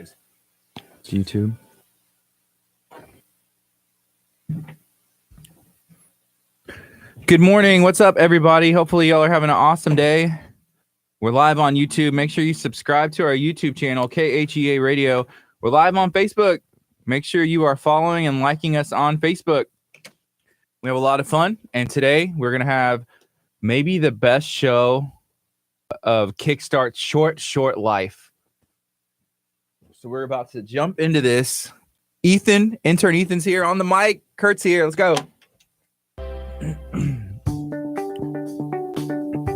It's YouTube. Good morning. What's up, everybody? Hopefully, y'all are having an awesome day. We're live on YouTube. Make sure you subscribe to our YouTube channel, KHEA Radio. We're live on Facebook. Make sure you are following and liking us on Facebook. We have a lot of fun, and today we're going to have maybe the best show of Kickstart's short life. So we're about to jump into this. Ethan, intern Ethan's here on the mic. Kurt's here. Let's go.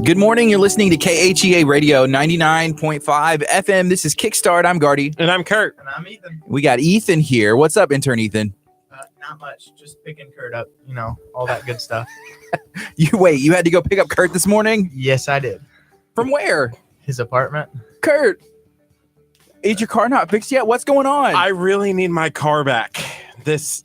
Good morning. You're listening to KHEA Radio 99.5 FM. This is Kickstart. I'm Gardy. And I'm Curt. And I'm Ethan. We got Ethan here. What's up, intern Ethan? Not much. Just picking Curt up. You know, all that good stuff. You had to go pick up Curt this morning? Yes, I did. From where? His apartment. Curt, is your car not fixed yet? What's going on? I really need my car back. This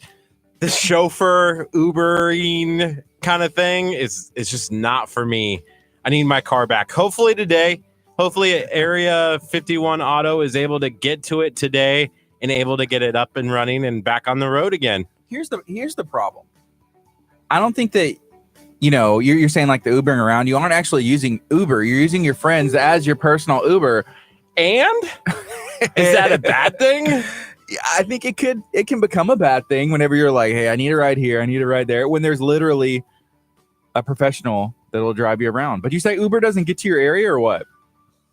chauffeur Ubering kind of thing is just not for me. I need my car back. Hopefully today. Hopefully Area 51 Auto is able to get to it today and able to get it up and running and back on the road again. Here's the problem. I don't think that, you're saying like the Ubering around. You aren't actually using Uber. You're using your friends as your personal Uber. And is that a bad thing? I think it can become a bad thing whenever you're like, hey, I need a ride here, I need a ride there, when there's literally a professional that'll drive you around. But you say Uber doesn't get to your area or what?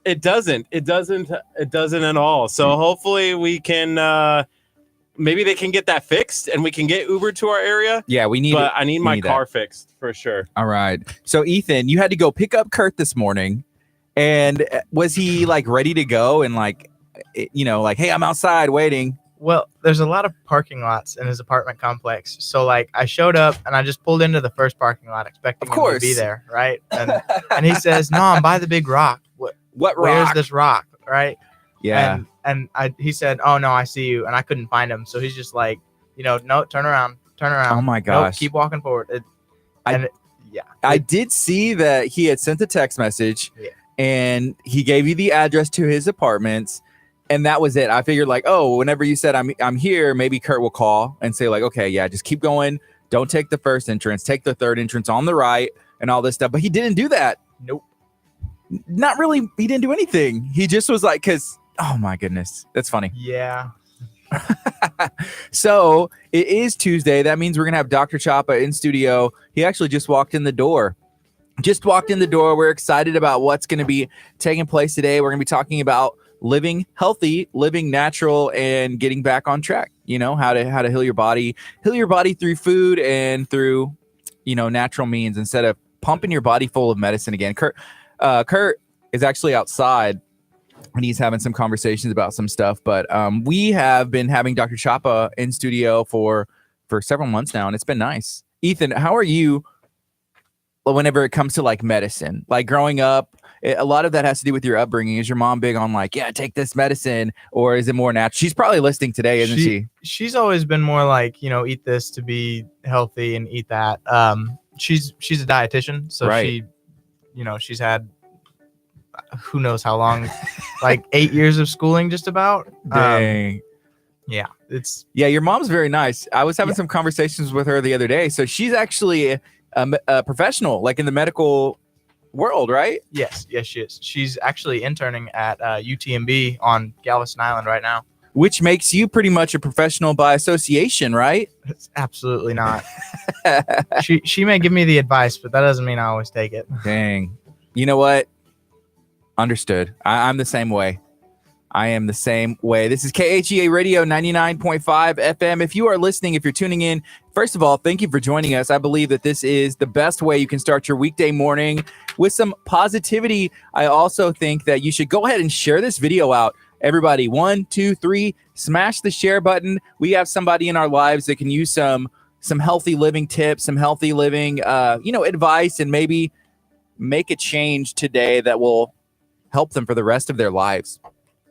It doesn't at all. So hopefully we can maybe they can get that fixed and we can get Uber to our area. Yeah, we need But I need my car that fixed for sure. All right. So Ethan, you had to go pick up Curt this morning, and was he like ready to go and like hey, I'm outside waiting? Well, there's a lot of parking lots in his apartment complex. So like I showed up and I just pulled into the first parking lot expecting him to be there, right? And he says, "No, I'm by the big rock." What rock? Where's this rock, right? Yeah. And he said, "Oh no, I see you." And I couldn't find him. So he's just like, no, turn around. Oh my gosh. Nope, keep walking forward. I did see that he had sent a text message and he gave you the address to his apartments. And that was it. I figured like, oh, whenever you said I'm here, maybe Curt will call and say like, okay, yeah, just keep going. Don't take the first entrance. Take the third entrance on the right and all this stuff. But he didn't do that. Nope. Not really. He didn't do anything. He just was like, oh my goodness. That's funny. Yeah. So it is Tuesday. That means we're going to have Dr. Chapa in studio. He actually just walked in the door. We're excited about what's going to be taking place today. We're going to be talking about living healthy, living natural, and getting back on track. How to heal your body through food and through, natural means instead of pumping your body full of medicine again. Curt is actually outside and he's having some conversations about some stuff. But we have been having Dr. Chapa in studio for several months now, and it's been nice. Ethan, how are you whenever it comes to like medicine? Like growing up, a lot of that has to do with your upbringing. Is your mom big on like, yeah, take this medicine, or is it more natural? She's probably listening today, isn't she? She's always been more like, eat this to be healthy and eat that. She's a dietitian, so right. She's had who knows how long, like 8 years of schooling, just about. Dang. Yeah, your mom's very nice. I was having some conversations with her the other day. So she's actually a professional, like in the medical world, right? Yes, she is. She's actually interning at UTMB on Galveston Island right now. Which makes you pretty much a professional by association, right? It's absolutely not. She may give me the advice, but that doesn't mean I always take it. Dang. You know what? Understood. I'm the same way. I am the same way. This is KHEA Radio 99.5 FM. If you are listening, if you're tuning in, first of all, thank you for joining us. I believe that this is the best way you can start your weekday morning with some positivity. I also think that you should go ahead and share this video out. Everybody, 1, 2, 3, smash the share button. We have somebody in our lives that can use some healthy living tips, some healthy living, advice, and maybe make a change today that will help them for the rest of their lives.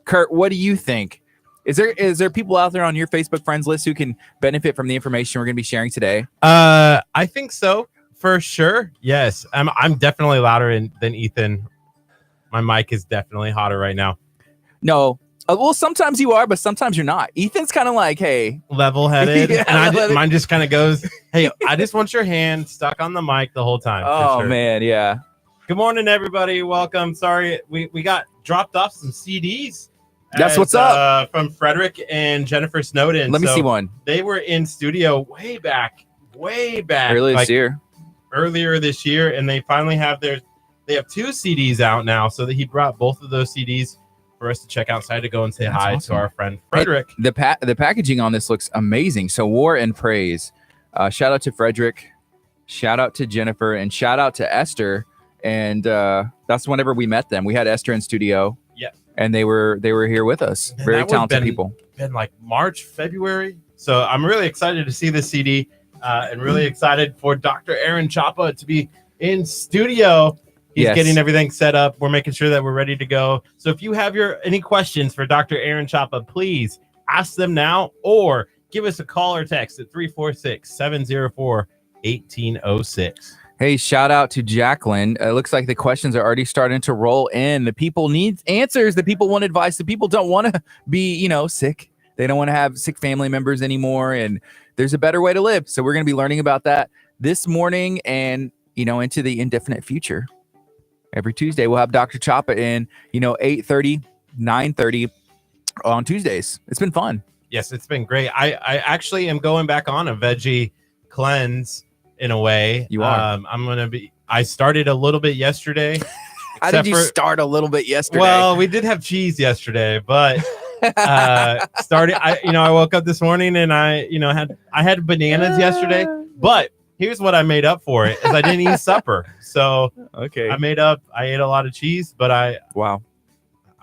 Curt, what do you think? Is there people out there on your Facebook friends list who can benefit from the information we're going to be sharing today? I think so, for sure. Yes, I'm definitely louder than Ethan. My mic is definitely hotter right now. No, Well, sometimes you are, but sometimes you're not. Ethan's kind of like, hey, level-headed, Yeah, and mine just kind of goes, hey, I just want your hand stuck on the mic the whole time. oh man, yeah. Good morning, everybody. Welcome. Sorry, we got dropped off some CDs. That's what's up. From Frederick and Jennifer Snowden. Let me see one. They were in studio way back Earlier this year, and they finally have they have 2 CDs out now, so that he brought both of those CDs for us to check outside to go and say hi awesome. to our friend Frederick. Hey, the packaging on this looks amazing. So War and Praise. Shout out to Frederick. Shout out to Jennifer, and shout out to Esther. And that's whenever we met them. We had Esther in studio. Yeah. And they were here with us. Man, very talented people. Been like March, February. So I'm really excited to see this CD, and really excited for Dr. Aaron Chapa to be in studio. He's getting everything set up. We're making sure that we're ready to go. So if you have any questions for Dr. Aaron Chapa, please ask them now, or give us a call or text at 346-704-1806. Hey, shout out to Jacqueline. It looks like the questions are already starting to roll in. The people need answers. The people want advice. The people don't want to be, sick. They don't want to have sick family members anymore. And there's a better way to live. So we're going to be learning about that this morning and, into the indefinite future. Every Tuesday, we'll have Dr. Chapa in, 8:30, 9:30 on Tuesdays. It's been fun. Yes, it's been great. I actually am going back on a veggie cleanse in a way. You are. I started a little bit yesterday. How did you start a little bit yesterday? Well, we did have cheese yesterday, but I woke up this morning and I had bananas yesterday, but here's what I made up for it is I didn't eat supper. So okay. I ate a lot of cheese, but I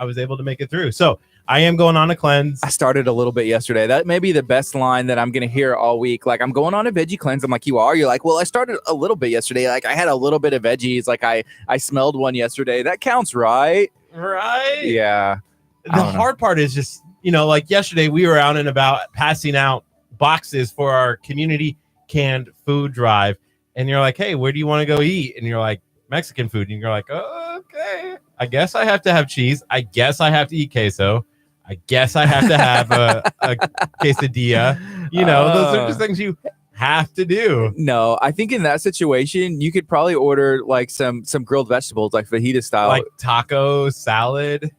was able to make it through. So I am going on a cleanse. I started a little bit yesterday. That may be the best line that I'm going to hear all week. Like, I'm going on a veggie cleanse. I'm like, you are? You're like, well, I started a little bit yesterday. Like, I had a little bit of veggies. Like, I smelled one yesterday. That counts, right? Right. Yeah. The hard part is just, like yesterday we were out and about passing out boxes for our community canned food drive. And you're like, hey, where do you want to go eat? And you're like, Mexican food. And you're like, oh, okay. I guess I have to have cheese. I guess I have to eat queso. I guess I have to have a quesadilla. Those are just things you have to do. No, I think in that situation, you could probably order like some grilled vegetables, like fajita style. Like taco salad.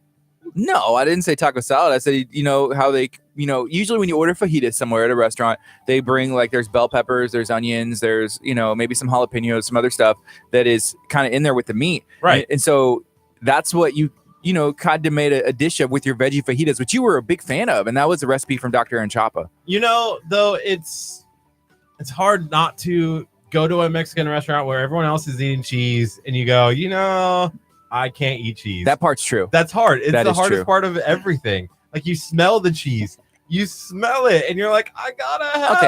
No, I didn't say taco salad. I said, how they, usually when you order fajitas somewhere at a restaurant, they bring like there's bell peppers, there's onions, there's, maybe some jalapenos, some other stuff that is kind of in there with the meat. Right. And so that's what you kind of made a dish of with your veggie fajitas, which you were a big fan of. And that was a recipe from Dr. Aaron Chapa. Though it's hard not to go to a Mexican restaurant where everyone else is eating cheese and you go, I can't eat cheese. That part's true. That's hard. It's the hardest true. part of everything. Like you smell the cheese. You smell it and you're like, I gotta have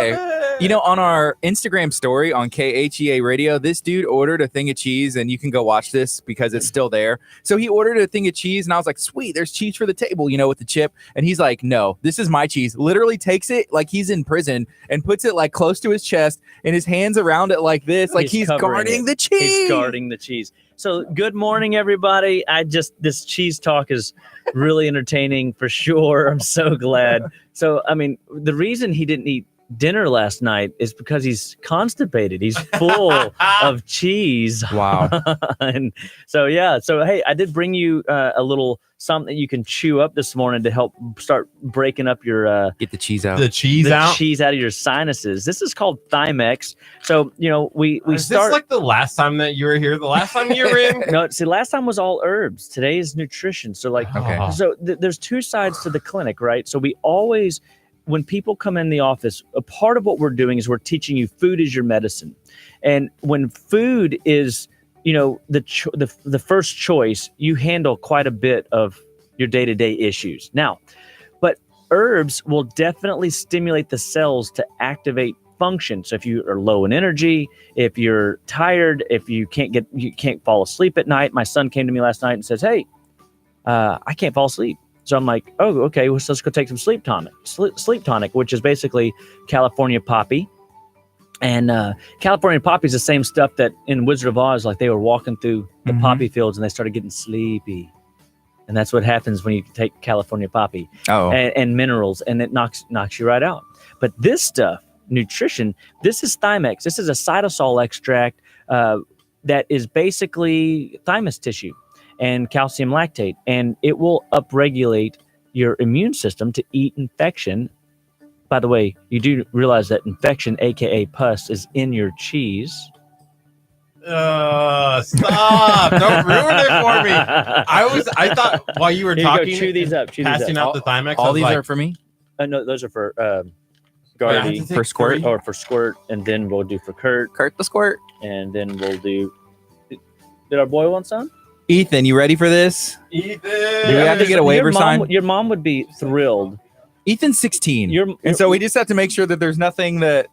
it. On our Instagram story on KHEA Radio, this dude ordered a thing of cheese, and you can go watch this because it's still there. So he ordered a thing of cheese, and I was like, sweet, there's cheese for the table, with the chip. And he's like, no, this is my cheese. Literally takes it like he's in prison and puts it like close to his chest and his hands around it like this, like he's guarding the cheese. He's guarding the cheese. So good morning, everybody. This cheese talk is really entertaining for sure. I'm so glad. So, the reason he didn't eat dinner last night is because he's constipated. He's full of cheese. Wow. And so, yeah. So, hey, I did bring you a little something that you can chew up this morning to help start breaking up your get the cheese out. The cheese out of your sinuses. This is called Thymex. So, we is start this like the last time that you were here? The last time you were in? No, see, last time was all herbs. Today is nutrition. So okay. So there's two sides to the clinic, right? So we always, when people come in the office, a part of what we're doing is we're teaching you food is your medicine. And when food is, the first choice, you handle quite a bit of your day-to-day issues. Now, but herbs will definitely stimulate the cells to activate function. So if you are low in energy, if you're tired, if you can't fall asleep at night. My son came to me last night and says, hey, I can't fall asleep. So I'm like, oh, okay, well, so let's go take some sleep tonic, which is basically California poppy. And California poppy is the same stuff that in Wizard of Oz, like they were walking through the poppy fields and they started getting sleepy. And that's what happens when you take California poppy Oh, and minerals, and it knocks you right out. But this stuff, nutrition, this is Thymex. This is a cytosol extract that is basically thymus tissue and calcium lactate, and it will upregulate your immune system to eat infection. By the way, you do realize that infection, aka pus, is in your cheese. Stop! Don't ruin it for me. I thought while you were Here talking, you go, chew these up. passing out the Thymex. all these are for me. No, those are for I Gardy have to For take squirt? 3. or for Squirt, and then we'll do for Curt, Curt the squirt. and then we'll do. Did our boy want some? Ethan, you ready for this? Ethan. Do we have to get a waiver sign? Your mom would be thrilled. Ethan's 16, Your and so we just have to make sure that there's nothing that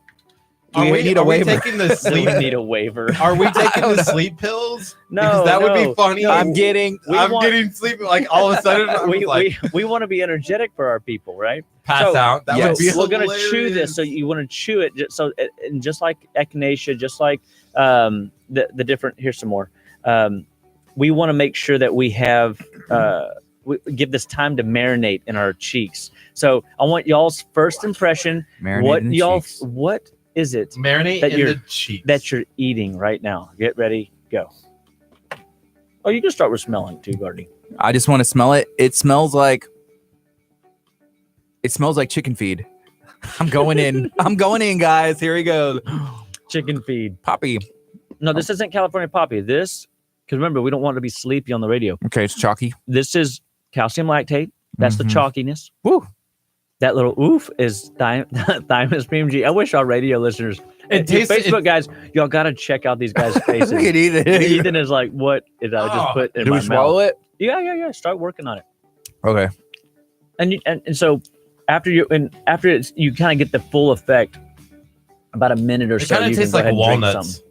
we need a are we waiver. taking the so sleep? we need a waiver. Are we taking the sleep pills? No, Because that would no. be funny. I'm getting. I'm getting sleep. Like all of a sudden, I'm we, like we want to be energetic for our people, right? pass so- out. That Yes. would be We're going to chew hilarious. this, so you want to chew it. And just like echinacea, just like the different. Here's some more. We want to make sure that we have we give this time to marinate in our cheeks. So I want y'all's first impression. Marinated What is it marinate that in you're- the cheeks. that you're eating right now? Get ready, go. Oh, you can start with smelling too, Gardy. I just want to smell it. It smells like chicken feed. I'm going in. I'm going in, guys. Here we go. Chicken feed. Poppy. No, this isn't California poppy. This, because remember, we don't want to be sleepy on the radio. Okay, it's chalky. This is calcium lactate. That's the Mhm. chalkiness. Woo. That little oof is thymus premium G. I wish our radio listeners, It you tastes- Facebook guys, y'all got to check out these guys' faces. Look at Ethan. Ethan is like, what did I just put in Do my we swallow mouth? it? Yeah. Start working on it. Okay. And so after you kind of get the full effect, about a minute or It so. kind of you can tastes go like ahead and drink walnuts, some.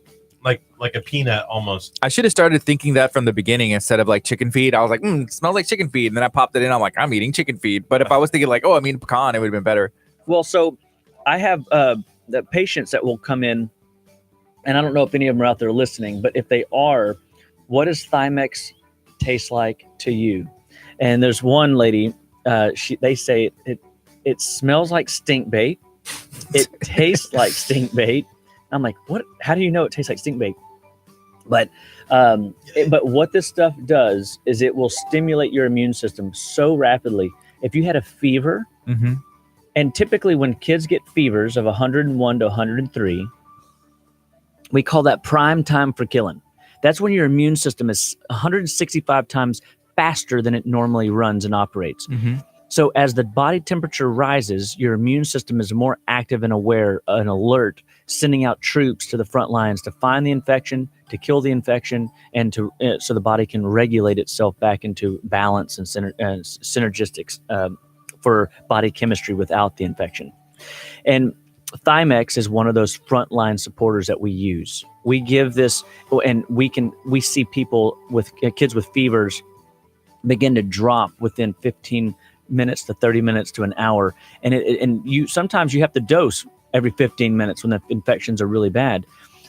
like a peanut almost. I should have started thinking that from the beginning instead of like chicken feed. I was like, it smells like chicken feed. And then I popped it in. I'm like, I'm eating chicken feed. But if I was thinking like, I'm eating pecan, it would have been better. Well, so I have the patients that will come in, and I don't know if any of them are out there listening, but if they are, what does Thymex taste like to you? And there's one lady, they say it smells like stink bait. It tastes like stink bait. I'm like, what? How do you know it tastes like stink bait? But what this stuff does is it will stimulate your immune system so rapidly. If you had a fever, Mm-hmm. and typically when kids get fevers of 101 to 103, we call that prime time for killing. That's when your immune system is 165 times faster than it normally runs and operates. Mm-hmm. So as the body temperature rises, your immune system is more active and aware and alert, sending out troops to the front lines to find the infection, to kill the infection, and to so the body can regulate itself back into balance and synergistics for body chemistry without the infection. And Thymex is one of those frontline supporters that we use. We give this, and we see people with kids with fevers begin to drop within 15 minutes to 30 minutes to an hour, and you sometimes you have to dose every 15 minutes when the infections are really bad.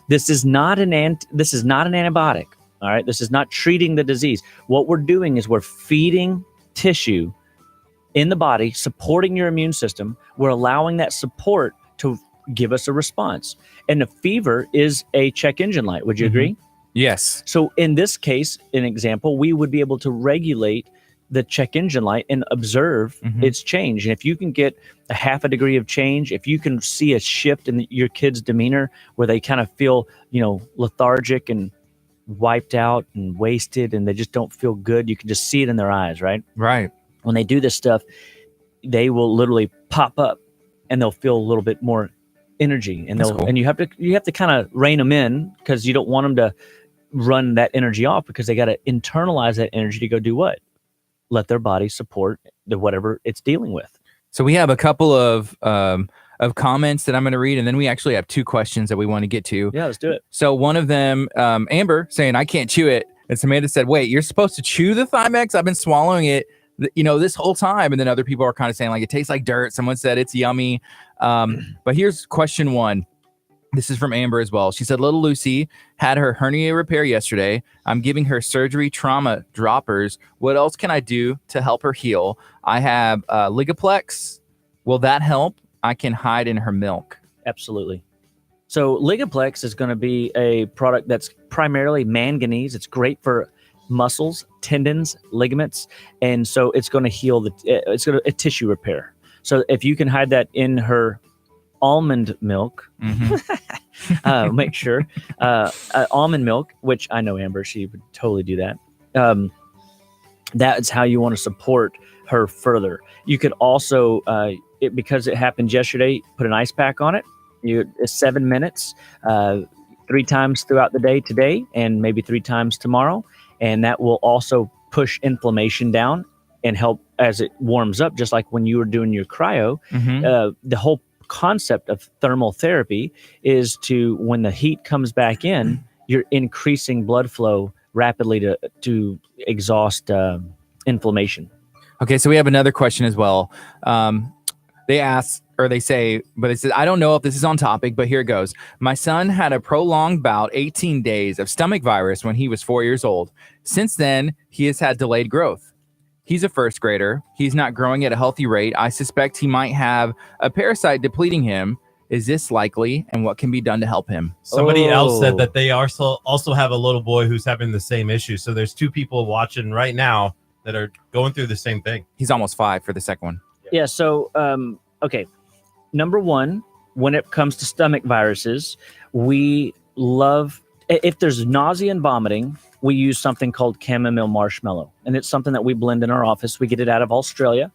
This is not an antibiotic. All right, this is not treating the disease. What we're doing is we're feeding tissue in the body, supporting your immune system. We're allowing that support to give us a response. And the fever is a check engine light. Would you agree? Yes. So in this case, an example, we would be able to regulate the check engine light and observe its change. And if you can get a half a degree of change, if you can see a shift in your kid's demeanor where they kind of feel, lethargic and wiped out and wasted and they just don't feel good, you can just see it in their eyes, right? Right. When they do this stuff, they will literally pop up and they'll feel a little bit more energy, and That's cool. and you have to kind of rein them in, because you don't want them to run that energy off, because they got to internalize that energy to go do what? Let their body support whatever it's dealing with. So we have a couple of comments that I'm going to read, and then we actually have two questions that we want to get to. Yeah, let's do it. So one of them, Amber, saying, I can't chew it. And Samantha said, wait, you're supposed to chew the Thymex? I've been swallowing it, this whole time. And then other people are kind of saying, like, it tastes like dirt. Someone said it's yummy. But here's question one. This is from Amber as well. She said, little Lucy had her hernia repair yesterday. I'm giving her surgery trauma droppers. What else can I do to help her heal? I have Ligaplex. Will that help? I can hide in her milk. Absolutely. So Ligaplex is going to be a product that's primarily manganese. It's great for muscles, tendons, ligaments, and so it's going to heal it's going to a tissue repair. So if you can hide that in her almond milk, make sure almond milk, which I know Amber, she would totally do that. That's how you want to support her further. You could also, because it happened yesterday, put an ice pack on it. 7 minutes, 3 times throughout the day today, and maybe 3 times tomorrow. And that will also push inflammation down and help as it warms up, just like when you were doing your cryo. The whole concept of thermal therapy is to, when the heat comes back in, you're increasing blood flow rapidly to exhaust inflammation. Okay, so we have another question as well. They ask, or they say, but it says, I don't know if this is on topic, but here it goes. My son had a prolonged bout, 18 days of stomach virus when he was 4 years old. Since then, he has had delayed growth. He's a first grader. He's not growing at a healthy rate. I suspect he might have a parasite depleting him. Is this likely? And what can be done to help him? Somebody else said that they also have a little boy who's having the same issue. So there's 2 people watching right now that are going through the same thing. He's almost 5 for the second one. Yeah. So, okay. Number one, when it comes to stomach viruses, we love, if there's nausea and vomiting, we use something called chamomile marshmallow. And it's something that we blend in our office. We get it out of Australia.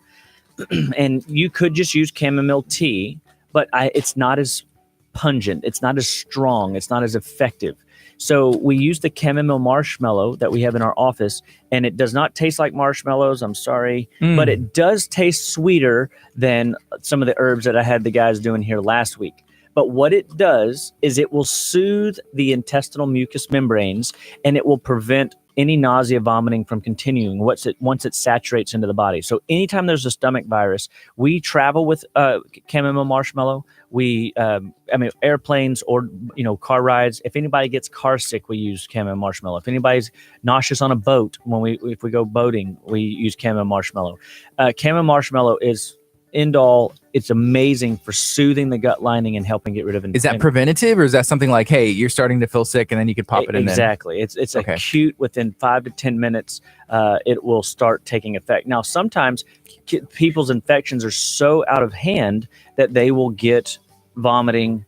And you could just use chamomile tea, but it's not as pungent. It's not as strong. It's not as effective. So we use the chamomile marshmallow that we have in our office, and it does not taste like marshmallows. I'm sorry, but it does taste sweeter than some of the herbs that I had the guys doing here last week. But what it does is it will soothe the intestinal mucous membranes, and it will prevent any nausea, vomiting from continuing once it saturates into the body. So anytime there's a stomach virus, we travel with chamomile marshmallow. We, airplanes or, car rides. If anybody gets car sick, we use chamomile marshmallow. If anybody's nauseous on a boat, if we go boating, we use chamomile marshmallow. Chamomile marshmallow is end all. It's amazing for soothing the gut lining and helping get rid of inflammation. Is that preventative, or is that something like, hey, you're starting to feel sick and then you could pop it in? Exactly. It's okay. Acute. Within 5 to 10 minutes, it will start taking effect. Now, sometimes people's infections are so out of hand that they will get vomiting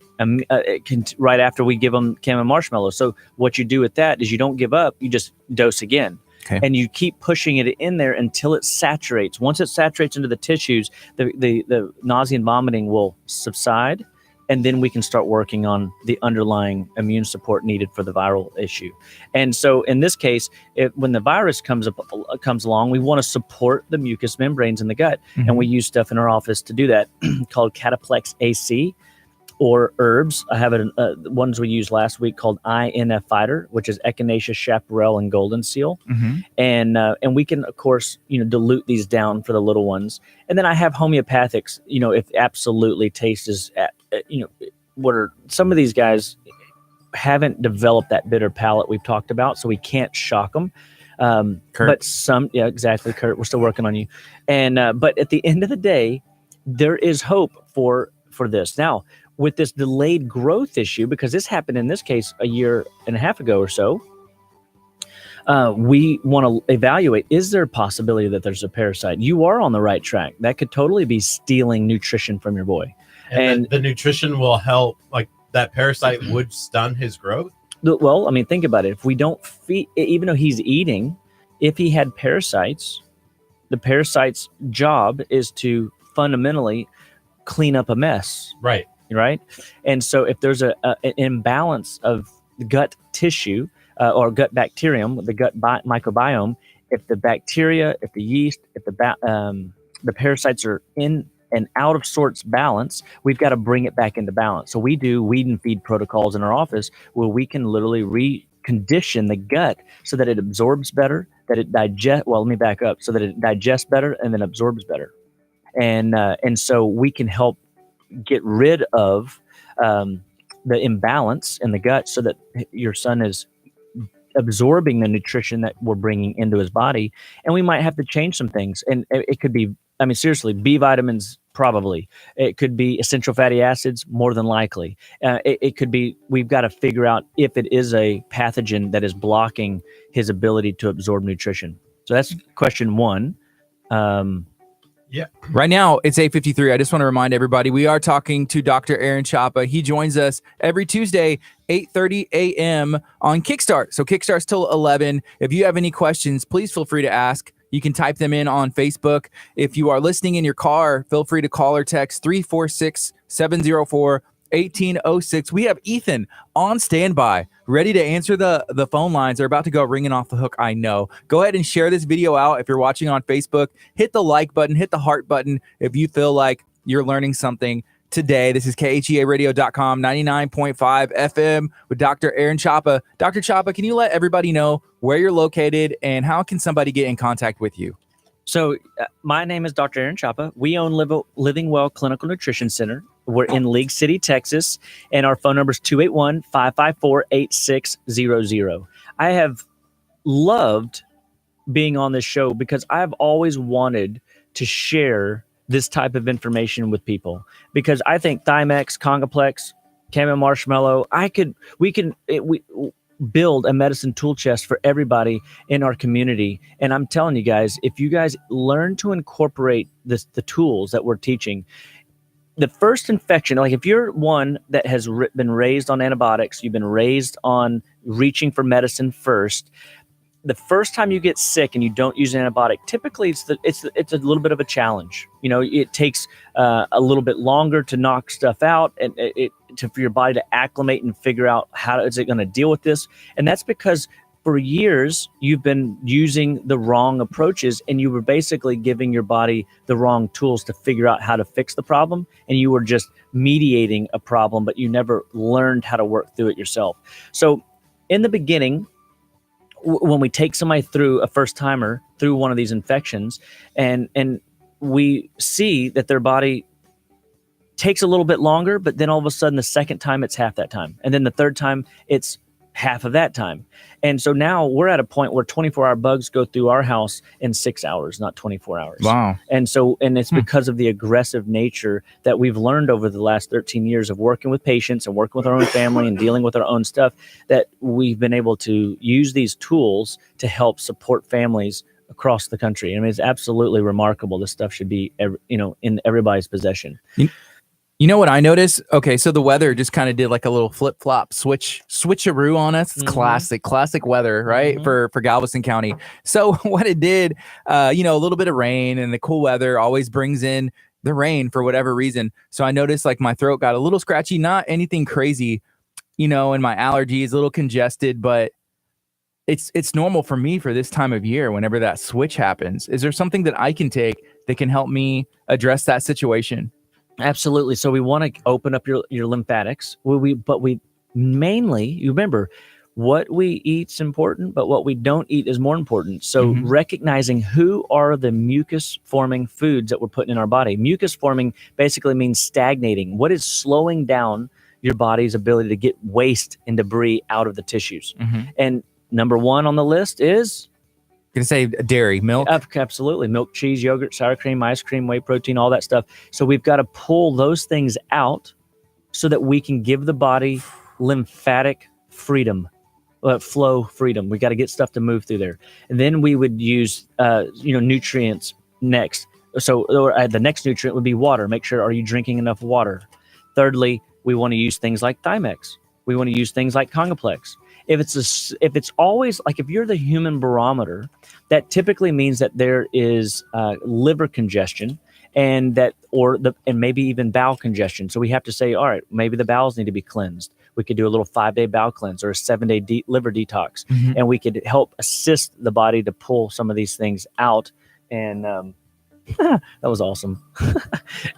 right after we give them chamomile marshmallow. So what you do with that is you don't give up. You just dose again. Okay. And you keep pushing it in there until it saturates. Once it saturates into the tissues, the nausea and vomiting will subside, and then we can start working on the underlying immune support needed for the viral issue. And so in this case, when the virus comes along, we want to support the mucous membranes in the gut, and we use stuff in our office to do that called Cataplex AC. Or herbs. I have ones we used last week called INF Fighter, which is Echinacea, chaparral, and golden seal. And we can, of course, dilute these down for the little ones. And then I have homeopathics, if absolutely taste is, what are some of these guys haven't developed that bitter palate we've talked about, so we can't shock them. Kurt. But exactly, Kurt, we're still working on you. And but at the end of the day, there is hope for this. Now, with this delayed growth issue, because this happened in this case a year and a half ago or so, we want to evaluate, is there a possibility that there's a parasite? You are on the right track. That could totally be stealing nutrition from your boy. And the nutrition will help, like that parasite would stun his growth? Well, I mean, think about it. If we don't feed, even though he's eating, if he had parasites, the parasite's job is to fundamentally clean up a mess. Right. And so if there's an imbalance of gut tissue or gut bacterium, the gut microbiome, if the bacteria, if the yeast, if the parasites are in and out of sorts balance, we've got to bring it back into balance. So we do weed and feed protocols in our office where we can literally recondition the gut so that it absorbs better, that it let me back up, so that it digests better and then absorbs better. And so we can help get rid of the imbalance in the gut so that your son is absorbing the nutrition that we're bringing into his body. And we might have to change some things. And it could be, I mean, seriously, B vitamins, probably. It could be essential fatty acids, more than likely. It could be, we've got to figure out if it is a pathogen that is blocking his ability to absorb nutrition. So that's question one. Yeah. Right now, it's 8:53. I just want to remind everybody, we are talking to Dr. Aaron Chapa. He joins us every Tuesday, 8:30 a.m. on Kickstart. So Kickstart's till 11. If you have any questions, please feel free to ask. You can type them in on Facebook. If you are listening in your car, feel free to call or text 346-704-1806. We have Ethan on standby, ready to answer the phone lines. They're about to go ringing off the hook, I know. Go ahead and share this video out. If you're watching on Facebook, hit the like button, hit the heart button if you feel like you're learning something today. This is KHEAradio.com, 99.5 FM with Dr. Aaron Chapa. Dr. Chapa, can you let everybody know where you're located and how can somebody get in contact with you? So my name is Dr. Aaron Chapa. We own Living Well Clinical Nutrition Center. We're in League City, Texas, and our phone number is 281-554-8600. I have loved being on this show because I've always wanted to share this type of information with people, because I think Thymex, Congoplex, Camo Marshmallow, we build a medicine tool chest for everybody in our community. And I'm telling you guys, if you guys learn to incorporate the tools that we're teaching, the first infection, like if you're one that has been raised on antibiotics, you've been raised on reaching for medicine first, the first time you get sick and you don't use an antibiotic, typically it's a little bit of a challenge. You know, it takes a little bit longer to knock stuff out and for your body to acclimate and figure out how is it going to deal with this. And that's because for years you've been using the wrong approaches and you were basically giving your body the wrong tools to figure out how to fix the problem. And you were just mediating a problem, but you never learned how to work through it yourself. So in the beginning, when we take somebody through a first timer through one of these infections and we see that their body takes a little bit longer, but then all of a sudden the second time it's half that time. And then the third time it's half of that time. And so now we're at a point where 24-hour bugs go through our house in 6 hours, not 24 hours. Wow. And it's because of the aggressive nature that we've learned over the last 13 years of working with patients and working with our own family and dealing with our own stuff, that we've been able to use these tools to help support families across the country. I mean, it's absolutely remarkable. This stuff should be, in everybody's possession. You know what I noticed? Okay, so the weather just kind of did like a little flip-flop switcheroo on us. It's classic weather, right? For Galveston County. So what it did, a little bit of rain and the cool weather always brings in the rain for whatever reason. So I noticed like my throat got a little scratchy, not anything crazy, and my allergies a little congested, but it's normal for me for this time of year whenever that switch happens. Is there something that I can take that can help me address that situation? Absolutely. So we want to open up your lymphatics. But we mainly, you remember, what we eat's important, but what we don't eat is more important. So recognizing who are the mucus forming foods that we're putting in our body. Mucus forming basically means stagnating. What is slowing down your body's ability to get waste and debris out of the tissues? And number one on the list is... Gonna say dairy, milk. Absolutely. Milk, cheese, yogurt, sour cream, ice cream, whey protein, all that stuff. So we've got to pull those things out so that we can give the body lymphatic freedom, flow freedom. We got to get stuff to move through there. And then we would use, nutrients next. So the next nutrient would be water. Make sure, are you drinking enough water? Thirdly, we want to use things like Thymex. We want to use things like Congoplex. If it's always like, if you're the human barometer, that typically means that there is liver congestion and maybe even bowel congestion. So we have to say, all right, maybe the bowels need to be cleansed. We could do a little 5-day bowel cleanse or a 7-day liver detox, and we could help assist the body to pull some of these things out. And that was awesome.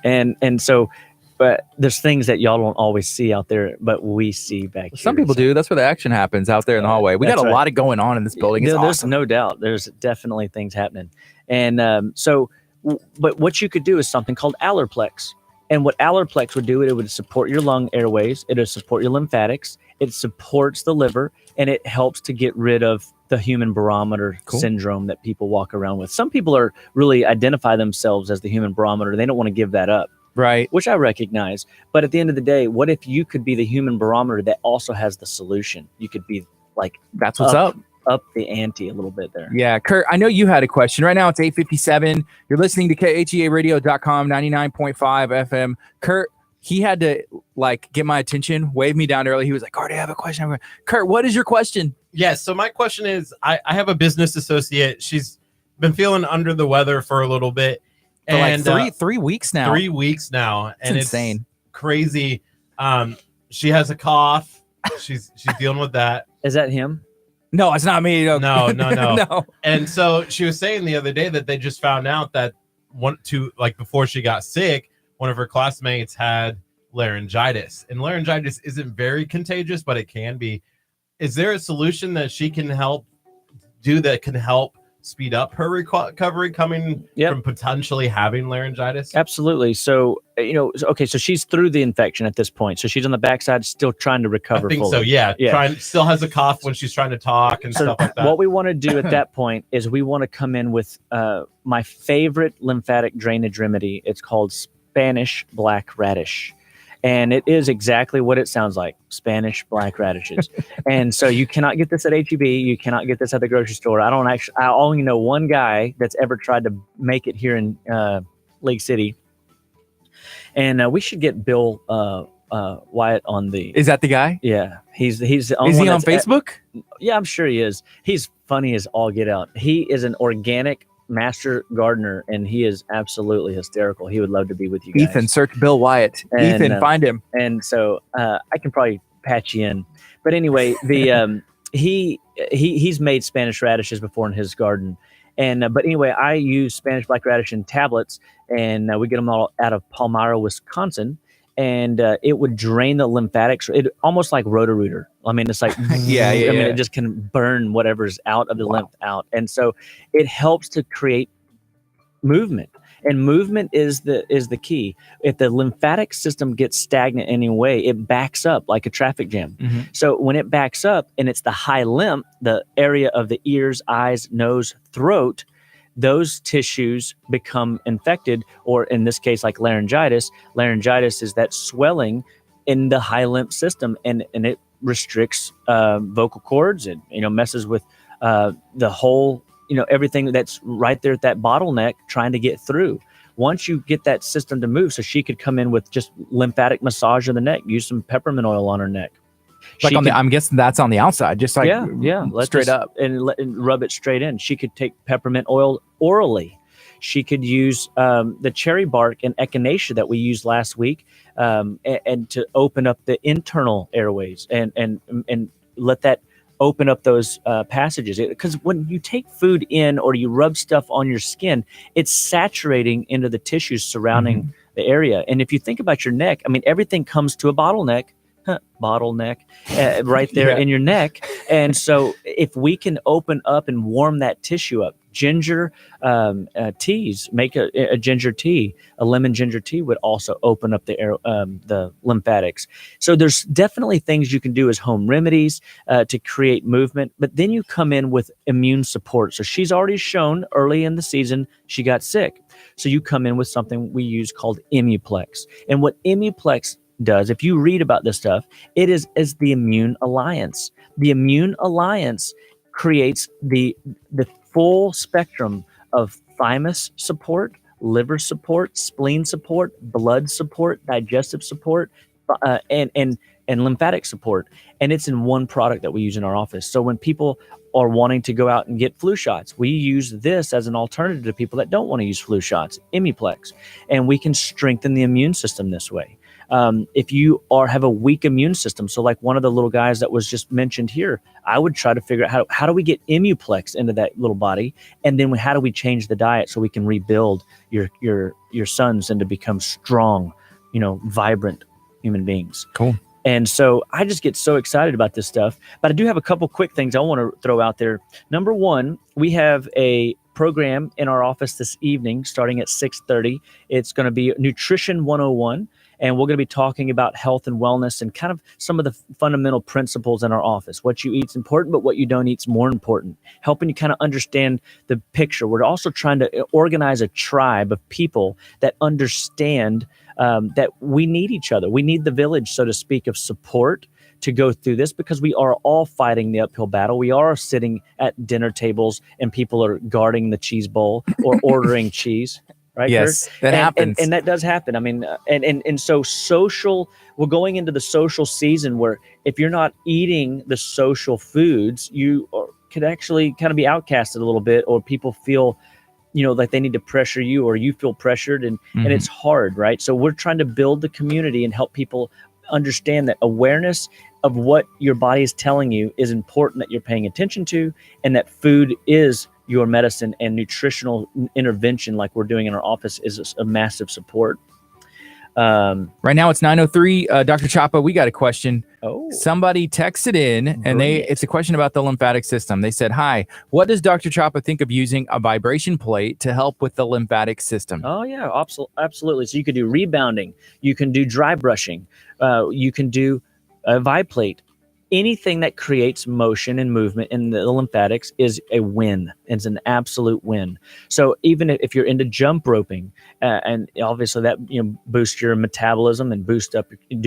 and so. But there's things that y'all don't always see out there, but we see back here. Some people do. That's where the action happens, out there in the hallway. We got a lot of going on in this building. It's there's awesome. No doubt. There's definitely things happening. And but what you could do is something called Allerplex. And what Allerplex would do, it would support your lung airways, it would support your lymphatics, it supports the liver, and it helps to get rid of the human barometer syndrome that people walk around with. Some people are really identify themselves as the human barometer. They don't want to give that up. Right. Which I recognize. But at the end of the day, what if you could be the human barometer that also has the solution? You could be like, that's what's up the ante a little bit there. Yeah. Curt, I know you had a question. Right now it's 8:57. You're listening to KHEAradio.com, 99.5 FM. Curt, he had to like get my attention, wave me down early. He was like, Gardy, I have a question. Curt, what is your question? Yes. So my question is, I have a business associate. She's been feeling under the weather for a little bit. For and like three weeks now. 3 weeks now. And it's insane. Crazy. She has a cough. She's dealing with that. Is that him? No, it's not me. No. No. And so she was saying the other day that they just found out that before she got sick, one of her classmates had laryngitis. And laryngitis isn't very contagious, but it can be. Is there a solution that she can help do that can help speed up her recovery coming from potentially having laryngitis? Absolutely. So, so she's through the infection at this point. So she's on the backside still trying to recover. I think fully. So, yeah. Still has a cough when she's trying to talk and stuff like that. What we want to do at that point is we want to come in with my favorite lymphatic drainage remedy. It's called Spanish black radish. And it is exactly what it sounds like, Spanish black radishes. And so you cannot get this at HEB. You cannot get this at the grocery store. I only know one guy that's ever tried to make it here in Lake City. And we should get Bill Wyatt on the... Is that the guy? Yeah. He's the only Is he on Facebook? Yeah, I'm sure he is. He's funny as all get out. He is an organic master gardener, and he is absolutely hysterical. He would love to be with you guys. Ethan, search Bill Wyatt. And, Ethan, find him. And so I can probably patch you in. But anyway, the he's made Spanish radishes before in his garden. And but anyway, I use Spanish black radish in tablets, and we get them all out of Palmyra, Wisconsin. And it would drain the lymphatics. It almost like Roto-Rooter. I mean, it's like I mean, it just can burn whatever's out of the lymph out, and so it helps to create movement. And movement is the key. If the lymphatic system gets stagnant anyway, it backs up like a traffic jam. Mm-hmm. So when it backs up, and it's the high lymph, the area of the ears, eyes, nose, throat, those tissues become infected, or in this case, like laryngitis. Laryngitis is that swelling in the high lymph system, and it restricts vocal cords, and messes with the whole, everything that's right there at that bottleneck trying to get through. Once you get that system to move, so she could come in with just lymphatic massage of the neck, use some peppermint oil on her neck. Like I'm guessing that's on the outside, just like straight up, and rub it straight in. She could take peppermint oil orally. She could use the cherry bark and echinacea that we used last week, and to open up the internal airways and let that open up those passages. Because when you take food in or you rub stuff on your skin, it's saturating into the tissues surrounding the area. And if you think about your neck, I mean, everything comes to a bottleneck right there in your neck. And so if we can open up and warm that tissue up, ginger teas, make a ginger tea, a lemon ginger tea would also open up the lymphatics. So there's definitely things you can do as home remedies to create movement, but then you come in with immune support. So she's already shown early in the season she got sick. So you come in with something we use called Immuplex. And what Immuplex does, if you read about this stuff, it is the Immune Alliance. The Immune Alliance creates the full spectrum of thymus support, liver support, spleen support, blood support, digestive support, and lymphatic support. And it's in one product that we use in our office. So when people are wanting to go out and get flu shots, we use this as an alternative to people that don't want to use flu shots, Immuplex. And we can strengthen the immune system this way. If you have a weak immune system, so like one of the little guys that was just mentioned here, I would try to figure out how do we get Immuplex into that little body, and then how do we change the diet so we can rebuild your sons and to become strong, vibrant human beings. Cool. And so I just get so excited about this stuff. But I do have a couple quick things I want to throw out there. Number one, we have a program in our office this evening, starting at 6:30. It's going to be Nutrition 101. And we're going to be talking about health and wellness and kind of some of the fundamental principles in our office. What you eat is important, but what you don't eat is more important. Helping you kind of understand the picture. We're also trying to organize a tribe of people that understand that we need each other. We need the village, so to speak, of support to go through this, because we are all fighting the uphill battle. We are sitting at dinner tables and people are guarding the cheese bowl or ordering cheese. Right, yes, Curt? that happens. And that does happen. I mean, and so we're going into the social season where if you're not eating the social foods, you could actually kind of be outcasted a little bit, or people feel, like they need to pressure you, or you feel pressured, and it's hard, right? So we're trying to build the community and help people understand that awareness of what your body is telling you is important, that you're paying attention to, and that food is your medicine, and nutritional intervention like we're doing in our office is a massive support. Right now it's 9:03. Dr. Chapa, we got a question. Oh, somebody texted in, and it's a question about the lymphatic system. They said, "Hi, what does Dr. Chapa think of using a vibration plate to help with the lymphatic system?" Oh yeah, absolutely. So you could do rebounding, you can do dry brushing, you can do a Viplate. Anything that creates motion and movement in the lymphatics is a win. It's an absolute win. So even if you're into jump roping, and obviously that boosts your metabolism and do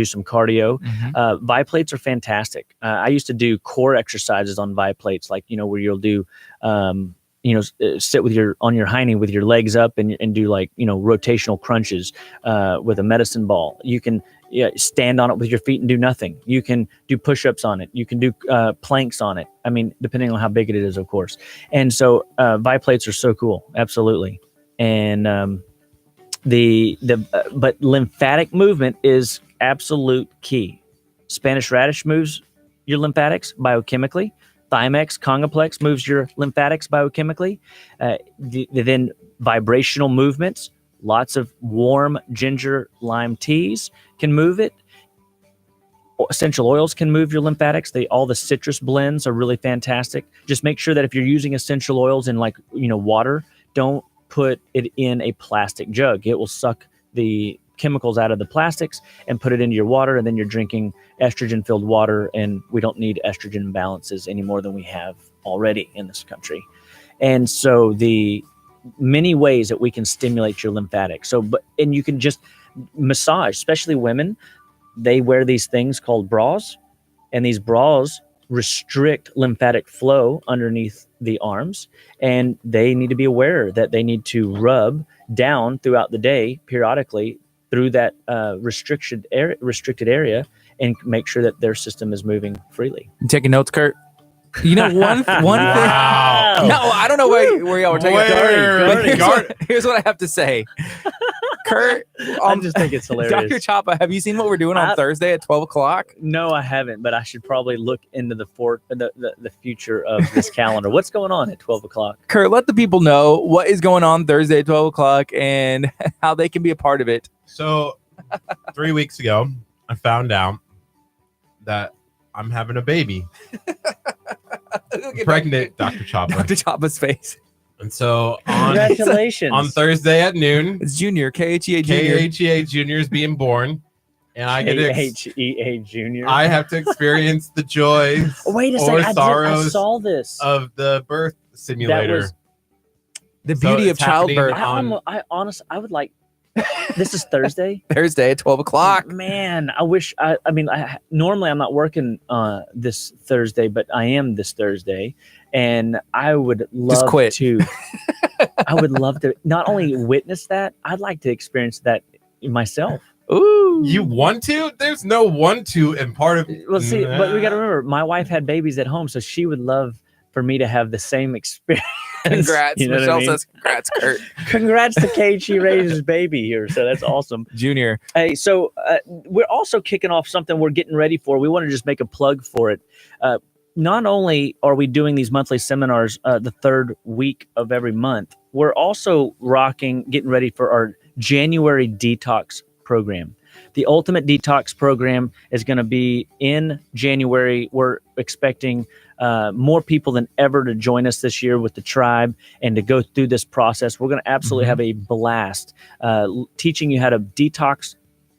some cardio, Viplates are fantastic. I used to do core exercises on Viplates, like where you'll do sit on your hiney with your legs up and do like rotational crunches with a medicine ball. You can stand on it with your feet and do nothing. You can do push-ups on it. You can do planks on it. I mean, depending on how big it is, of course. And so Viplates are so cool, absolutely. And but lymphatic movement is absolute key. Spanish radish moves your lymphatics biochemically. Thymex, Congoplex moves your lymphatics biochemically. Then vibrational movements, lots of warm ginger lime teas can move it. Essential oils can move your lymphatics. All the citrus blends are really fantastic. Just make sure that if you're using essential oils in water, don't put it in a plastic jug. It will suck the chemicals out of the plastics and put it into your water, and then you're drinking estrogen-filled water, and we don't need estrogen imbalances any more than we have already in this country. And so the many ways that we can stimulate your lymphatics. And you can just massage, especially women. They wear these things called bras, and these bras restrict lymphatic flow underneath the arms, and they need to be aware that they need to rub down throughout the day periodically through that restricted area and make sure that their system is moving freely. You taking notes, Curt? One Wow. thing. No, I don't know where y'all were taking it. But here's what I have to say. Curt, I just think it's hilarious. Dr. Chapa, have you seen what we're doing on Thursday at 12 o'clock? No, I haven't, but I should probably look into the future of this calendar. What's going on at 12 o'clock? Curt, let the people know what is going on Thursday at 12 o'clock and how they can be a part of it. So 3 weeks ago, I found out that I'm having a baby. Pregnant, Dr. Chapa. Dr. Chapa's face. And so Congratulations. on Thursday at noon, it's Junior, KHEA Junior. KHEA Junior is being born. And I get KHEA Junior. I have to experience the joys Wait a or second, sorrows I saw this. of the birth simulator. The beauty of childbirth. I honestly, I would like. This is Thursday. Thursday at 12 o'clock. Man, I wish. Normally I'm not working this Thursday, but I am this Thursday, and I would love Just quit. to. I would love to not only witness that, I'd like to experience that myself. Ooh, You want to? There's no want to in part of. Well, see, but we got to remember, my wife had babies at home, so she would love for me to have the same experience. Congrats. You know Michelle what I mean? says congrats, Curt. Congrats to Kate. She raised his baby here, so that's awesome. Junior. Hey, so we're also kicking off something we're getting ready for. We want to just make a plug for it. Not only are we doing these monthly seminars the third week of every month, we're also getting ready for our January detox program. The Ultimate Detox program is going to be in January. We're expecting more people than ever to join us this year with the tribe and to go through this process. We're going to absolutely have a blast teaching you how to detox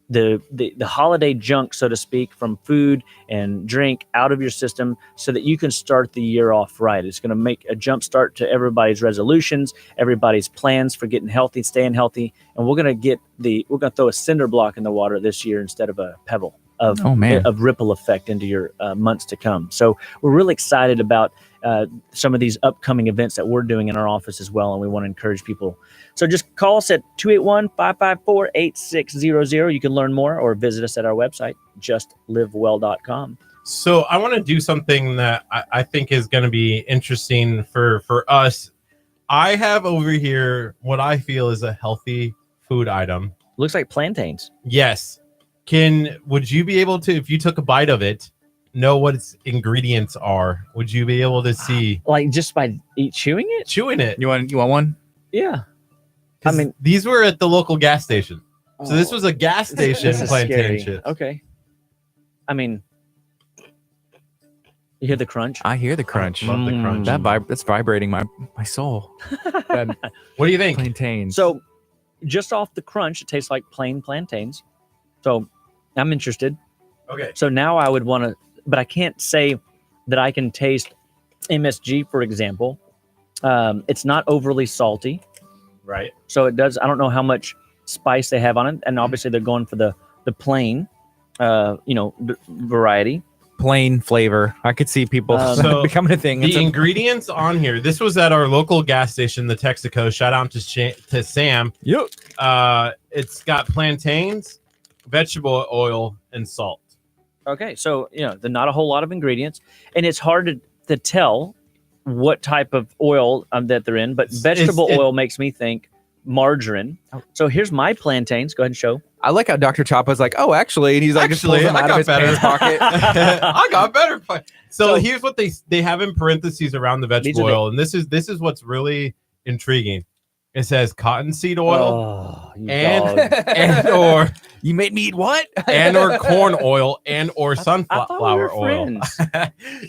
the holiday junk, so to speak, from food and drink out of your system so that you can start the year off right. It's going to make a jump start to everybody's resolutions, everybody's plans for getting healthy, staying healthy. And we're going to throw a cinder block in the water this year instead of a pebble of ripple effect into your months to come. So we're really excited about some of these upcoming events that we're doing in our office as well. And we want to encourage people. So just call us at 281-554-8600. You can learn more or visit us at our website, justlivewell.com. So I want to do something that I think is going to be interesting for us. I have over here what I feel is a healthy food item. Looks like plantains. Yes. Would you be able to, if you took a bite of it, know what its ingredients are? Would you be able to see? Like just by chewing it? Chewing it. You want one? Yeah. I mean, these were at the local gas station. So this was a gas station this is plantain scary. chips. Okay. I mean, you hear the crunch? I hear the crunch. Love the crunch. That's vibrating my soul. What do you think? Plantains. So just off the crunch, it tastes like plain plantains. So I'm interested. Okay. So now I would want to, but I can't say that I can taste MSG, for example. It's not overly salty. Right. So it does. I don't know how much spice they have on it. And obviously they're going for the plain, variety. Plain flavor. I could see people So becoming a thing. The ingredients on here. This was at our local gas station, the Texaco. Shout out to Sam. Yep. It's got plantains, vegetable oil, and salt. Okay. So, there's not a whole lot of ingredients. And it's hard to tell what type of oil that they're in. But vegetable oil makes me think margarine. So here's my plantains. Go ahead and show. I like how Dr. Chapa's like, oh, actually, and he's like, just pulls them out of his pants pocket. I got better. So here's what they have in parentheses around the vegetable oil, and this is what's really intriguing. It says cottonseed oil and or you made me eat what? and or corn oil and or sunflower oil.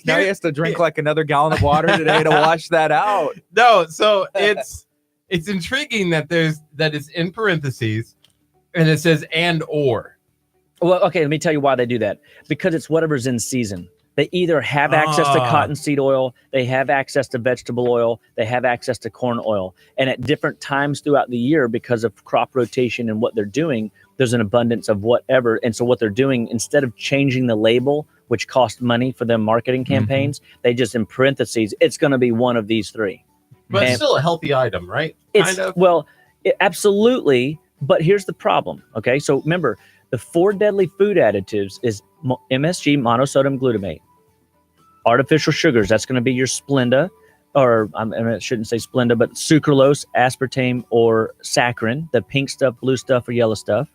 Now he has to drink like another gallon of water today to wash that out. No, so it's intriguing that it's in parentheses. And it says and or. Well, okay, let me tell you why they do that. Because it's whatever's in season. They either have access to cottonseed oil, they have access to vegetable oil, they have access to corn oil. And at different times throughout the year, because of crop rotation and what they're doing, there's an abundance of whatever. And so what they're doing, instead of changing the label, which costs money for their marketing campaigns, they just in parentheses, it's going to be one of these three. But it's still a healthy item, right? Well, absolutely. But here's the problem. Okay. So remember, the 4 deadly food additives is MSG, monosodium glutamate, artificial sugars. That's going to be your Splenda, or I shouldn't say Splenda, but sucralose, aspartame, or saccharin, the pink stuff, blue stuff, or yellow stuff.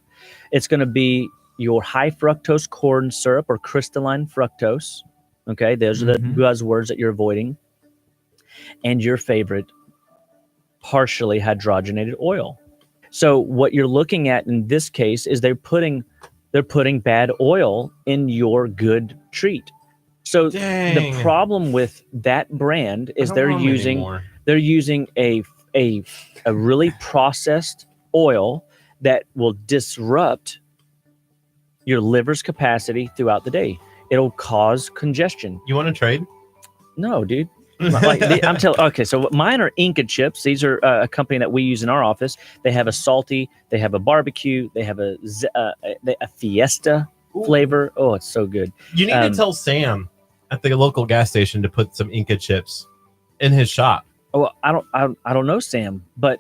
It's going to be your high fructose corn syrup or crystalline fructose. Okay. Those are the buzzwords that you're avoiding. And your favorite, partially hydrogenated oil. So what you're looking at in this case is they're putting bad oil in your good treat. So the problem with that brand is they're using a really processed oil that will disrupt your liver's capacity throughout the day. It'll cause congestion. You want to trade? No, dude. I'm telling. Okay, so mine are Inca chips. These are a company that we use in our office. They have a salty, they have a barbecue, they have a fiesta flavor. Oh, it's so good. You need to tell Sam at the local gas station to put some Inca chips in his shop. Oh, I don't know Sam, but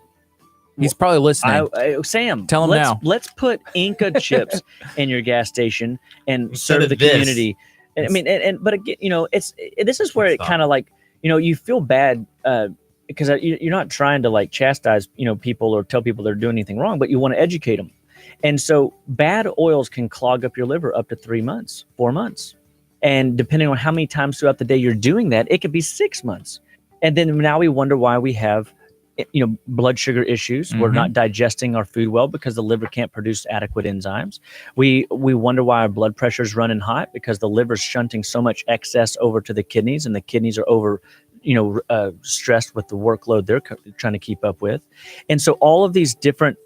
he's probably listening. Sam, tell him now. Let's put Inca chips in your gas station and serve the community. And, I mean, but again, this is where it kind of like. You feel bad because you're not trying to like chastise, people or tell people they're doing anything wrong, but you want to educate them. And so bad oils can clog up your liver up to 3 months, 4 months. And depending on how many times throughout the day you're doing that, it could be 6 months. And then now we wonder why we have blood sugar issues. We're not digesting our food well because the liver can't produce adequate enzymes. We wonder why our blood pressure is running hot because the liver's shunting so much excess over to the kidneys, and the kidneys are over, stressed with the workload they're trying to keep up with. And so all of these different,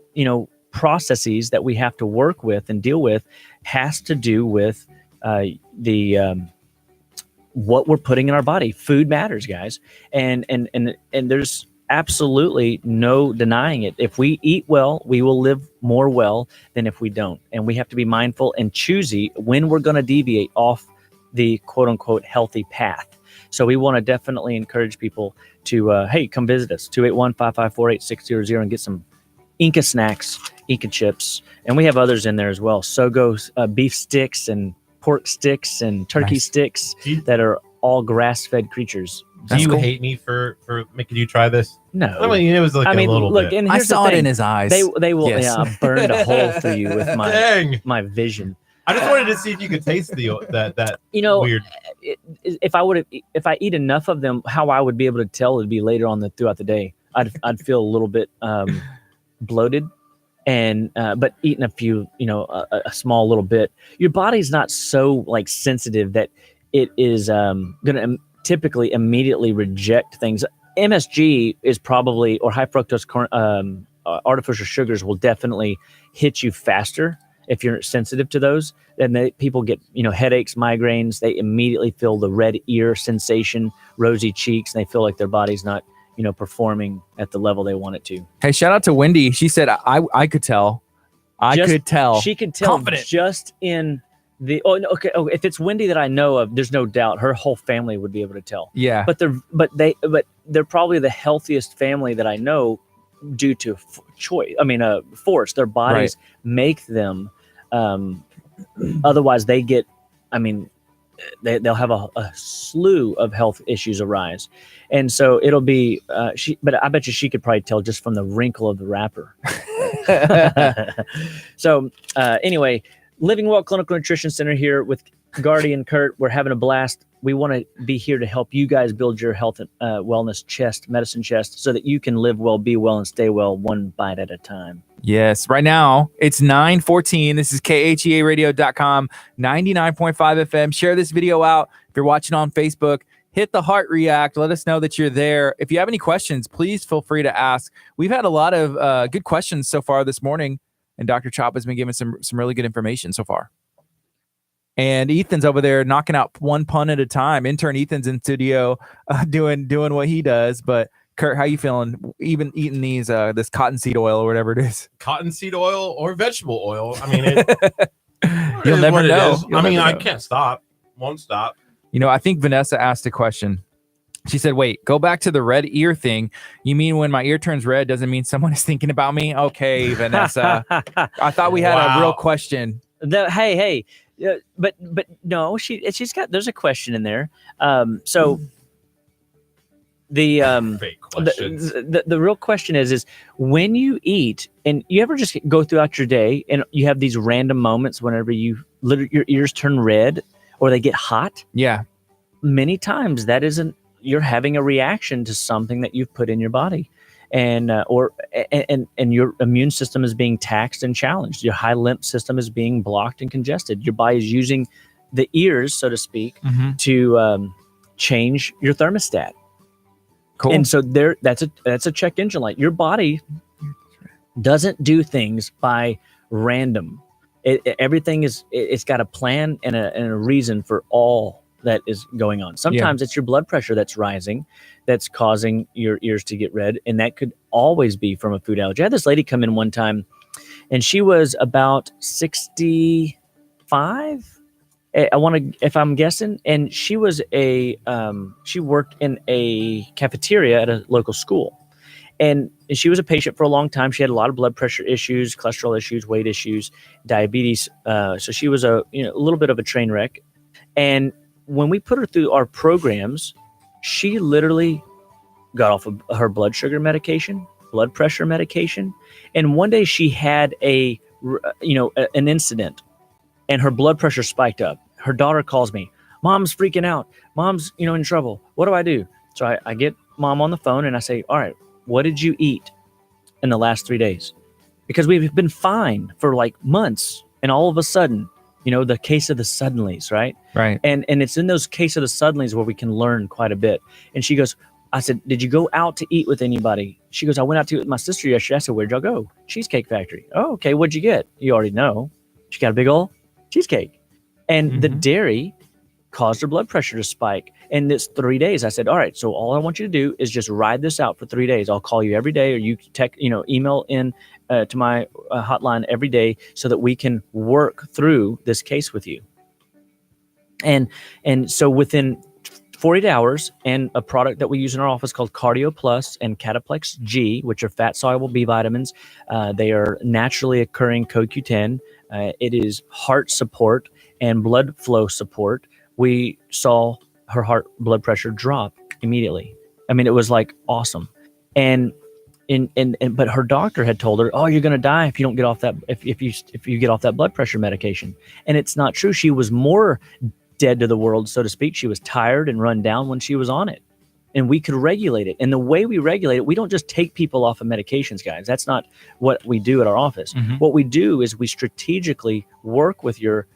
processes that we have to work with and deal with has to do with what we're putting in our body. Food matters, guys, and there's absolutely no denying it. If we eat well, we will live more well than if we don't. And we have to be mindful and choosy when we're going to deviate off the quote unquote healthy path. So we want to definitely encourage people to, hey, come visit us, 281-554-8600, and get some Inca snacks, Inca chips. And we have others in there as well. Sogo beef sticks and pork sticks and turkey sticks that are all grass-fed creatures. Do you hate me for making you try this? No. I mean, it was like a little bit. And I saw it in his eyes. They will burned a hole through you with my vision. I just wanted to see if you could taste that weird. If I eat enough of them, how I would be able to tell would be later on throughout the day. I'd feel a little bit bloated, and but eating a few, a small little bit, your body's not so like sensitive that it is going to typically immediately reject things. MSG is probably, or high fructose artificial sugars will definitely hit you faster if you're sensitive to those. Then people get, headaches, migraines. They immediately feel the red ear sensation, rosy cheeks, and they feel like their body's not, performing at the level they want it to. Hey, shout out to Wendy. She said, I could tell. Could tell. She could tell. Confident. Just in the, if it's Wendy that I know of, there's no doubt her whole family would be able to tell. Yeah. But they're probably the healthiest family that I know due to force. Their bodies make them. Otherwise they get, they'll have a slew of health issues arise. And so it'll be, but I bet you she could probably tell just from the wrinkle of the wrapper. So anyway, Living Well Clinical Nutrition Center here with Gardy and Curt. We're having a blast. We want to be here to help you guys build your health and wellness medicine chest, so that you can live well, be well, and stay well, one bite at a time. Yes. Right now, it's 9:14. This is KHEAradio.com, 99.5 FM. Share this video out. If you're watching on Facebook, hit the heart react. Let us know that you're there. If you have any questions, please feel free to ask. We've had a lot of good questions so far this morning, and Dr. Chop has been giving some really good information so far. And Ethan's over there knocking out one pun at a time. Intern Ethan's in studio doing what he does. But Curt, how you feeling? Even eating these this cottonseed oil or whatever it is. Cottonseed oil or vegetable oil. I mean, you'll never know. I can't stop. Won't stop. I think Vanessa asked a question. She said, wait, go back to the red ear thing. You mean when my ear turns red doesn't mean someone is thinking about me? Okay, Vanessa. I thought we had a real question. Hey. But no, she's got, there's a question in there. So the fake questions. The real question is when you eat, and you ever just go throughout your day and you have these random moments whenever your ears turn red or they get hot. Yeah. Many times you're having a reaction to something that you've put in your body. And your immune system is being taxed and challenged. Your high lymph system is being blocked and congested. Your body is using the ears, so to speak, to change your thermostat. Cool. And so that's a check engine light. Your body doesn't do things by random. Everything it's got a plan and a reason for all that is going on. Sometimes it's your blood pressure that's rising, that's causing your ears to get red, and that could always be from a food allergy. I had this lady come in one time, and she was about 65. If I'm guessing, and she was she worked in a cafeteria at a local school, and she was a patient for a long time. She had a lot of blood pressure issues, cholesterol issues, weight issues, diabetes. So she was a little bit of a train wreck, and when we put her through our programs, she literally got off of her blood sugar medication, blood pressure medication. And one day she had an incident and her blood pressure spiked up. Her daughter calls me, Mom's freaking out. Mom's, in trouble. What do I do? So I get Mom on the phone and I say, all right, what did you eat in the last 3 days? Because we've been fine for like months, and all of a sudden, the case of the suddenlies, right? Right. And it's in those case of the suddenlies where we can learn quite a bit. And she goes, I said, did you go out to eat with anybody? She goes, I went out to eat with my sister yesterday. I said, where'd y'all go? Cheesecake Factory. Oh, okay. What'd you get? You already know. She got a big old cheesecake. And the dairy caused her blood pressure to spike. And it's 3 days. I said, all right, so all I want you to do is just ride this out for 3 days. I'll call you every day, or you email in to my hotline every day so that we can work through this case with you. And so within 48 hours, and a product that we use in our office called Cardio Plus and Cataplex G, which are fat-soluble B vitamins. They are naturally occurring CoQ10. It is heart support and blood flow support. We saw her heart blood pressure drop immediately. I mean, it was like awesome. And but her doctor had told her, "Oh, you're going to die if you don't get off that if you get off that blood pressure medication." And it's not true. She was more dead to the world, so to speak. She was tired and run down when she was on it. And we could regulate it. And the way we regulate it, we don't just take people off of medications, guys. That's not what we do at our office. What we do is we strategically work with your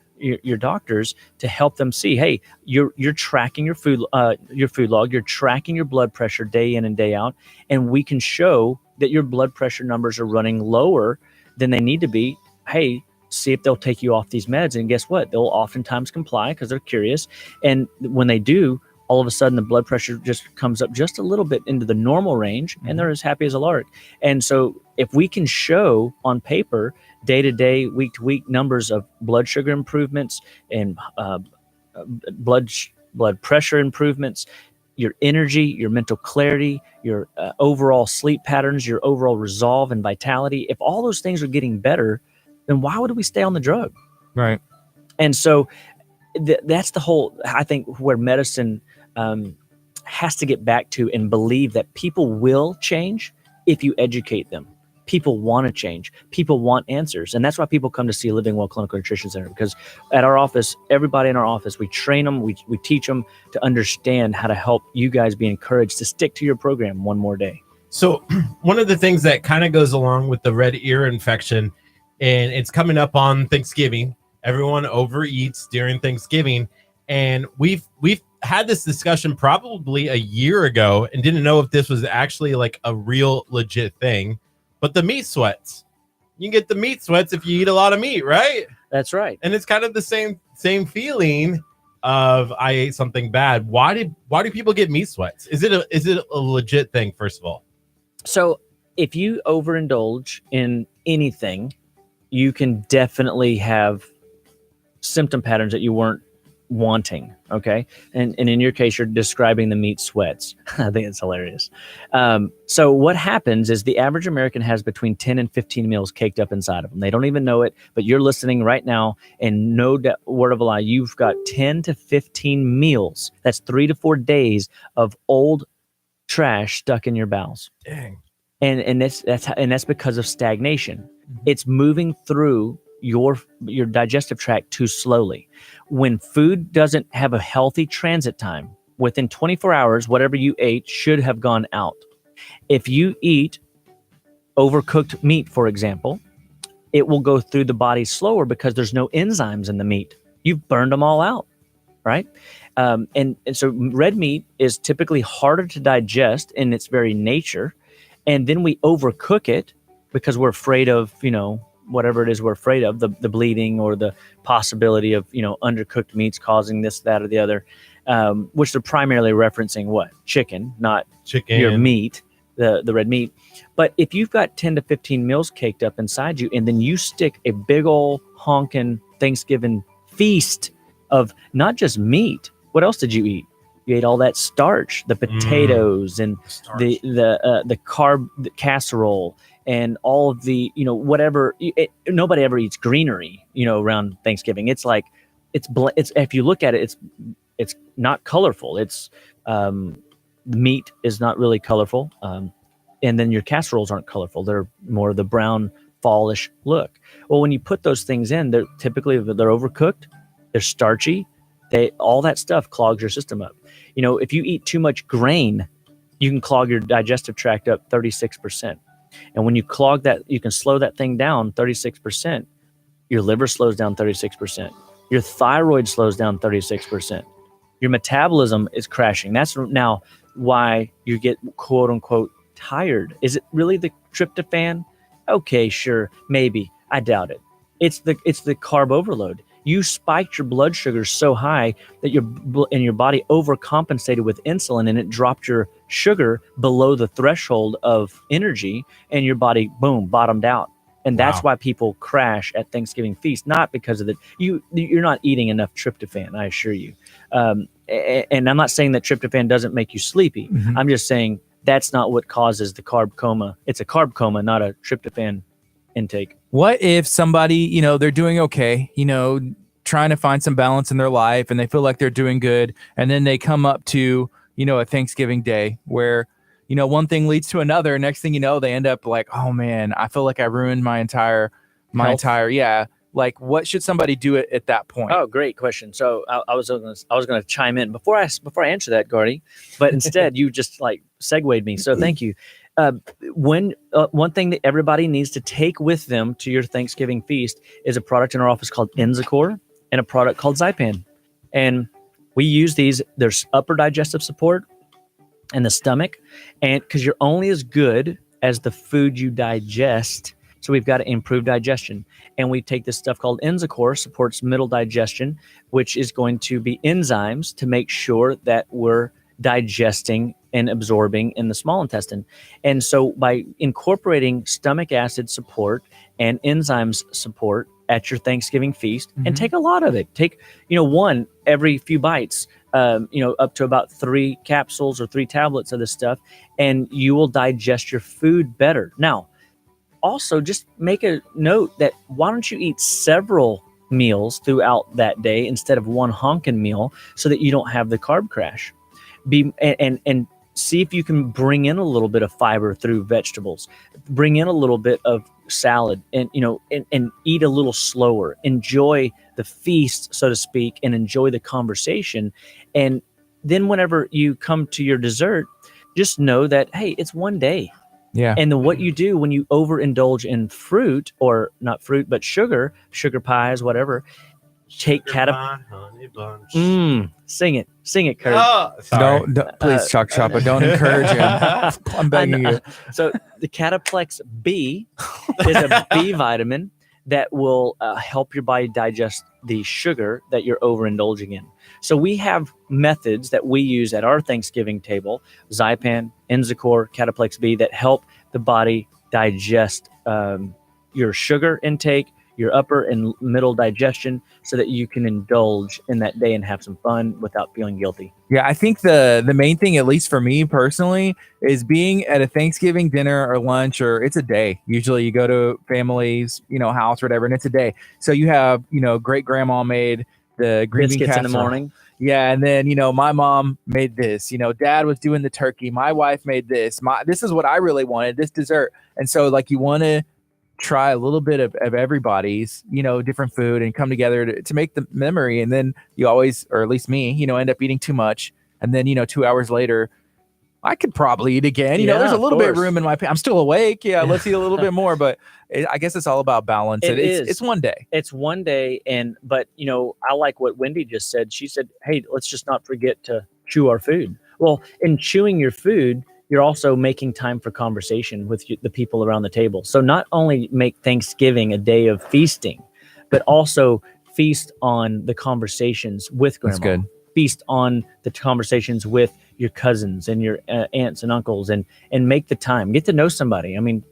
doctors to help them see, hey, you're tracking your food log, you're tracking your blood pressure day in and day out, and we can show that your blood pressure numbers are running lower than they need to be. Hey, see if they'll take you off these meds. And guess what? They'll oftentimes comply because they're curious. And when they do, all of a sudden the blood pressure just comes up just a little bit into the normal range, and they're as happy as a lark. And so if we can show on paper day to day, week to week numbers of blood sugar improvements and blood pressure improvements, your energy, your mental clarity, your overall sleep patterns, your overall resolve and vitality, if all those things are getting better, then why would we stay on the drug? Right. And so that's the whole, I think, where medicine has to get back to and believe that people will change if you educate them. People want to change. People want answers. And that's why people come to see Living Well Clinical Nutrition Center, because at our office, everybody in our office, we train them, we teach them to understand how to help you guys be encouraged to stick to your program one more day. So one of the things that kind of goes along with the red ear infection, and it's coming up on Thanksgiving. Everyone overeats during Thanksgiving. And we've had this discussion probably a year ago and didn't know if this was actually like a real legit thing. But the meat sweats, you can get the meat sweats if you eat a lot of meat, right? That's right. And it's kind of the same feeling of I ate something bad. Why do people get meat sweats? Is it a legit thing, first of all? So if you overindulge in anything, you can definitely have symptom patterns that you weren't wanting. Okay. And in your case, you're describing the meat sweats. I think it's hilarious. So what happens is the average American has between 10 and 15 meals caked up inside of them. They don't even know it, but you're listening right now, and no word of a lie, you've got 10 to 15 meals. That's 3 to 4 days of old trash stuck in your bowels. Dang. And that's because of stagnation. It's moving through your digestive tract too slowly. When food doesn't have a healthy transit time, within 24 hours, whatever you ate should have gone out. If you eat overcooked meat, for example, it will go through the body slower because there's no enzymes in the meat. You've burned them all out, right? And so red meat is typically harder to digest in its very nature. And then we overcook it because we're afraid of, whatever it is we're afraid of, the bleeding or the possibility of, undercooked meats causing this, that, or the other, which they're primarily referencing what? Chicken, not your meat, the red meat. But if you've got 10 to 15 meals caked up inside you, and then you stick a big old honking Thanksgiving feast of not just meat, what else did you eat? You ate all that starch, the potatoes and the carb casserole and all of the, whatever. Nobody ever eats greenery, around Thanksgiving. It's like, it's if you look at it, it's not colorful. It's meat is not really colorful. And then your casseroles aren't colorful. They're more the brown fallish look. Well, when you put those things in, they're overcooked. They're starchy. All that stuff clogs your system up. If you eat too much grain, you can clog your digestive tract up 36%. And when you clog that, you can slow that thing down 36%. Your liver slows down 36%. Your thyroid slows down 36%. Your metabolism is crashing. That's now why you get quote unquote tired. Is it really the tryptophan? Okay, sure, maybe. I doubt it. It's the carb overload. You spiked your blood sugar so high that your body overcompensated with insulin, and it dropped your sugar below the threshold of energy, and your body, boom, bottomed out. And that's why people crash at Thanksgiving feast, not because of you're not eating enough tryptophan, I assure you. And I'm not saying that tryptophan doesn't make you sleepy. Mhm. I'm just saying that's not what causes the carb coma. It's a carb coma, not a tryptophan intake. What if somebody, they're doing okay, trying to find some balance in their life, and they feel like they're doing good, and then they come up to, a Thanksgiving day where, one thing leads to another. Next thing you know, they end up like, oh man, I feel like I ruined my entire, yeah. Like, what should somebody do at that point? Oh, great question. So I was going to chime in before I answer that, Gardy, but instead you just like segued me. So thank you. One thing that everybody needs to take with them to your Thanksgiving feast is a product in our office called Enzicor and a product called Zypan. And we use these. There's upper digestive support in the stomach, and because you're only as good as the food you digest. So we've got to improve digestion. And we take this stuff called Enzicor, supports middle digestion, which is going to be enzymes to make sure that we're digesting and absorbing in the small intestine. And so by incorporating stomach acid support and enzymes support at your Thanksgiving feast, and take a lot of it. Take, one every few bites, up to about 3 capsules or 3 tablets of this stuff, and you will digest your food better. Now, also just make a note that why don't you eat several meals throughout that day instead of one honking meal so that you don't have the carb crash. And see if you can bring in a little bit of fiber through vegetables, bring in a little bit of salad, and and eat a little slower, enjoy the feast, so to speak, and enjoy the conversation. And then whenever you come to your dessert, just know that, hey, it's one day. Yeah. And then what you do when you overindulge in fruit, or not fruit, but sugar pies, whatever, take sing it, Curt. Oh, sorry. Don't please, Chalk Choppa, don't encourage him. I'm begging you. So the Cataplex B is a B vitamin that will help your body digest the sugar that you're overindulging in. So we have methods that we use at our Thanksgiving table, Zypan, Enzicor, Cataplex B, that help the body digest your sugar intake, your upper and middle digestion, so that you can indulge in that day and have some fun without feeling guilty. Yeah, I think the main thing, at least for me personally, is being at a Thanksgiving dinner or lunch, or it's a day. Usually you go to family's, house or whatever, and it's a day. So you have, great grandma made the green bean Biscuits in the casserole. morning. Yeah, and then, my mom made this, dad was doing the turkey. My wife made this. This is what I really wanted, this dessert. And so like you want to try a little bit of everybody's, different food and come together to make the memory. And then you always, or at least me, end up eating too much. And then, 2 hours later, I could probably eat again. There's a little bit of room in my I'm still awake. Yeah, let's eat a little bit more. But I guess it's all about balance. It's one day. It's one day. But I like what Wendy just said. She said, hey, let's just not forget to chew our food. Well, in chewing your food, you're also making time for conversation with the people around the table. So not only make Thanksgiving a day of feasting, but also feast on the conversations with grandma. That's good. Feast on the conversations with your cousins and your aunts and uncles, and make the time. Get to know somebody. I mean,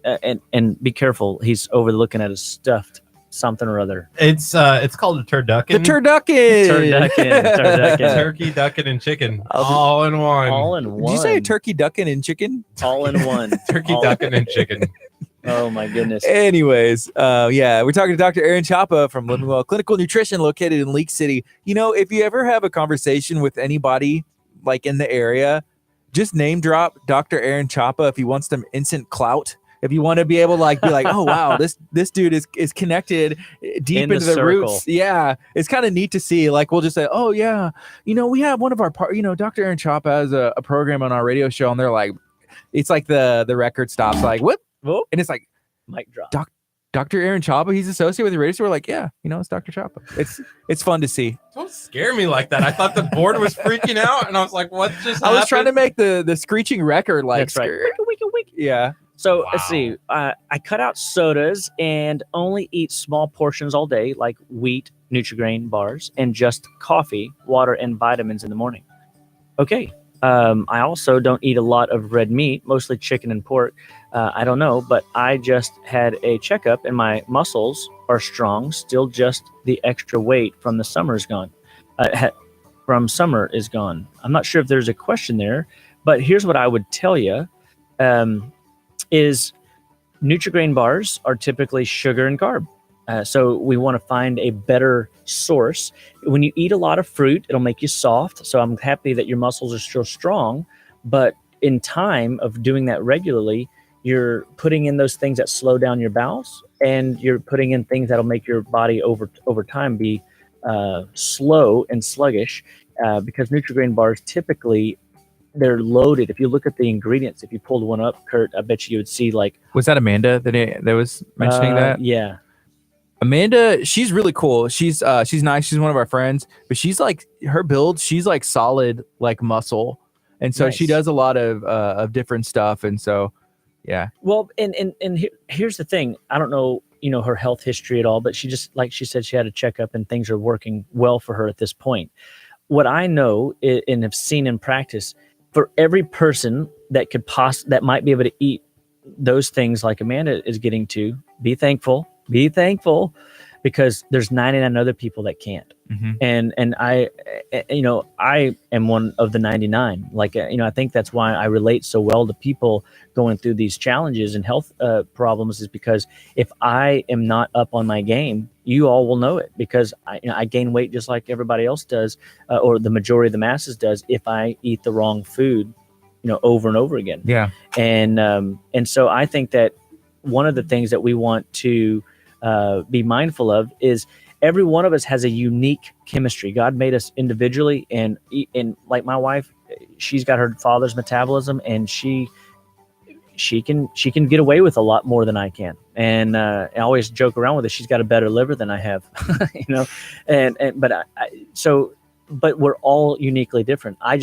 and be careful. He's overlooking at a stuffed something or other. It's called a turducken. The turducken. Turducken. Turkey, ducking, and chicken. All in one. All in one. Did you say turkey, ducking, and chicken? All in one. Turkey, ducking, and chicken. Oh my goodness. Anyways, we're talking to Dr. Aaron Choppa from Living Well Clinical Nutrition, located in Leak City. If you ever have a conversation with anybody like in the area, just name drop Dr. Aaron Choppa if he wants some instant clout. if you want to be able to like be like, oh wow, this dude is connected deep In the into the circle. roots. Yeah, it's kind of neat to see. Like we'll just say, oh yeah, we have one of our Dr. Aaron Chop has a program on our radio show, and they're like, it's like the record stops, like whoop, Whoop. and it's like Mic drop. Dr. Aaron Chapa, he's associated with the radio. So we're like, yeah, it's Dr. Chapa. It's fun to see. Don't scare me like that. I thought the board was freaking out, and I was like, "What just happened?" I was trying to make the screeching record like. That's right. Yeah. So Wow. let's see. I cut out sodas and only eat small portions all day, like wheat, Nutri-Grain bars, and just coffee, water, and vitamins in the morning. Okay. I also don't eat a lot of red meat, mostly chicken and pork. I don't know, but I just had a checkup and my muscles are strong. Still, just the extra weight from the summer is gone. Is gone. I'm not sure if there's a question there, but here's what I would tell you: is Nutri-Grain bars are typically sugar and carb. So we want to find a better source. When you eat a lot of fruit, it'll make you soft. So I'm happy that your muscles are still strong, but in time of doing that regularly, you're putting in those things that slow down your bowels, and you're putting in things that'll make your body over time be slow and sluggish, because Nutri-Grain bars typically, they're loaded. If you look at the ingredients, if you pulled one up, Kurt, I bet you would see like. Was that Amanda that was mentioning that? Yeah. Amanda, she's really cool. She's nice. She's one of our friends, but she's like her build. She's like solid, like muscle, and so she Nice. does a lot of different stuff. And so, yeah. Well, and here's the thing. I don't know, her health history at all, but she just, like she said, she had a checkup and things are working well for her at this point. What I know and have seen in practice, for every person that that might be able to eat those things like Amanda is getting to, be thankful, because there's 99 other people that can't. Mm-hmm. And I am one of the 99. Like, I think that's why I relate so well to people going through these challenges and health problems, is because if I am not up on my game, you all will know it, because I gain weight just like everybody else does, or the majority of the masses does, if I eat the wrong food, over and over again. Yeah. And so I think that one of the things that we want to be mindful of is every one of us has a unique chemistry. God made us individually, and like my wife, she's got her father's metabolism, and she can get away with a lot more than I can. And I always joke around with it. She's got a better liver than I have, but we're all uniquely different. I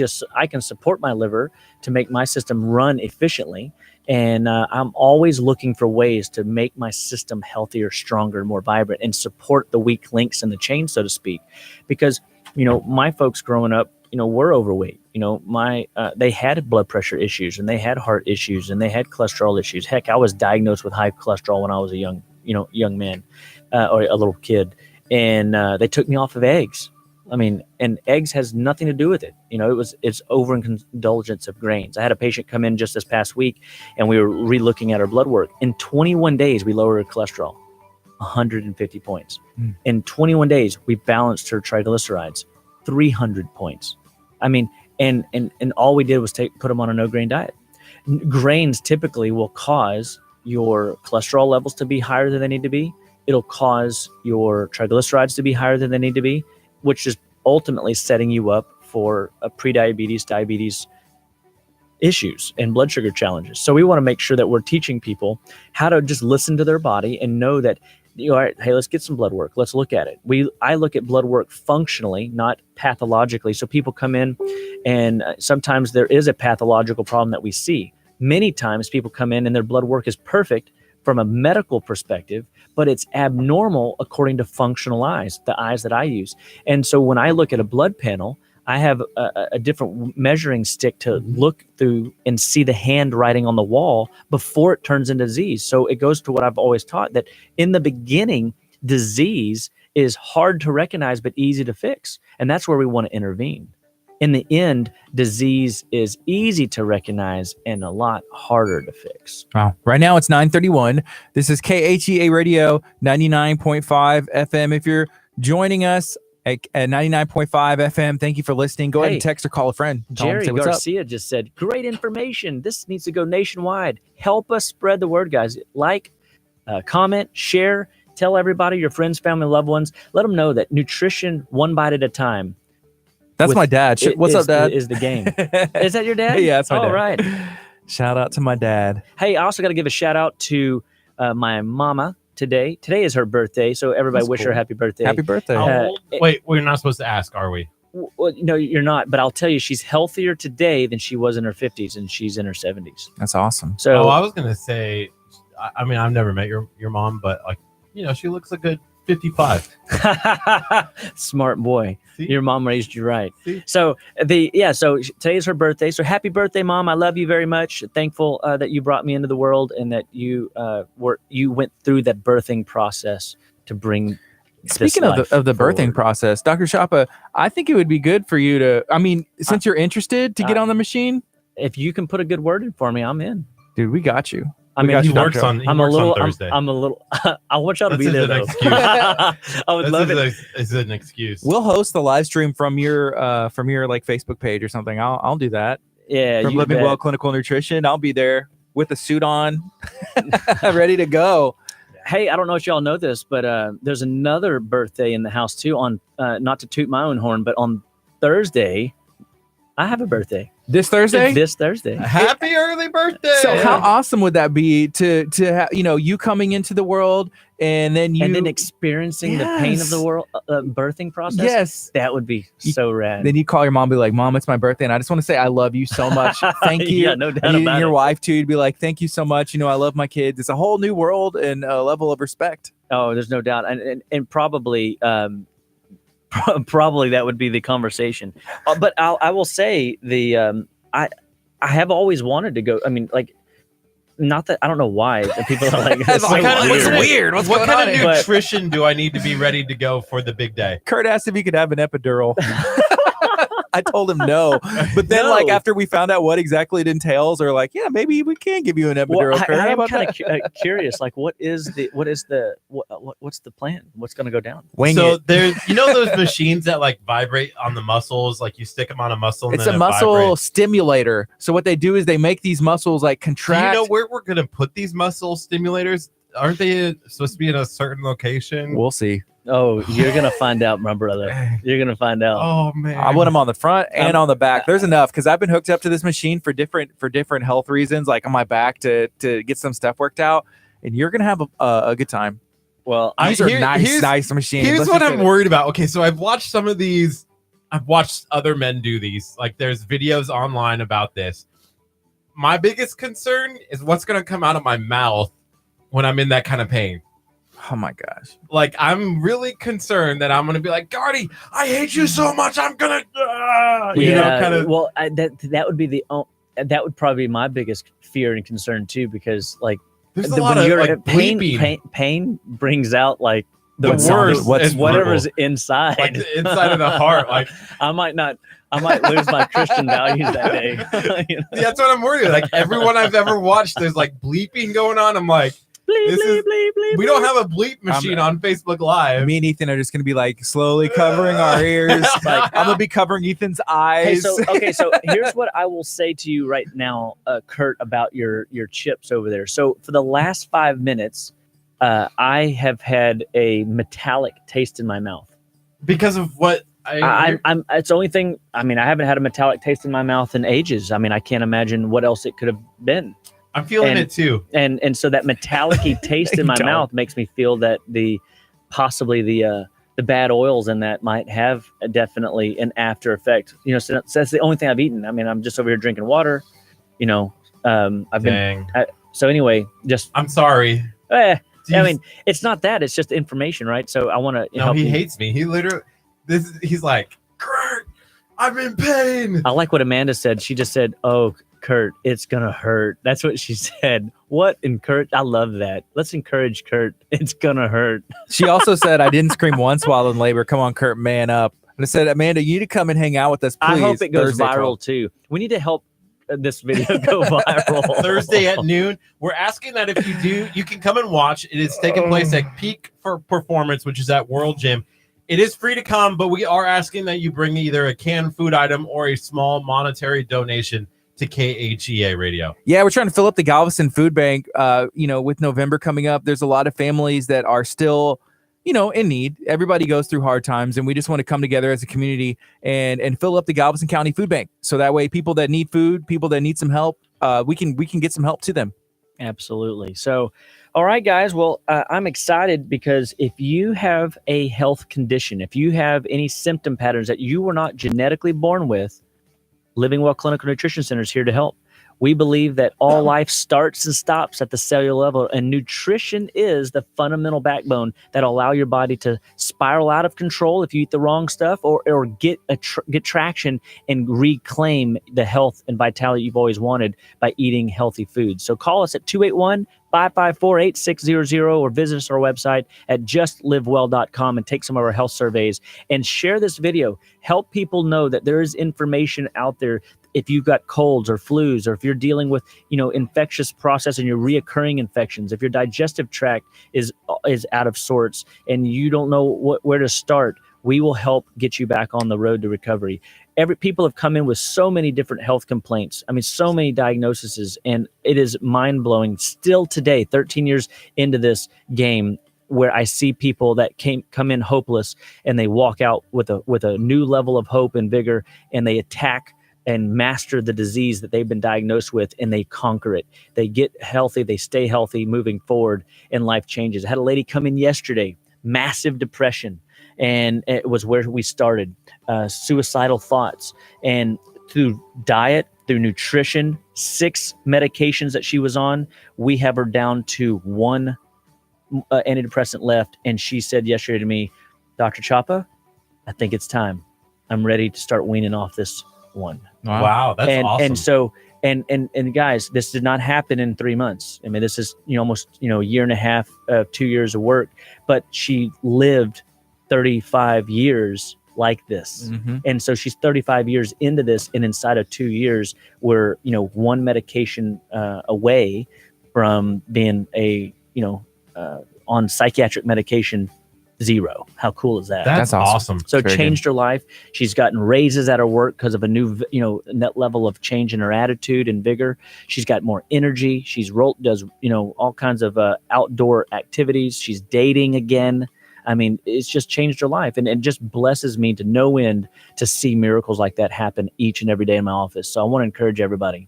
can support my liver to make my system run efficiently. And I'm always looking for ways to make my system healthier, stronger, more vibrant, and support the weak links in the chain, so to speak. Because, my folks growing up, were overweight. They had blood pressure issues, and they had heart issues, and they had cholesterol issues. Heck, I was diagnosed with high cholesterol when I was a young man, or a little kid. And they took me off of eggs. And eggs has nothing to do with it. It's overindulgence of grains. I had a patient come in just this past week, and we were re-looking at her blood work. In 21 days, we lowered her cholesterol 150 points. In 21 days, we balanced her triglycerides 300 points. And all we did was put them on a no-grain diet. Grains typically will cause your cholesterol levels to be higher than they need to be. It'll cause your triglycerides to be higher than they need to be, which is ultimately setting you up for a prediabetes, diabetes issues and blood sugar challenges. So we want to make sure that we're teaching people how to just listen to their body and know that, all right, hey, let's get some blood work. Let's look at it. I look at blood work functionally, not pathologically. So people come in, and sometimes there is a pathological problem that we see. Many times people come in and their blood work is perfect from a medical perspective, but it's abnormal according to functional eyes, the eyes that I use. And so when I look at a blood panel, I have a different measuring stick to look through and see the handwriting on the wall before it turns into disease. So it goes to what I've always taught, that in the beginning, disease is hard to recognize but easy to fix. And that's where we want to intervene. In the end, disease is easy to recognize and a lot harder to fix. Wow. Right now it's 9:31. This is KHEA Radio 99.5 FM. If you're joining us at 99.5 FM. Thank you for listening. Go ahead and text or call a friend. Jerry Garcia just said, great information. This needs to go nationwide. Help us spread the word, guys. Like, comment, share, tell everybody, your friends, family, loved ones. Let them know that nutrition one bite at a time. That's my dad. What's up, Dad? Is the game. Is that your dad? Yeah, that's my dad. All right. Shout out to my dad. Hey, I also got to give a shout out to my mama today. Today is her birthday, so everybody wish her a happy birthday. Happy birthday. Wait, we're not supposed to ask, are we? Well, no, you're not. But I'll tell you, she's healthier today than she was in her 50s, and she's in her 70s. That's awesome. So I was gonna say, I mean, I've never met your mom, but like, she looks a good 55. Smart boy. See? Your mom raised you right. See? So so today is her birthday. So happy birthday, Mom. I love you very much. Thankful that you brought me into the world and that you went through that birthing process to bring. Speaking of the birthing process, Dr. Chapa, I think it would be good for you to, since you're interested, to get on the machine. If you can put a good word in for me, I'm in. Dude, we got you. He works on Thursday. I'm a little. I want y'all to be there. Though. Excuse. I would love it. It's an excuse. We'll host the live stream from your like Facebook page or something. I'll do that. Yeah, from Living Well Clinical Nutrition. I'll be there with a suit on, ready to go. Hey, I don't know if y'all know this, but there's another birthday in the house too. On not to toot my own horn, but on Thursday, I have a birthday. This Thursday? This Thursday. Happy early birthday! So how awesome would that be to have you coming into the world and then experiencing the pain of the world birthing process? Yes, that would be so rad. Then you call your mom, and be like, "Mom, it's my birthday, and I just want to say I love you so much. Thank you." Yeah, no doubt about and your it. wife too. You'd be like, "Thank you so much. I love my kids. It's a whole new world and a level of respect." Oh, there's no doubt, and probably. Probably that would be the conversation, but I will say I have always wanted to go. I mean, like, not that I don't know why people are like, what's weird? What kind of nutrition do I need to be ready to go for the big day? Kurt asked if he could have an epidural. I told him no, but then like after we found out what exactly it entails, or like, yeah, maybe we can give you an epidural. Well, I am kind of curious, like, what's the plan? What's going to go down? There's those machines that like vibrate on the muscles, like you stick them on a muscle. And it's a muscle stimulator. So what they do is they make these muscles like contract. Do you know where we're going to put these muscle stimulators? Aren't they supposed to be in a certain location? We'll see. Oh, you're gonna find out, my brother. You're gonna find out. Oh man, I want them on the front and on the back. There's enough because I've been hooked up to this machine for different health reasons, like on my back to get some stuff worked out. And you're gonna have a good time. Well, these are nice machines. Here's what I'm worried about. Okay, so I've watched some of these. I've watched other men do these. Like there's videos online about this. My biggest concern is what's gonna come out of my mouth when I'm in that kind of pain. Oh my gosh. Like I'm really concerned that I'm gonna be like, Gardy, I hate you so much. I'm gonna Well, that would be that would probably be my biggest fear and concern too, because like there's a lot of like pain brings out like the worst, whatever's inside. Like the inside of the heart. Like I might lose my Christian values that day. That's what I'm worried about. Like everyone I've ever watched, there's like bleeping going on. I'm like, we don't have a bleep machine on Facebook Live. Me and Ethan are just gonna be like slowly covering our ears. Like I'm gonna be covering Ethan's eyes. Hey, so here's what I will say to you right now, Kurt, about your chips over there. So for the last 5 minutes, I have had a metallic taste in my mouth because of what it's the only thing. I mean, I haven't had a metallic taste in my mouth in ages. I mean, I can't imagine what else it could have been. I'm feeling it too. And so that metallic-y taste in my mouth makes me feel that possibly the bad oils in that might have definitely an after effect. So that's the only thing I've eaten. I mean, I'm just over here drinking water. I've been. So anyway, I'm sorry. I mean, it's not that. It's just information, right? So I want to. No, he hates me. He literally. He's like, Kurt, I'm in pain. I like what Amanda said. She just said, "Oh, Kurt, it's gonna hurt." That's what she said. What encourage? I love that. Let's encourage Kurt. It's gonna hurt. She also said, "I didn't scream once while in labor. Come on, Kurt, man up." And I said, "Amanda, you need to come and hang out with us, please." I hope it goes Thursday viral too. We need to help this video go viral. Thursday at noon. We're asking that if you do, you can come and watch. It is taking place at Peak for Performance, which is at World Gym. It is free to come, but we are asking that you bring either a canned food item or a small monetary donation to KHEA Radio. Yeah, we're trying to fill up the Galveston Food Bank. With November coming up, there's a lot of families that are still, in need. Everybody goes through hard times, and we just want to come together as a community and fill up the Galveston County Food Bank. So that way, people that need food, people that need some help, we can get some help to them. Absolutely. So, all right, guys. Well, I'm excited because if you have a health condition, if you have any symptom patterns that you were not genetically born with, Living Well Clinical Nutrition Center is here to help. We believe that all life starts and stops at the cellular level, and nutrition is the fundamental backbone that'll allow your body to spiral out of control if you eat the wrong stuff, or get traction and reclaim the health and vitality you've always wanted by eating healthy foods. So call us at 281-554-8600 or visit us on our website at justlivewell.com and take some of our health surveys and share this video. Help people know that there is information out there. If you've got colds or flus, or if you're dealing with, infectious process and your reoccurring infections, if your digestive tract is out of sorts and you don't know where to start, we will help get you back on the road to recovery. People have come in with so many different health complaints. I mean, so many diagnoses, and it is mind blowing still today, 13 years into this game, where I see people that come in hopeless and they walk out with a new level of hope and vigor, and they attack and master the disease that they've been diagnosed with, and they conquer it. They get healthy, they stay healthy moving forward, and life changes. I had a lady come in yesterday, massive depression, and it was where we started, suicidal thoughts. And through diet, through nutrition, 6 medications that she was on, we have her down to 1 antidepressant left. And she said yesterday to me, Dr. Chapa, I think it's time. I'm ready to start weaning off this one. Wow, that's awesome. And so, and guys, this did not happen in 3 months. I mean, this is almost a year and a half, 2 years of work. But she lived 35 years like this, and so she's 35 years into this, and inside of 2 years, we're 1 medication away from being on psychiatric medication 0. How cool is that? That's awesome. So it changed her life. She's gotten raises at her work because of a new, net level of change in her attitude and vigor. She's got more energy. She's does all kinds of outdoor activities. She's dating again. I mean, it's just changed her life, and it just blesses me to no end to see miracles like that happen each and every day in my office. So I want to encourage everybody.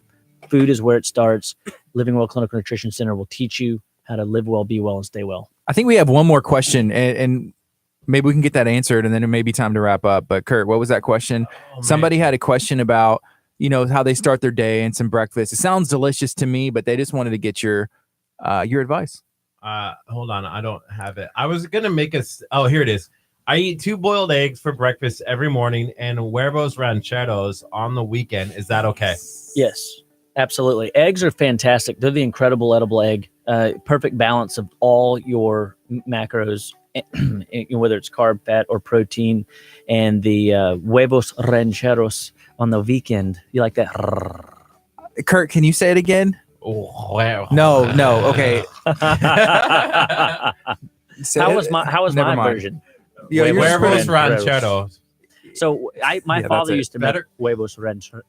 Food is where it starts. Living Well Clinical Nutrition Center will teach you how to live well, be well, and stay well. I think we have one more question, and maybe we can get that answered, and then it may be time to wrap up. But Curt, what was that question? Somebody had a question about, how they start their day and some breakfast. It sounds delicious to me, but they just wanted to get your advice. Hold on, I don't have it. I was gonna make oh, here it is. I eat 2 boiled eggs for breakfast every morning and huevos rancheros on the weekend. Is that okay? Yes, absolutely. Eggs are fantastic. They're the incredible edible egg. Perfect balance of all your macros, whether it's carb, fat, or protein. And the huevos rancheros on the weekend. You like that? Curt, can you say it again? Oh, wow. No. Okay. How was my version? Yeah, huevos rancheros. So my father used to make huevos rancheros.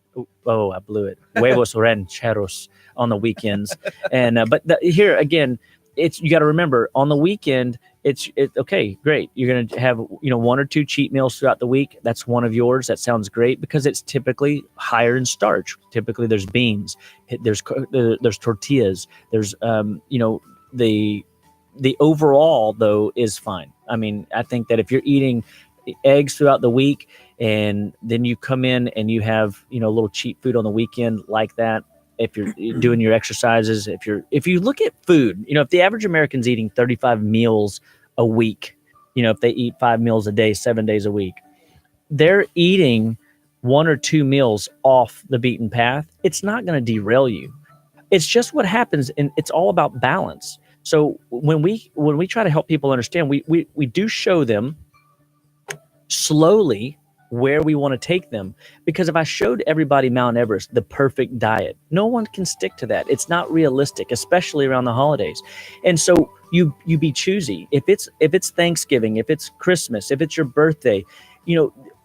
Oh, I blew it. Huevos rancheros on the weekends, and here again, you got to remember on the weekend. It's okay, great. You're gonna have 1 or 2 cheat meals throughout the week. That's one of yours. That sounds great because it's typically higher in starch. Typically, there's beans. There's tortillas. There's the overall though is fine. I mean, I think that if you're eating eggs throughout the week and then you come in and you have a little cheat food on the weekend like that, if you're doing your exercises, if you look at food, if the average American's eating 35 meals a week, if they eat 5 meals a day 7 days a week, they're eating 1 or 2 meals off the beaten path. It's not going to derail you. It's just what happens, and it's all about balance. So when we try to help people understand, we do show them slowly where we want to take them. Because if I showed everybody Mount Everest, the perfect diet, no one can stick to that. It's not realistic, especially around the holidays. And so you be choosy. If it's Thanksgiving, if it's Christmas, if it's your birthday,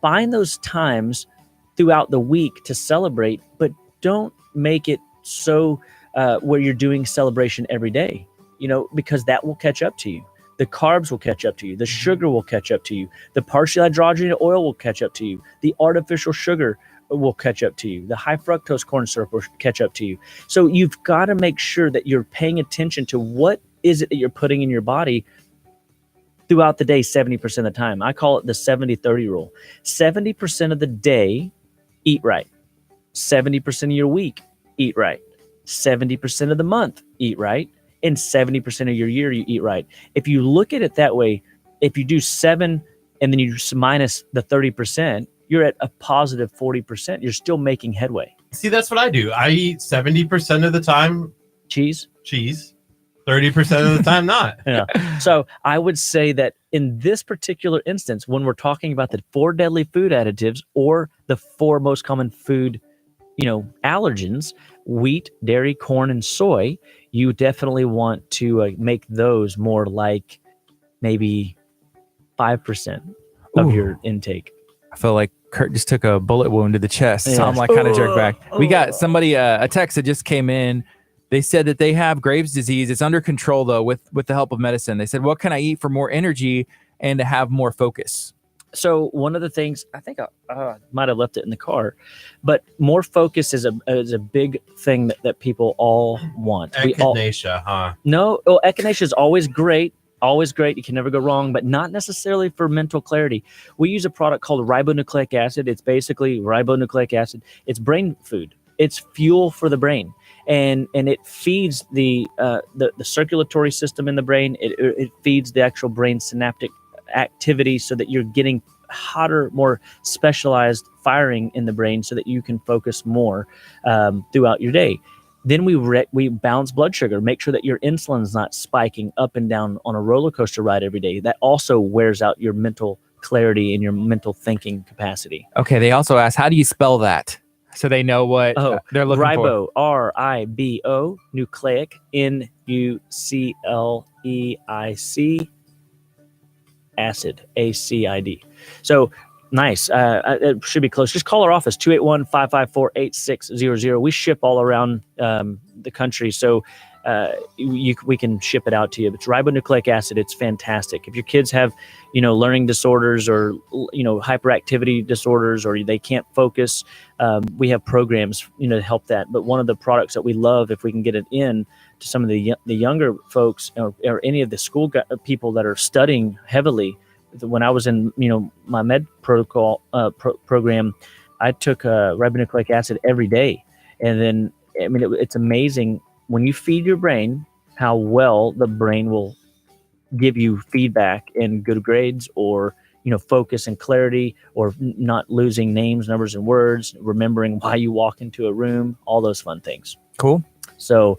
find those times throughout the week to celebrate, but don't make it so where you're doing celebration every day, because that will catch up to you. The carbs will catch up to you. The sugar will catch up to you. The partially hydrogenated oil will catch up to you. The artificial sugar will catch up to you. The high fructose corn syrup will catch up to you. So you've got to make sure that you're paying attention to what is it that you're putting in your body throughout the day 70% of the time. I call it the 70-30 rule. 70% of the day, eat right. 70% of your week, eat right. 70% of the month, eat right. And 70% of your year, you eat right. If you look at it that way, if you do 7 and then you minus the 30%, you're at a positive 40%. You're still making headway. See, that's what I do. I eat 70% of the time cheese, 30% of the time not. Yeah. So I would say that in this particular instance, when we're talking about the 4 deadly food additives or the 4 most common food, allergens, wheat, dairy, corn, and soy, you definitely want to make those more like maybe 5% of your intake. I feel like Curt just took a bullet wound to the chest. So I'm like kind of jerked back. We got somebody, a text that just came in. They said that they have Graves' disease. It's under control though with the help of medicine. They said, what can I eat for more energy and to have more focus? So one of the things, I think I might have left it in the car, but more focus is a big thing that people all want. Echinacea, No, echinacea is always great. Always great. You can never go wrong, but not necessarily for mental clarity. We use a product called ribonucleic acid. It's basically ribonucleic acid. It's brain food. It's fuel for the brain. And it feeds the circulatory system in the brain. It feeds the actual brain synaptic activity so that you're getting hotter, more specialized firing in the brain so that you can focus more throughout your day. Then we balance blood sugar, make sure that your insulin's not spiking up and down on a roller coaster ride every day. That also wears out your mental clarity and your mental thinking capacity. Okay, they also asked, how do you spell that? So they know what they're looking ribo, for. RIBO, nucleic, NUCLEIC, acid, ACID. So nice. It should be close. Just call our office, 281-554-8600. We ship all around the country, so we can ship it out to you. It's ribonucleic acid. It's fantastic. If your kids have, learning disorders or, hyperactivity disorders, or they can't focus, we have programs, to help that. But one of the products that we love, if we can get it in to some of the younger folks or any of the school people that are studying heavily. When I was in, my med protocol program, I took ribonucleic acid every day. And then, it's amazing when you feed your brain, how well the brain will give you feedback and good grades or, focus and clarity, or not losing names, numbers, and words, remembering why you walk into a room, all those fun things. Cool. So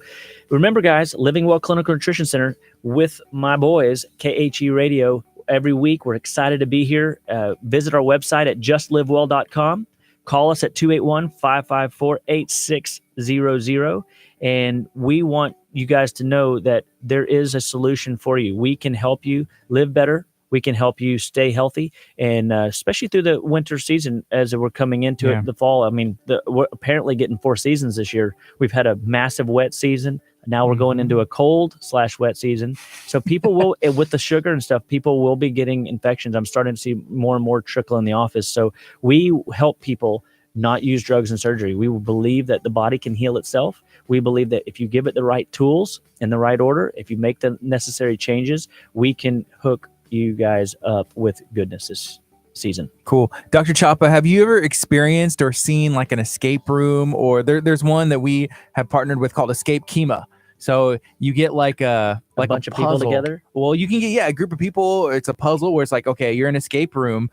remember, guys, Living Well Clinical Nutrition Center with my boys, KHE Radio, every week. We're excited to be here. Visit our website at justlivewell.com. Call us at 281-554-8600. And we want you guys to know that there is a solution for you. We can help you live better. We can help you stay healthy. And especially through the winter season, as we're coming into it, the fall. We're apparently getting 4 seasons this year. We've had a massive wet season. Now we're going into a cold/wet season. So people will, with the sugar and stuff, people will be getting infections. I'm starting to see more and more trickle in the office. So we help people not use drugs and surgery. We believe that the body can heal itself. We believe that if you give it the right tools in the right order, if you make the necessary changes, we can hook you guys up with goodness this season. Cool. Dr. Chapa, have you ever experienced or seen like an escape room, or there's one that we have partnered with called Escape Chema? So you get like a bunch of people together. Well, you can get a group of people. It's a puzzle where it's like, okay, you're in an escape room.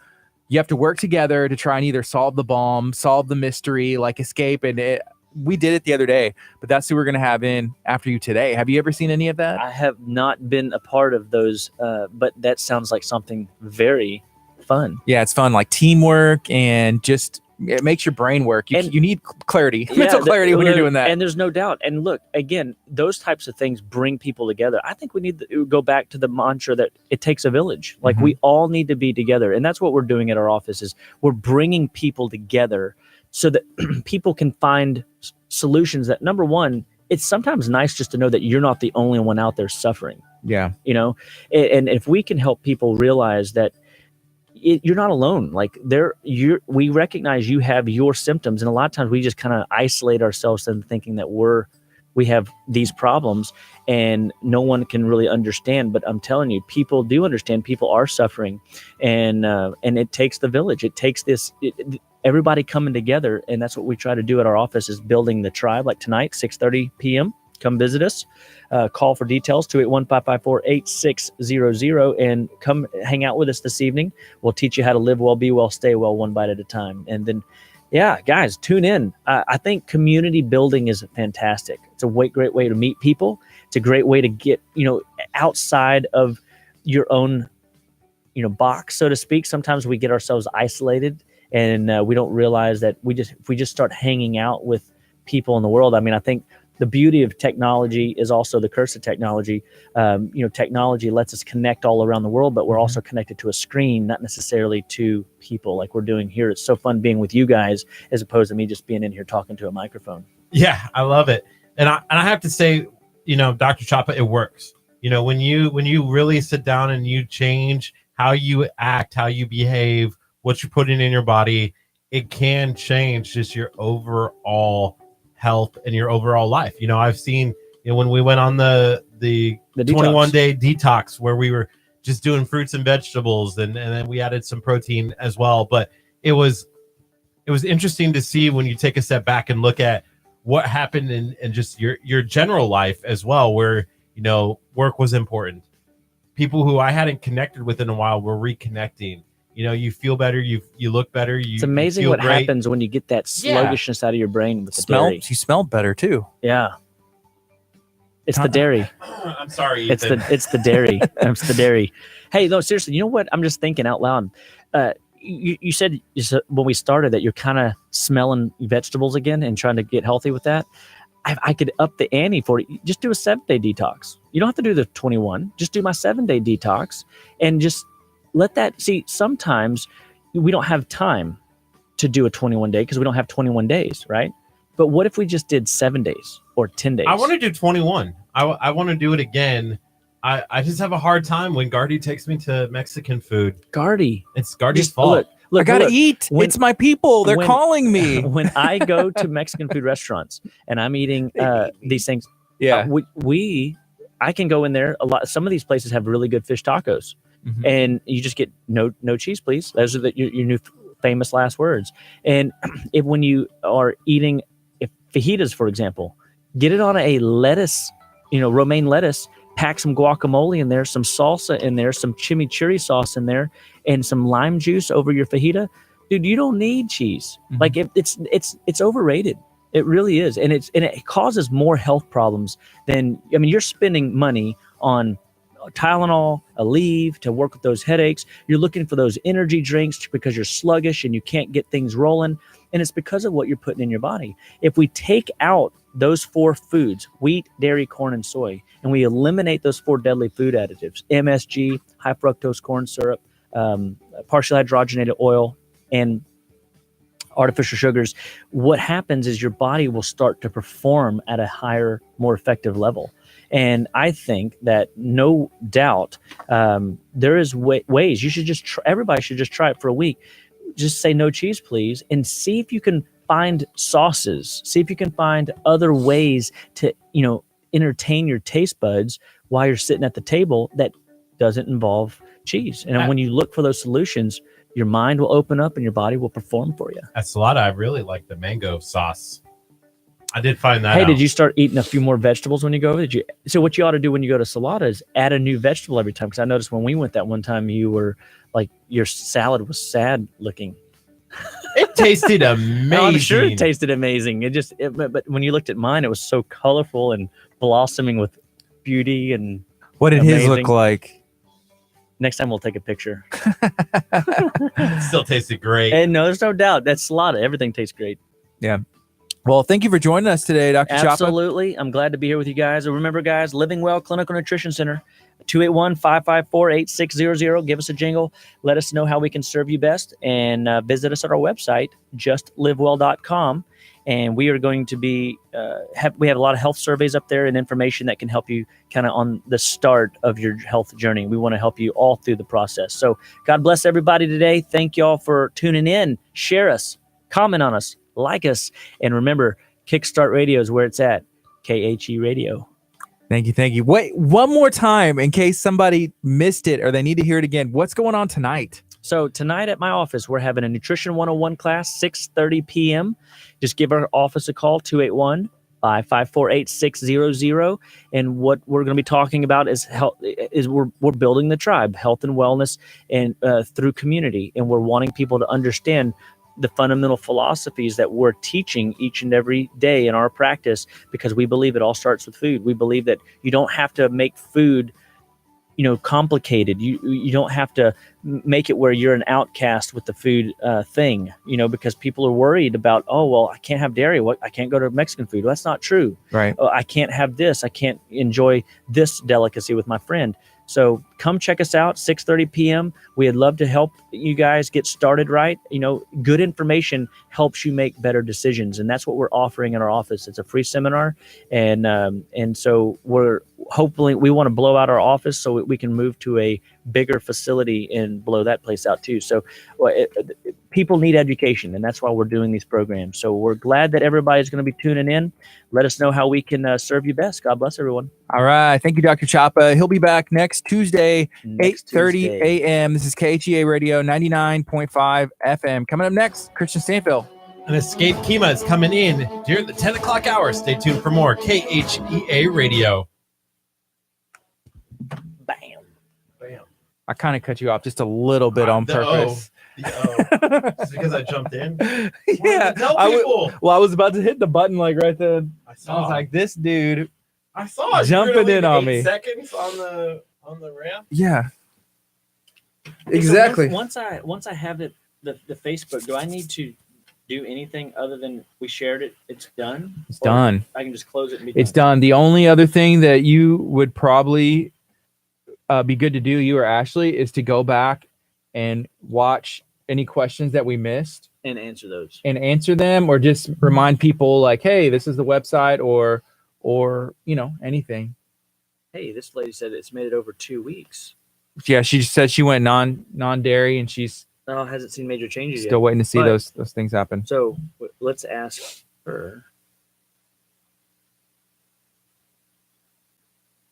You have to work together to try and either solve the bomb, solve the mystery, like escape. And we did it the other day, but that's who we're going to have in after you today. Have you ever seen any of that? I have not been a part of those, but that sounds like something very fun. Yeah, it's fun, like teamwork, and just it makes your brain work. You need clarity, mental clarity when you're doing that. And there's no doubt. And look, again, those types of things bring people together. I think we need to go back to the mantra that it takes a village. Like we all need to be together. And that's what we're doing at our office is we're bringing people together so that people can find solutions that, number one, it's sometimes nice just to know that you're not the only one out there suffering. Yeah. You know, and if we can help people realize that you're not alone, like we recognize you have your symptoms. And a lot of times we just kind of isolate ourselves into thinking that we have these problems and no one can really understand. But I'm telling you, people do understand. People are suffering, and it takes the village. It takes everybody coming together. And that's what we try to do at our office is building the tribe. Like tonight, 6:30 p.m. Come visit us. Call for details, 281-554-8600, and come hang out with us this evening. We'll teach you how to live well, be well, stay well, one bite at a time. And then, yeah, guys, tune in. I think community building is fantastic. It's a great way to meet people. It's a great way to get, outside of your own, box, so to speak. Sometimes we get ourselves isolated and we don't realize that if we just start hanging out with people in the world. I mean, I think the beauty of technology is also the curse of technology. Technology lets us connect all around the world, but we're also connected to a screen, not necessarily to people like we're doing here. It's so fun being with you guys as opposed to me just being in here talking to a microphone. Yeah, I love it. And I have to say, Dr. Chapa, it works. When you really sit down and you change how you act, how you behave, what you're putting in your body, it can change just your overall health and your overall life. I've seen when we went on the 21-day detox where we were just doing fruits and vegetables and then we added some protein as well. But it was interesting to see when you take a step back and look at what happened in just your general life as well, where work was important. People who I hadn't connected with in a while were reconnecting. You feel better, you look better. It's amazing what happens when you get that sluggishness out of your brain with the dairy. You smell better too. Yeah. It's the dairy. I'm sorry, Ethan. It's the dairy. It's the dairy. Hey, no, seriously, you know what? I'm just thinking out loud. You said when we started that you're kind of smelling vegetables again and trying to get healthy with that. I could up the ante for it. Just do a 7-day detox. You don't have to do the 21. Just do my 7-day detox and just let that see. Sometimes we don't have time to do a 21-day because we don't have 21 days, right? But what if we just did 7 days or 10 days? I want to do 21. I want to do it again. I just have a hard time when Gardy takes me to Mexican food. Gardy. It's Gardy's fault. Look, I gotta eat. It's my people. They're calling me. When I go to Mexican food restaurants and I'm eating these things, I can go in there a lot. Some of these places have really good fish tacos. Mm-hmm. And you just get no cheese, please. Those are your new famous last words. And when you are eating fajitas, for example, get it on a lettuce, romaine lettuce, pack some guacamole in there, some salsa in there, some chimichurri sauce in there, and some lime juice over your fajita. Dude, you don't need cheese. Mm-hmm. Like it's overrated. It really is. And it causes more health problems than, you're spending money on Tylenol, Aleve to work with those headaches. You're looking for those energy drinks because you're sluggish and you can't get things rolling. And it's because of what you're putting in your body. If we take out those 4 foods, wheat, dairy, corn, and soy, and we eliminate those 4 deadly food additives, MSG, high fructose corn syrup, partially hydrogenated oil, and artificial sugars, what happens is your body will start to perform at a higher, more effective level. And I think that no doubt there is ways. You should just everybody should just try it for a week. Just say no cheese, please, and see if you can find sauces. See if you can find other ways to entertain your taste buds while you're sitting at the table that doesn't involve cheese. And when you look for those solutions, your mind will open up and your body will perform for you. At Salada, I really like the mango sauce. I did find that. Hey, out. Did you start eating a few more vegetables when you go over? So what you ought to do when you go to Salada is add a new vegetable every time. Because I noticed when we went that one time, you were like, your salad was sad looking. It tasted amazing. I'm sure it tasted amazing. But when you looked at mine, it was so colorful and blossoming with beauty and. What did his look like? Next time we'll take a picture. It still tasted great. And no, there's no doubt. That's Slaughter. Everything tastes great. Yeah. Well, thank you for joining us today, Dr. Chapa. Absolutely. I'm glad to be here with you guys. And remember, guys, Living Well Clinical Nutrition Center, 281-554-8600. Give us a jingle. Let us know how we can serve you best. And visit us at our website, justlivewell.com. And we are going to be, we have a lot of health surveys up there and information that can help you kind of on the start of your health journey. We want to help you all through the process. So God bless everybody today. Thank y'all for tuning in. Share us, comment on us, like us. And remember, Kickstart Radio is where it's at. KHE Radio. Thank you. Thank you. Wait, one more time in case somebody missed it or they need to hear it again. What's going on tonight? So tonight at my office, we're having a Nutrition 101 class, 6:30 p.m. Just give our office a call, 281-554-8600. And what we're going to be talking about is health. We're building the tribe, health and wellness, and through community. And we're wanting people to understand the fundamental philosophies that we're teaching each and every day in our practice, because we believe it all starts with food. We believe that you don't have to make food complicated. You don't have to make it where you're an outcast with the food thing, because people are worried about, oh, well, I can't have dairy. I can't go to Mexican food. Well, that's not true. Right. Oh, I can't have this. I can't enjoy this delicacy with my friend. So come check us out, 6:30 p.m. We'd love to help you guys get started right. Good information helps you make better decisions. And that's what we're offering in our office. It's a free seminar. And so we want to blow out our office so we can move to a bigger facility and blow that place out too. So people need education, and that's why we're doing these programs. So we're glad that everybody's going to be tuning in. Let us know how we can serve you best. God bless everyone. All right. Thank you, Dr. Chapa. He'll be back next Tuesday, 8:30 a.m. This is KHEA Radio 99.5 FM. Coming up next, Christian Stanfield. An Escape Kima is coming in during the 10 o'clock hour. Stay tuned for more KHEA Radio. Bam. I kind of cut you off just a little bit on purpose. Just because I jumped in? Yeah. Tell people. I was about to hit the button like right then. I I was like, this dude. I saw it. Jumping in on me. 8 seconds on the ramp. Yeah. So Exactly. once I have the Facebook, do I need to do anything other than we shared it? It's done. It's Or done. I can just close it and be It's done. The only other thing that you would probably be good to do, you or Ashley, is to go back and watch any questions that we missed and answer those. and answer them, or just remind people like, hey, this is the website, or anything. Hey, this lady said it's made it over 2 weeks. Yeah, she said she went non-dairy, and she's No, hasn't seen major changes still yet. waiting to see But- those things happen. So let's ask her.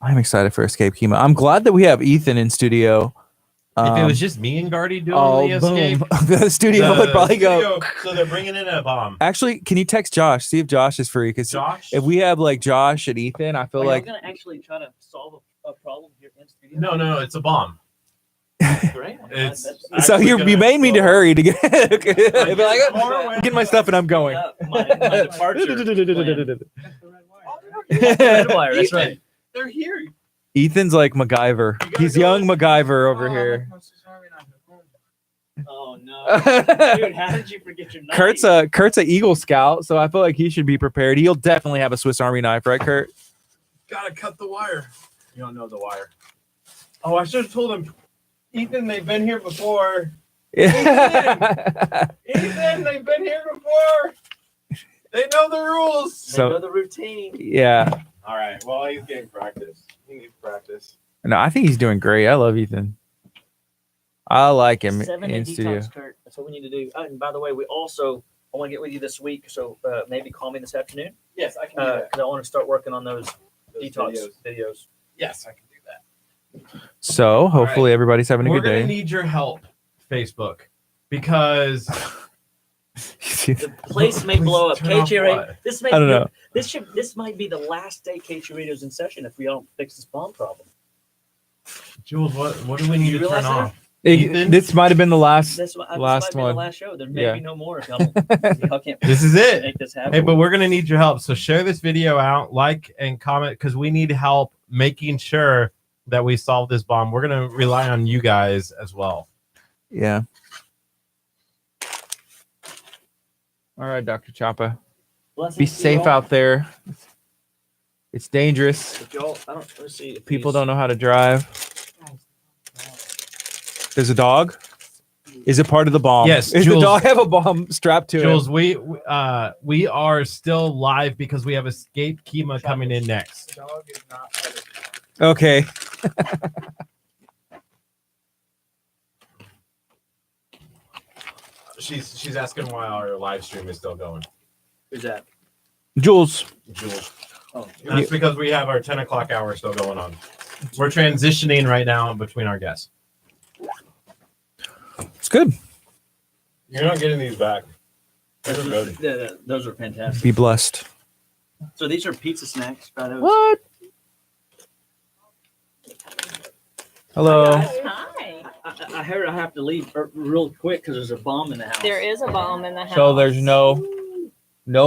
I'm excited for Escape Kima. I'm glad that we have Ethan in studio. If it was just me and Gardy doing the escape, the studio would probably go. So they're bringing in a bomb. Actually, can you text Josh? See if Josh is free. Because Josh? if we have like Josh and Ethan, I feel like I'm gonna actually try to solve a problem here in studio. No, it's a bomb. Great. It's so. actually You gonna made me to explode. hurry to get. Okay. I Be like, get "Oh, far I'm away. getting my stuff and I'm going. My departure. plan. Red wire, that's Ethan, right. They're here. Ethan's like MacGyver. You gotta He's go. young MacGyver over here. Oh no, dude! How did you forget your knife? Kurt's a Eagle Scout, so I feel like he should be prepared. He'll definitely have a Swiss Army knife, right, Kurt? Gotta cut the wire. You don't know the wire. Oh, I should have told him. Ethan, they've been here before. Yeah. Ethan, they've been here before. They know the rules. So- They know the routine. Yeah. All right. Well, he's getting practice. He needs practice. No, I think he's doing great. I love Ethan. I like him 7 in detox, studio. Kurt. That's what we need to do. And by the way, I want to get with you this week, so maybe call me this afternoon Yes, I can do because I want to start working on those Those detox videos. Yes, I can do that. So hopefully everybody's having a We're good gonna day. need your help, Facebook, because The place may Please blow up. turn off KHA what? This may I don't know. This might be the last day KHA Radio's in session if we don't fix this bomb problem. Jules, what do we need You to turn realize that? off? Ethan? This might have been the last. This might be Last the one. last show. There may Yeah. be no more if y'all can't This is it. make this happen. Hey, but we're gonna need your help. So share this video out, like and comment, because we need help making sure that we solve this bomb, we're gonna rely on you guys as well. Yeah. All right, Dr. Choppa. Be safe out there. It's dangerous. People don't know how to drive. There's a dog. Is it part of the bomb? Yes, Does Jules- the dog have a bomb strapped to Jules, him? we are still live because we have Escape Kima coming in next. Okay. She's asking why our live stream is still going. Who's that? Jules. Jules. Oh, That's because we have our 10 o'clock hour still going on. We're transitioning right now between our guests. It's good. You're not getting these back. those are fantastic. Be blessed. So these are pizza snacks. What? Hello. Hi. I heard I have to leave real quick because there's a bomb in the house. There is a bomb in the house. So there's no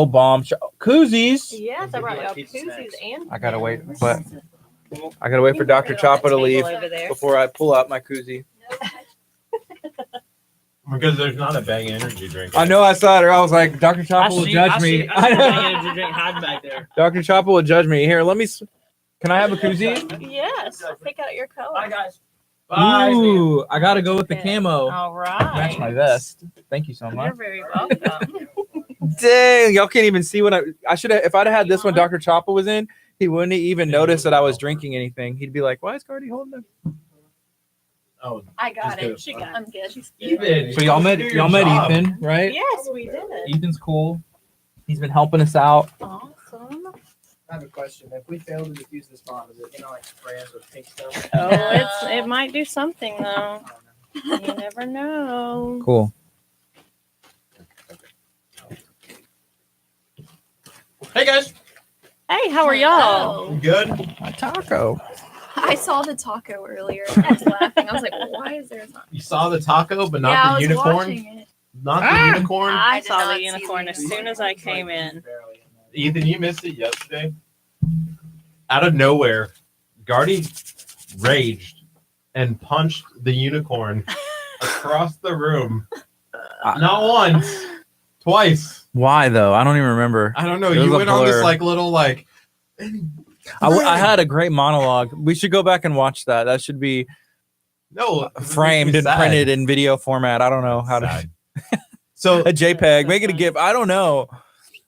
bomb. Koozies. Yes, I brought y'all Pizza koozies snacks. and. I gotta wait, but I gotta wait for Dr. Choppa to leave Over there. before I pull out my koozie. Because there's not a Bang energy drink. I know I saw it. I was like, Dr. Choppa will judge me. I see energy drink hiding back there. Dr. Choppa will judge me. Here, let me. Can I have a koozie? Yes, pick out your color. Bye, guys. Bye. Ooh, I gotta go with the Okay. camo. All right. Match my vest. Thank you so You're much. very welcome. Dang, y'all can't even see what I should have. If I'd have had this when Dr. Choppa was in, he wouldn't even notice that I was drinking anything. He'd be like, "Why is Gardy holding it?" Oh, I got Just it. go. She got. I'm good. Ethan. So y'all met Do your job. Ethan, right? Yes, we did. Ethan's cool. He's been helping us out. Awesome. I have a question. If we fail to defuse this bomb, is it like sprays with pink stuff? Oh, it might do something though. You never know. Cool. Hey guys. Hey, how are y'all? Good. My taco. I saw the taco earlier. And I was laughing. I was like, why is there a taco? You saw the taco, but not Yeah, I the was unicorn. watching it. Not the unicorn. I did saw not the see unicorn the as soon as I came in. Ethan, you missed it yesterday. Out of nowhere, Gardy raged and punched the unicorn across the room. Not once, twice. Why though? I don't even remember. I don't know. It was You a went on this blur. like little like. I had a great monologue. We should go back and watch that. That should be No, this makes framed me and sad. printed in video format. I don't know how to. Sad. So A JPEG. Make it a GIF. I don't know.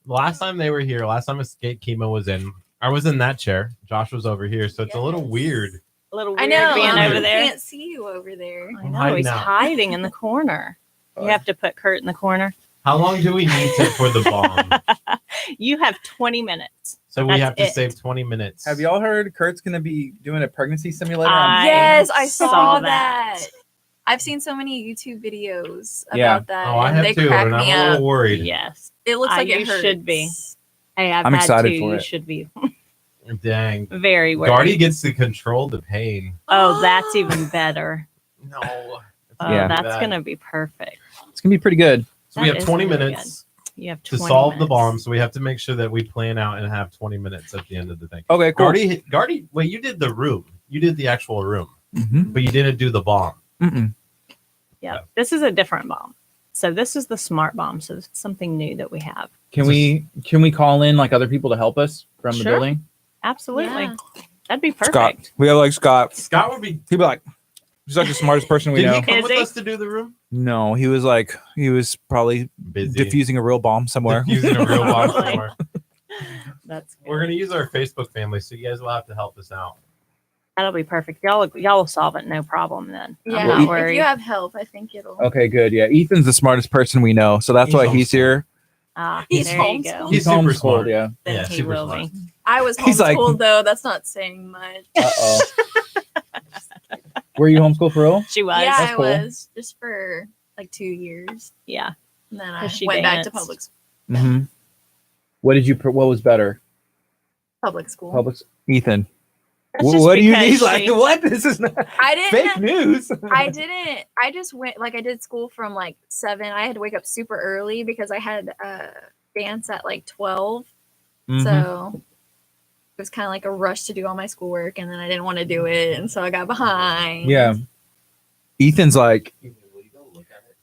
last time they were here, last time Escape Kima was in, I was in that chair. Josh was over here, so it's a little Yes. weird. A little I weird know. being I over I there. can't see you over there. I know hiding he's out. hiding in the corner. You have to put Kurt in the corner. How long do we need for the bomb? You have 20 minutes. So we That's have to it. save 20 minutes. Have y'all heard Kurt's gonna be doing a pregnancy simulator? Yes, I saw saw that. that. I've seen so many YouTube videos about Yeah. that. Oh, I and have they too, crack and I'm me a up. little worried. Yes. It looks like you it hurts. should be. Hey, I've I'm had excited two. for You it. should be Dang. very worried. Guardy gets to control the pain. Oh, that's even better. No. Oh, Yeah. that's gonna be perfect. It's gonna be pretty good. So we That have is 20 really minutes You have to 20 solve the minutes. bomb. So we have to make sure that we plan out and have 20 minutes at the end of the thing. Okay, cool. Guardy, wait, you did the room. You did the actual room, Mhm. but you didn't do the bomb. Mm-mm. Yeah, this is a different bomb. So this is the smart bomb. So it's something new that we have. Can we call in like other people to help us from the Sure. building? Absolutely, Yeah. that'd be perfect. Scott. We have like Scott. Scott would be. He'd be like, he's like the smartest person we Did know. he come Is with he? us to do the room? No, he was probably Busy. diffusing a real bomb somewhere. Diffusing a real bomb Probably. somewhere. That's We're gonna use our Facebook family, so you guys will have to help us out. that'll be perfect. Y'all will solve it, no problem. Then Yeah, I'm not if worried. you have help, I think it'll. Okay, good. Yeah, Ethan's the smartest person we know, so that's He's why he's homeschooled. here. He's there you go. homeschooled. He's super homeschooled, smart. Yeah. Then Yeah, he super will smart. be. I was He's like- homeschooled though. That's not saying much. Uh oh. Were you homeschooled for real? She was. Yeah, That's I cool. was just for like 2 years, Yeah. and then I 'Cause she went back to danced. Mm-hmm. What was better? public school. Public. Ethan. That's just What do you because He's like, she- what? This is not I didn't. fake news. I didn't. I just went like I did school from like 7. I had to wake up super early because I had dance at like 12. Mhm. So was kind of like a rush to do all my schoolwork, and then I didn't want to do it, and so I got behind. Yeah. Ethan's like,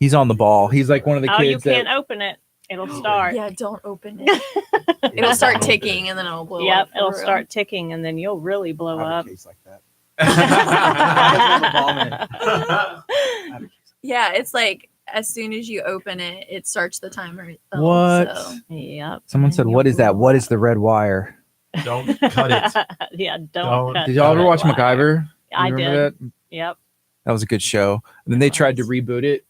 he's on the ball. He's like one of the Oh, you kids can't that. open it. It'll start. Yeah, don't open it. It'll start ticking, and then it'll blow up. Yep, for it'll real. start ticking, and then you'll really blow up. Like that. Yeah, it's like as soon as you open it, it starts the timer. itself, What? So. Yep. Someone and said, you'll "What is that? blow What up. is the red wire?" Don't cut it. Yeah, Don't. don't. cut Did y'all ever that watch wire. MacGyver? I You did. remember that? Yep. That was a good show. And then they It tried to was. reboot it.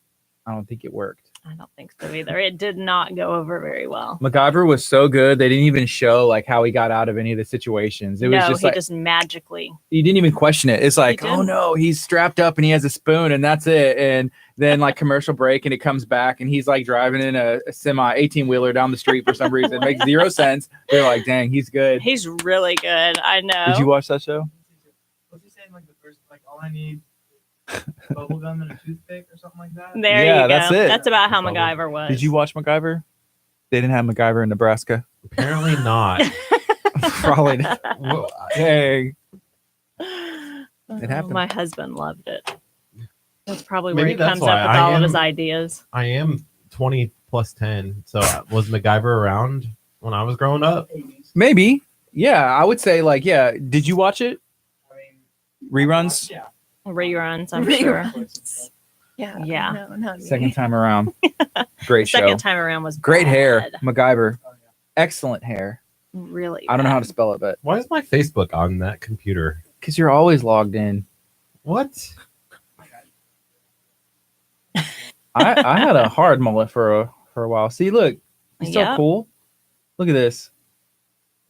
I don't think it worked. I don't think so either. It did not go over very well. MacGyver was so good. They didn't even show like how he got out of any of the situations. It was No, just he like just magically. you didn't even question it. It's like, didn't. oh no, he's strapped up and he has a spoon and that's it. And then like commercial break and it comes back and he's like driving in a semi 18-wheeler down the street for some reason. It makes zero sense. They're like, dang, he's good. He's really good. I know. Did you watch that show? Was he saying like the first, like all I need bubble gum and a toothpick or something like that? There Yeah, you go. that's it. That's about how Bubble. MacGyver was. Did you watch MacGyver? They didn't have MacGyver in Nebraska. Apparently not. Probably not. Well, Dang. Oh, happened. my husband loved it. That's probably Maybe where he that's comes up why with I all of am- his ideas. I am 20 plus 10. So was MacGyver around when I was growing up? Maybe. Yeah, I would say like, yeah. Did you watch it? I mean, Reruns? yeah. Reruns, I'm sure. Yeah. Yeah. No, not me. Second time around. Great show. Second time around was Great hair. bad. MacGyver. Oh, yeah. Excellent hair. Really. I don't know how to bad. spell it, but Why is my Facebook on that computer? because you're always logged in. What? I had a hard mullet for a while. See, look, he's still Yep. cool. Look at this.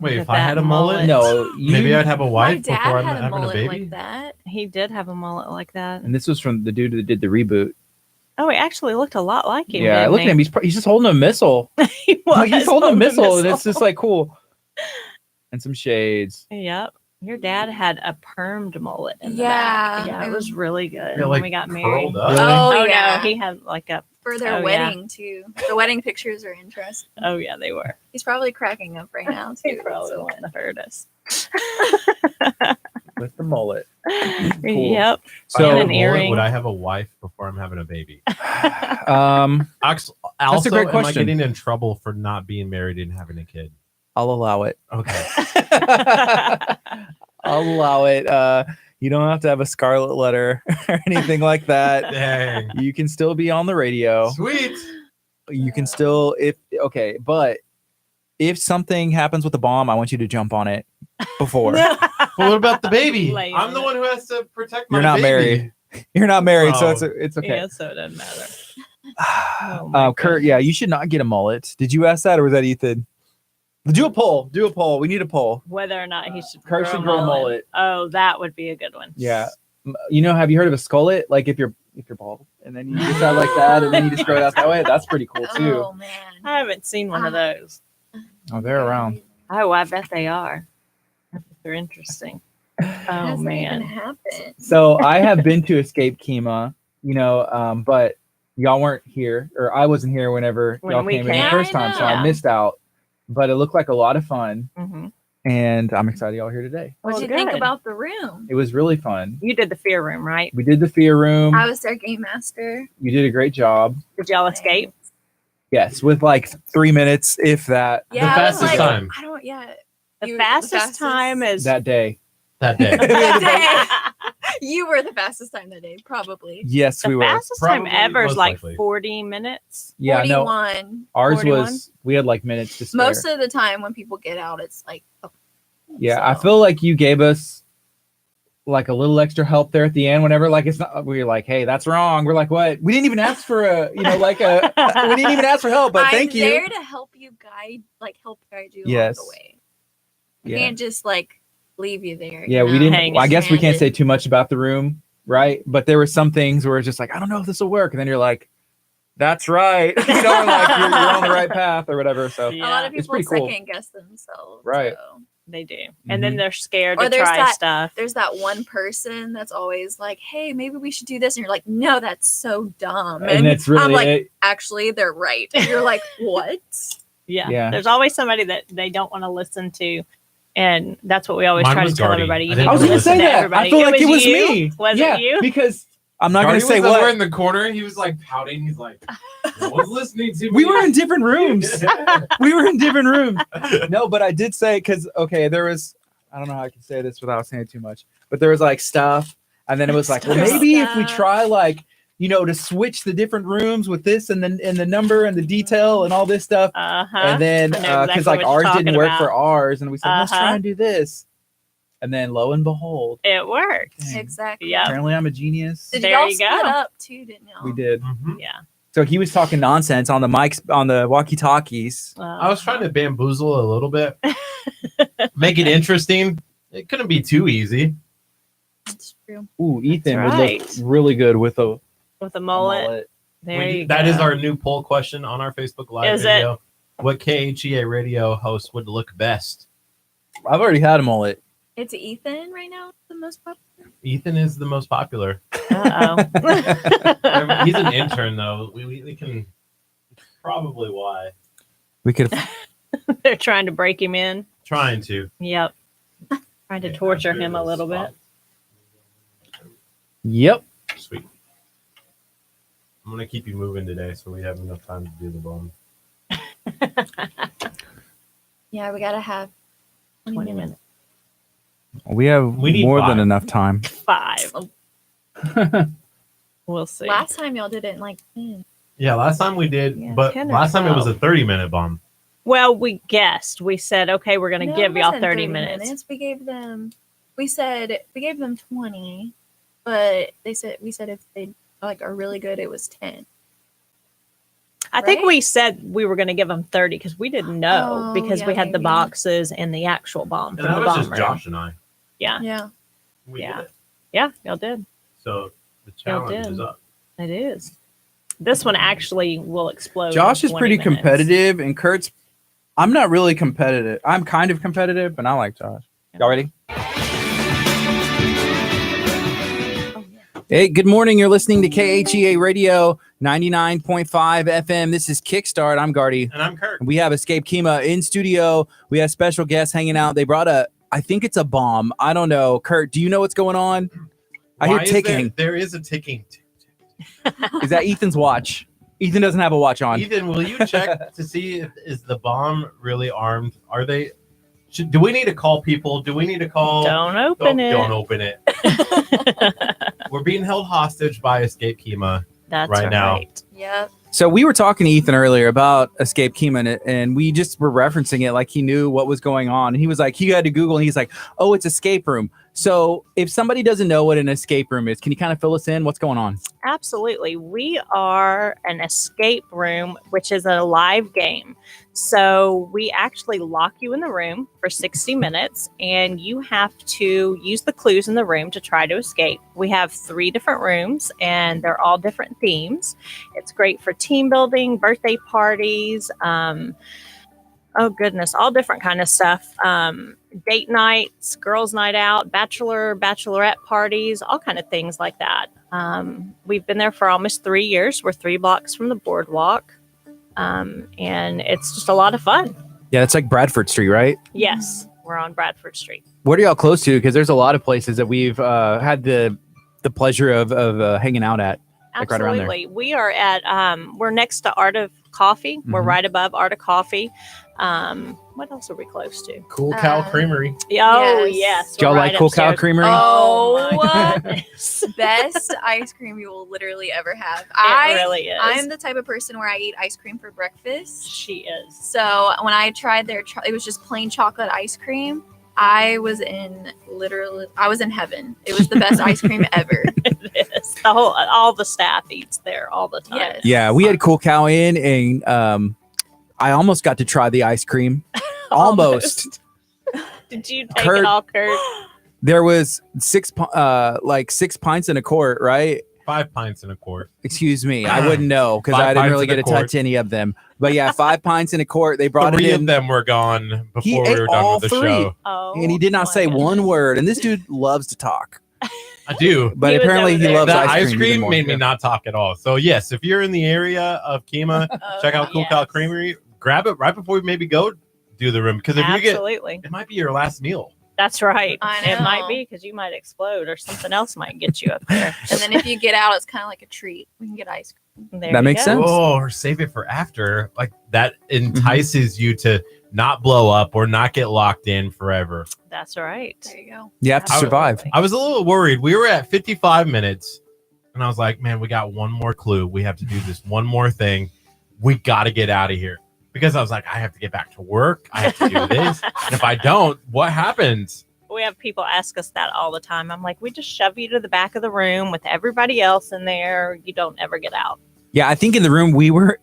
Wait, Look if at I had that a mullet, No, you, maybe I'd have a My wife dad before I'm had a having a mullet baby. like that. He did have a mullet like that. And this was from the dude that did the reboot. Oh, he actually looked a lot like him. Yeah, didn't look at him. He's just holding a missile. he Like, he's was holding a holding missile, and it's just like cool. And some shades. Yep. Your dad had a permed mullet. In the Yeah. back. Yeah, it was really good They're, when like, we got married. curled up. Really? Oh, Oh, yeah. no, he had like a. For their Oh, yeah. wedding too. The wedding pictures are interesting. Oh yeah, they were. He's probably cracking up right now He too. probably so. wanted to hurt us. With the mullet. Yep. If I had So, a an mullet, earring. would I have a wife before I'm having a baby? that's Also, a great am I question. getting in trouble for not being married and having a kid? I'll allow it. Okay. I'll allow it. You don't have to have a scarlet letter or anything like that. Dang. You can still be on the radio. Sweet. You can still but if something happens with the bomb, I want you to jump on it before. Well, what about the baby? Lay I'm on the it. one who has to protect my You're not baby. married. You're not married, so Oh. it's okay. Yeah, so it doesn't matter. Oh, my Kurt, yeah, you should not get a mullet. Did you ask that or was that Ethan? Do a poll. Do a poll. We need a poll. Whether or not he should Kurt should grow a mullet. Oh, that would be a good one. Yeah. You know, have you heard of a skullet? Like if you're bald and then you just out like that and then you just grow it out that way. That's pretty cool too. Oh man. I haven't seen one of those. Oh, they're around. Oh, I bet they are. I bet they're interesting. Oh How's that even man. happen? So I have been to Escape Kima, but y'all weren't here, or I wasn't here whenever When y'all we came in came. the first Yeah, I time, so I know. missed out. But it looked like a lot of fun, hmm and I'm excited y'all are here today. What Well, did you think good. about the room? It was really fun. You did the fear room, right? We did the fear room. I was their game master. You did a great job. Did y'all escape? Yes, with like 3 minutes, if that, Yeah, I was fastest like, time. I don't. Yeah. The You- fastest time is that day. That day. That day. You were the fastest time that day, probably. Yes, the we were. fastest time Probably, ever is most like likely. 40 minutes. Yeah, no, 41. ours 41? was. We had like minutes to spare. Most of the time when people get out, it's like. Yeah, I So- feel like you gave us like a little extra help there at the end. Whenever like it's not, we were like, "Hey, that's wrong." We're like, "What?" We didn't even ask for we didn't even ask for help. But I'm thank you. there to help you help guide you Yes. along the way. Yeah, Can't just like leave you there. yeah. you We know? didn't. Hang I guess we can't stranded. say too much about the room, right? But there were some things where it's just like, I don't know if this will work, and then you're like, "That's right." We're like you're on the right path or whatever. So A lot of It's people pretty cool. second guess themselves. Right. so. They do. And then Mhm. they're scared Or to there's try that- stuff. There's that one person that's always like, "Hey, maybe we should do this," and you're like, "No, that's so dumb." and it's really I'm like, it. actually, they're right. And you're like, "What?" Yeah. Yeah. There's always somebody that they don't want to listen to And that's what we always Mine try to was tell Gardy. everybody. You I need didn't to I was gonna listen say to that. everybody. I feel like it was you? me. Was yeah, it you? because I'm not Gardy going to say was over what. in the corner. He was like pouting. He's like, no one's listening to me. We were in different rooms. We were in different rooms. No, but I did say, because, okay, there was, I don't know how I can say this without saying too much, but there was like stuff. And then it was like, well, maybe if we try like, to switch the different rooms with this and the number and the detail and all this stuff. And then, because like ours didn't work for ours. And we said, let's try and do this. And then lo and behold, it worked. dang, Exactly. Yeah. apparently I'm a genius. Did There y'all you split go. up too, didn't y'all? We did. Mhm. Yeah. So he was talking nonsense on the mics, on the walkie-talkies. I was trying to bamboozle a little bit, make it interesting. It couldn't be too easy. That's true. Ooh, Ethan That's would right. look really good with a with a mullet. There you go. That is our new poll question on our Facebook Live Is video. What KHEA radio host would look best? I've already had a mullet. It's Ethan right now, the most popular. Ethan is the most popular. Uh-oh. He's an intern though. We can probably why. We could. They're trying to break him in. Trying to. Yep. Trying to torture him a little bit. Yep. Sweet. I'm gonna keep you moving today, so we have enough time to do the bomb. Yeah, we gotta have 20 minutes. We have We need more 5. than enough time. 5. We'll see. Last time y'all did it in like 10. Yeah, last time we did, Yeah, but 10 or last time it was 12. a 30-minute bomb. Well, we guessed. We said, okay, we're going to No, give it y'all wasn't 30 minutes. We gave them. We gave them 20, but we said if they like are really good, it was 10. I think Right? we said we were going to give them 30 because we didn't know Oh, because yeah, we had the maybe. boxes and the actual bomb And from that the was bomb just room. Josh and I. Yeah. Yeah. We Yeah. did it. Yeah, y'all did. So the Y'all challenge did. is up. It is. This one actually will explode. Josh in is 20 pretty minutes. competitive, and Kurt's. I'm not really competitive. I'm kind of competitive, but I like Josh. Y'all ready? Oh, yeah. Hey, good morning. You're listening to KHEA Radio 99.5 FM. This is Kickstart. I'm Gardy. And I'm Kurt. We have Escape Kima in studio. We have special guests hanging out. They brought I think it's a bomb. I don't know. Kurt, do you know what's going on? I hear Why is ticking. there is a ticking. Is that Ethan's watch? Ethan doesn't have a watch on. Ethan, will you check to see if is the bomb really armed? Are they? Do we need to call people? Do we need to call? Don't open it. Don't open it. We're being held hostage by Escape Kima. That's right now. Yep. So we were talking to Ethan earlier about Escape Kima, and we just were referencing it like he knew what was going on. And he was like, he had to Google, and he's like, oh, it's escape room. So if somebody doesn't know what an escape room is, can you kind of fill us in? What's going on? Absolutely. We are an escape room, which is a live game. So we actually lock you in the room for 60 minutes and you have to use the clues in the room to try to escape. We have 3 different rooms and they're all different themes. It's great for team building, birthday parties, oh goodness, all different kind of stuff. Date nights, girls' night out, bachelorette parties, all kind of things like that. We've been there for almost 3 years. We're 3 blocks from the boardwalk. And it's just a lot of fun. Yeah, it's like Bradford Street, right? Yes, we're on Bradford Street. What are y'all close to? Because there's a lot of places that we've had the pleasure of hanging out at. Like right around there. Absolutely. We are at, we're next to Art of Coffee. We're Mhm. right above Art of Coffee. What else are we close to? Cool Cow Creamery. Oh, Yes. yes. Do y'all we're like right Cool Cow upstairs. Creamery? Oh, my goodness. Best ice cream you will literally ever have. It really is. I'm the type of person where I eat ice cream for breakfast. She is. So when I tried it was just plain chocolate ice cream. I was in heaven. It was the best ice cream ever. It is. All the staff eats there all the time. Yes. Yeah, we had Cool Cow in, and I almost got to try the ice cream. Almost. Did you take Kurt- it all, Kurt? There was 6 pints in a quart, right? 5 pints in a quart. Excuse me, I wouldn't know because 5 I didn't pints really in a get to quart. touch any of them. But yeah, 5 pints in a quart. They brought 3 it of in, them were gone He before we ate were done all with the 3. show. Oh, and he did not my say goodness. one word. And this dude loves to talk, I do. but He was apparently over he there. loves That ice ice cream. cream even more. made me not talk at all. So yes, if you're in the area of Kima, check out Cool Cow yes. Creamery. Grab it right before we maybe go. do the room because if you get, Absolutely. it might be your last meal. That's right. I It might know. be because you might explode or something else might get you up there. And then if you get out, it's kind of like a treat. We can get ice cream. There That you makes go. sense. Oh, or save it for after. Like that entices you to not blow up or not get locked in forever. That's right. There you go. You have to survive. Absolutely. I was a little worried. We were at 55 minutes and I was like, man, we got one more clue. We have to do this one more thing. We got to get out of here. Because I was like, I have to get back to work. I have to do this. And if I don't, what happens? We have people ask us that all the time. I'm like, we just shove you to the back of the room with everybody else in there. You don't ever get out. Yeah, I think in the room we were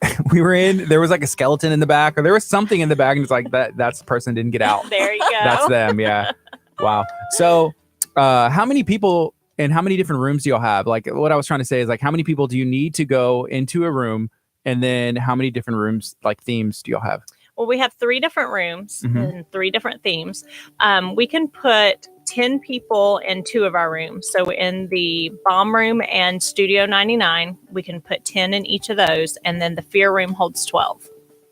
in, there was like a skeleton in the back, or there was something in the back, and it's like that's the person didn't get out. There you go. That's them. Yeah. Wow. So, how many people and how many different rooms do y'all have? Like, what I was trying to say is like, how many people do you need to go into a room, and then how many different rooms, like themes, do y'all have? Well, we have 3 different rooms Mhm. and 3 different themes. We can put 10 people in 2 of our rooms. So in the bomb room and Studio 99, we can put 10 in each of those. And then the fear room holds 12.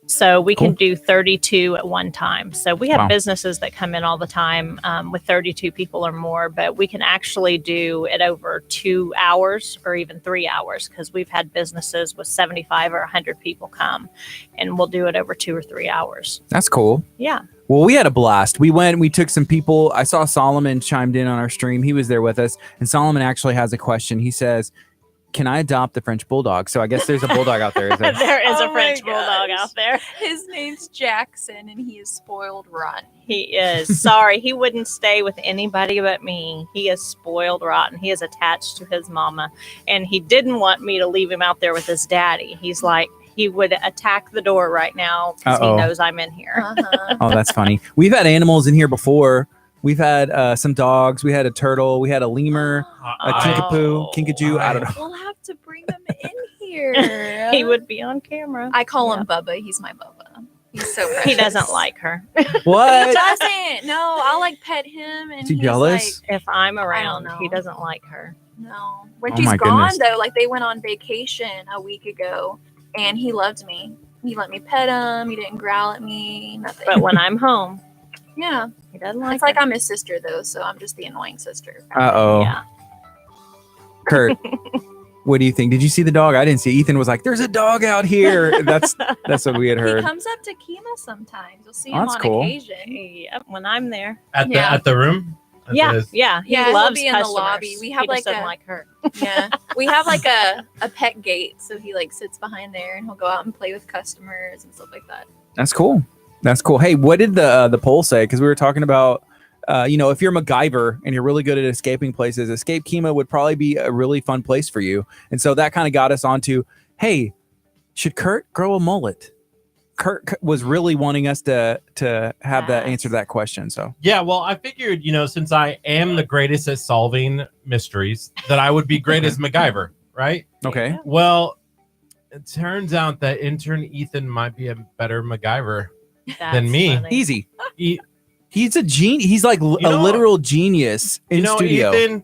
So we Cool. can do 32 at one time. So we have Wow. businesses that come in all the time with 32 people or more, but we can actually do it over 2 hours or even 3 hours because we've had businesses with 75 or 100 people come, and we'll do it over 2 or 3 hours. That's cool. Yeah. Well, we had a blast. We took some people. I saw Solomon chimed in on our stream. He was there with us, and Solomon actually has a question. He says, "Can I adopt the French bulldog?" So I guess there's a bulldog out there. Is there? There is Oh a French my bulldog gosh. out there. His name's Jackson, and he is spoiled rotten. He is. Sorry, he wouldn't stay with anybody but me. He is spoiled rotten. He is attached to his mama, and he didn't want me to leave him out there with his daddy. He's like, he would attack the door right now because he Uh-oh. knows I'm in here. Uh-huh. Oh, that's funny. We've had animals in here before. We've had some dogs. We had a turtle. We had a lemur, a Oh. kinkapoo, kinkajou. I don't know. We'll have to bring him in here. He would be on camera. I call him Bubba. He's my Bubba. He's so precious. He doesn't like her. He What? doesn't. No, I'll like pet him, and Is he he's jealous? If I'm around, know. he doesn't like her. like, no. When Oh she's my gone, goodness. though, like they went on vacation a week ago, and he loved me. He let me pet him. He didn't growl at me. Nothing. But when I'm home, yeah, he doesn't like it's like her. I'm his sister, though, so I'm just the annoying sister. Uh-oh. Yeah. Kurt, what do you think? Did you see the dog? I didn't see. Ethan was like, "There's a dog out here." That's what we had He heard. comes up to Kima sometimes. You'll see Oh, him that's on cool. occasion. Yep, when I'm there. At the Yeah. at the room? At Yeah, the- yeah. He Yeah, he'll loves be in the customers. lobby. We have He just like doesn't a- like her. Yeah, we have like a pet gate, so he like sits behind there, and he'll go out and play with customers and stuff like that. That's cool. That's cool. Hey, what did the poll say? Because we were talking about, if you're MacGyver and you're really good at escaping places, Escape Kima would probably be a really fun place for you. And so that kind of got us onto, hey, should Kurt grow a mullet? Kurt was really wanting us to have that answer to that question. So Yeah, well, I figured, since I am the greatest at solving mysteries, that I would be great as MacGyver, right? okay, Well, it turns out that intern Ethan might be a better MacGyver. That's me. funny. easy. E- He's a genius. He's like a know- literal genius in studio. Ethan,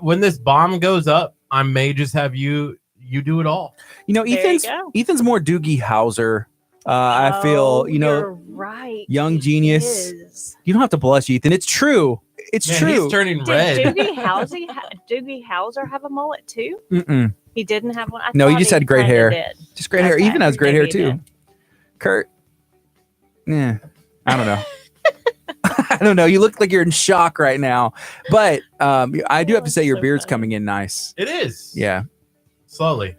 when this bomb goes up, I may just have you do it all. There you Ethan's go. Ethan's more Doogie Howser. I feel Oh, you're right. young He genius. is. You don't have to blush, Ethan. It's true. It's Man, true. he's turning Did red. Doogie Howser have a mullet too? Mm-mm. He didn't have one. I No, he thought just had great kinda hair. did. Just great hair. Okay. Ethan has great hair Maybe he too. did. Kurt, yeah, I don't know. I don't know. You look like you're in shock right now, but I do have to say your So beard's funny. coming in nice. It is. Yeah, Slowly.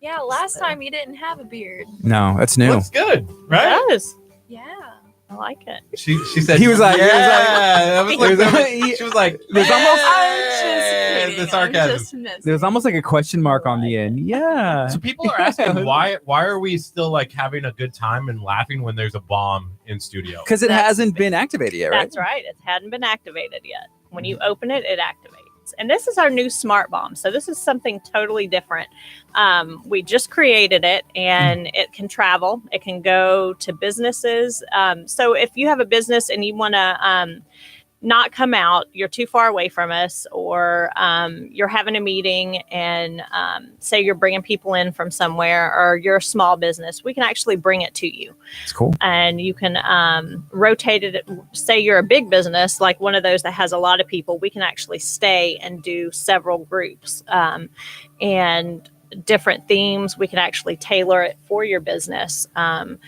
Yeah, last time you didn't have a beard. no, that's new. Looks good, It right? does. Yeah. I like it. She said He was like- he was like- yeah. I was like, He- she was like, There's almost- I'm just the kidding. sarcasm. I'm just messing. There's almost like a question mark on the end. Yeah. So people are asking why are we still like having a good time and laughing when there's a bomb in studio? Because it That's hasn't been activated yet, right? That's right. It hadn't been activated yet. When you open it, it activates. And this is our new smart bomb. So this is something totally different. We just created it, and it can travel. It can go to businesses. So if you have a business and you want to not come out, you're too far away from us, or you're having a meeting and say you're bringing people in from somewhere, or you're a small business, we can actually bring it to you. It's cool. And you can rotate it. Say you're a big business, like one of those that has a lot of people, we can actually stay and do several groups and different themes. We can actually tailor it for your business and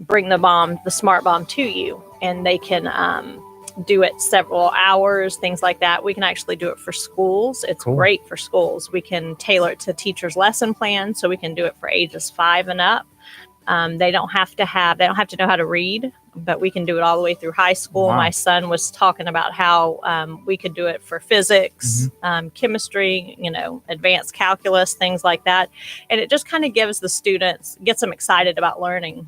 bring the smart bomb to you, and they can do it several hours, things like that. We can actually do it for schools. It's Cool. great for schools. We can tailor it to teachers' lesson plans, so we can do it for ages 5 and up. They don't have to know how to read, but we can do it all the way through high school. Wow. My son was talking about how we could do it for physics, chemistry, advanced calculus, things like that. And it just kind of gets them excited about learning,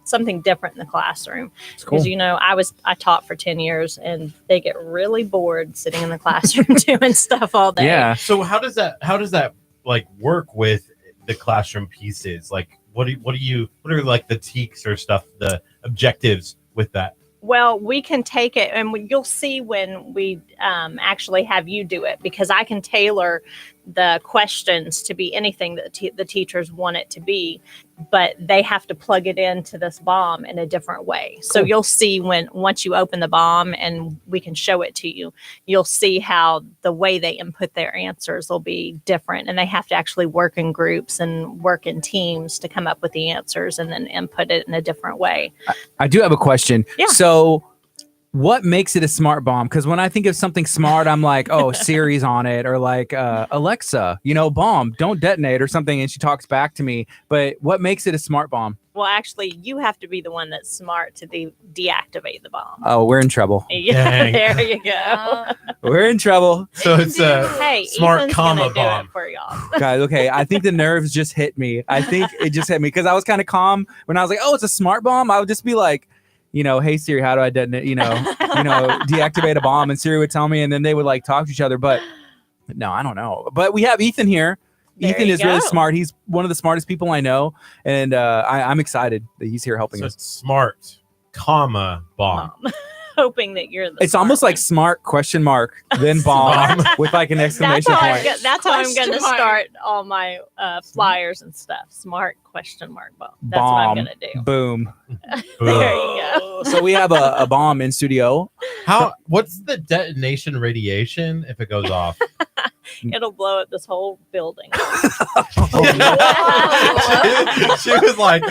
something different in the classroom. It's cool. Because, I taught for 10 years and they get really bored sitting in the classroom doing stuff all day. Yeah. So how does that like work with the classroom pieces? Like, what are like the teaks or stuff, the objectives with that? Well, we can take it, and you'll see when we actually have you do it, because I can tailor the questions to be anything that the teachers want it to be, but they have to plug it into this bomb in a different way. So Cool. you'll see once you open the bomb and we can show it to you, you'll see how the way they input their answers will be different, and they have to actually work in groups and work in teams to come up with the answers and then input it in a different way. I do have a question. Yeah. So what makes it a smart bomb? Because when I think of something smart, I'm like, oh, Siri's on it, or like Alexa, bomb, don't detonate or something. And she talks back to me. But what makes it a smart bomb? Well, actually, you have to be the one that's smart to deactivate the bomb. Oh, we're in trouble. Yeah, Dang. there you go. We're in trouble. So it's a Hey, smart Ethan's comma gonna do bomb. it for y'all. Guys, okay. I think the nerves just hit me. I think it just hit me because I was kind of calm when I was like, oh, it's a smart bomb. I would just be like, hey Siri, how do I detonate, deactivate a bomb? And Siri would tell me, and then they would like talk to each other. But no, I don't know. But we have Ethan here. There Ethan you is really go. smart. He's one of the smartest people I know. And I'm excited that he's here helping So us. it's smart, comma, bomb. Hoping that you're the It's smart almost like one. smart question mark, then bomb with like an exclamation point. That's how I'm going to Question mark. start all my flyers and stuff. Smart question mark bomb. That's what I'm going to do. Boom. There you go. So we have a bomb in studio. What's the detonation radiation if it goes off? It'll blow up this whole building. she was like,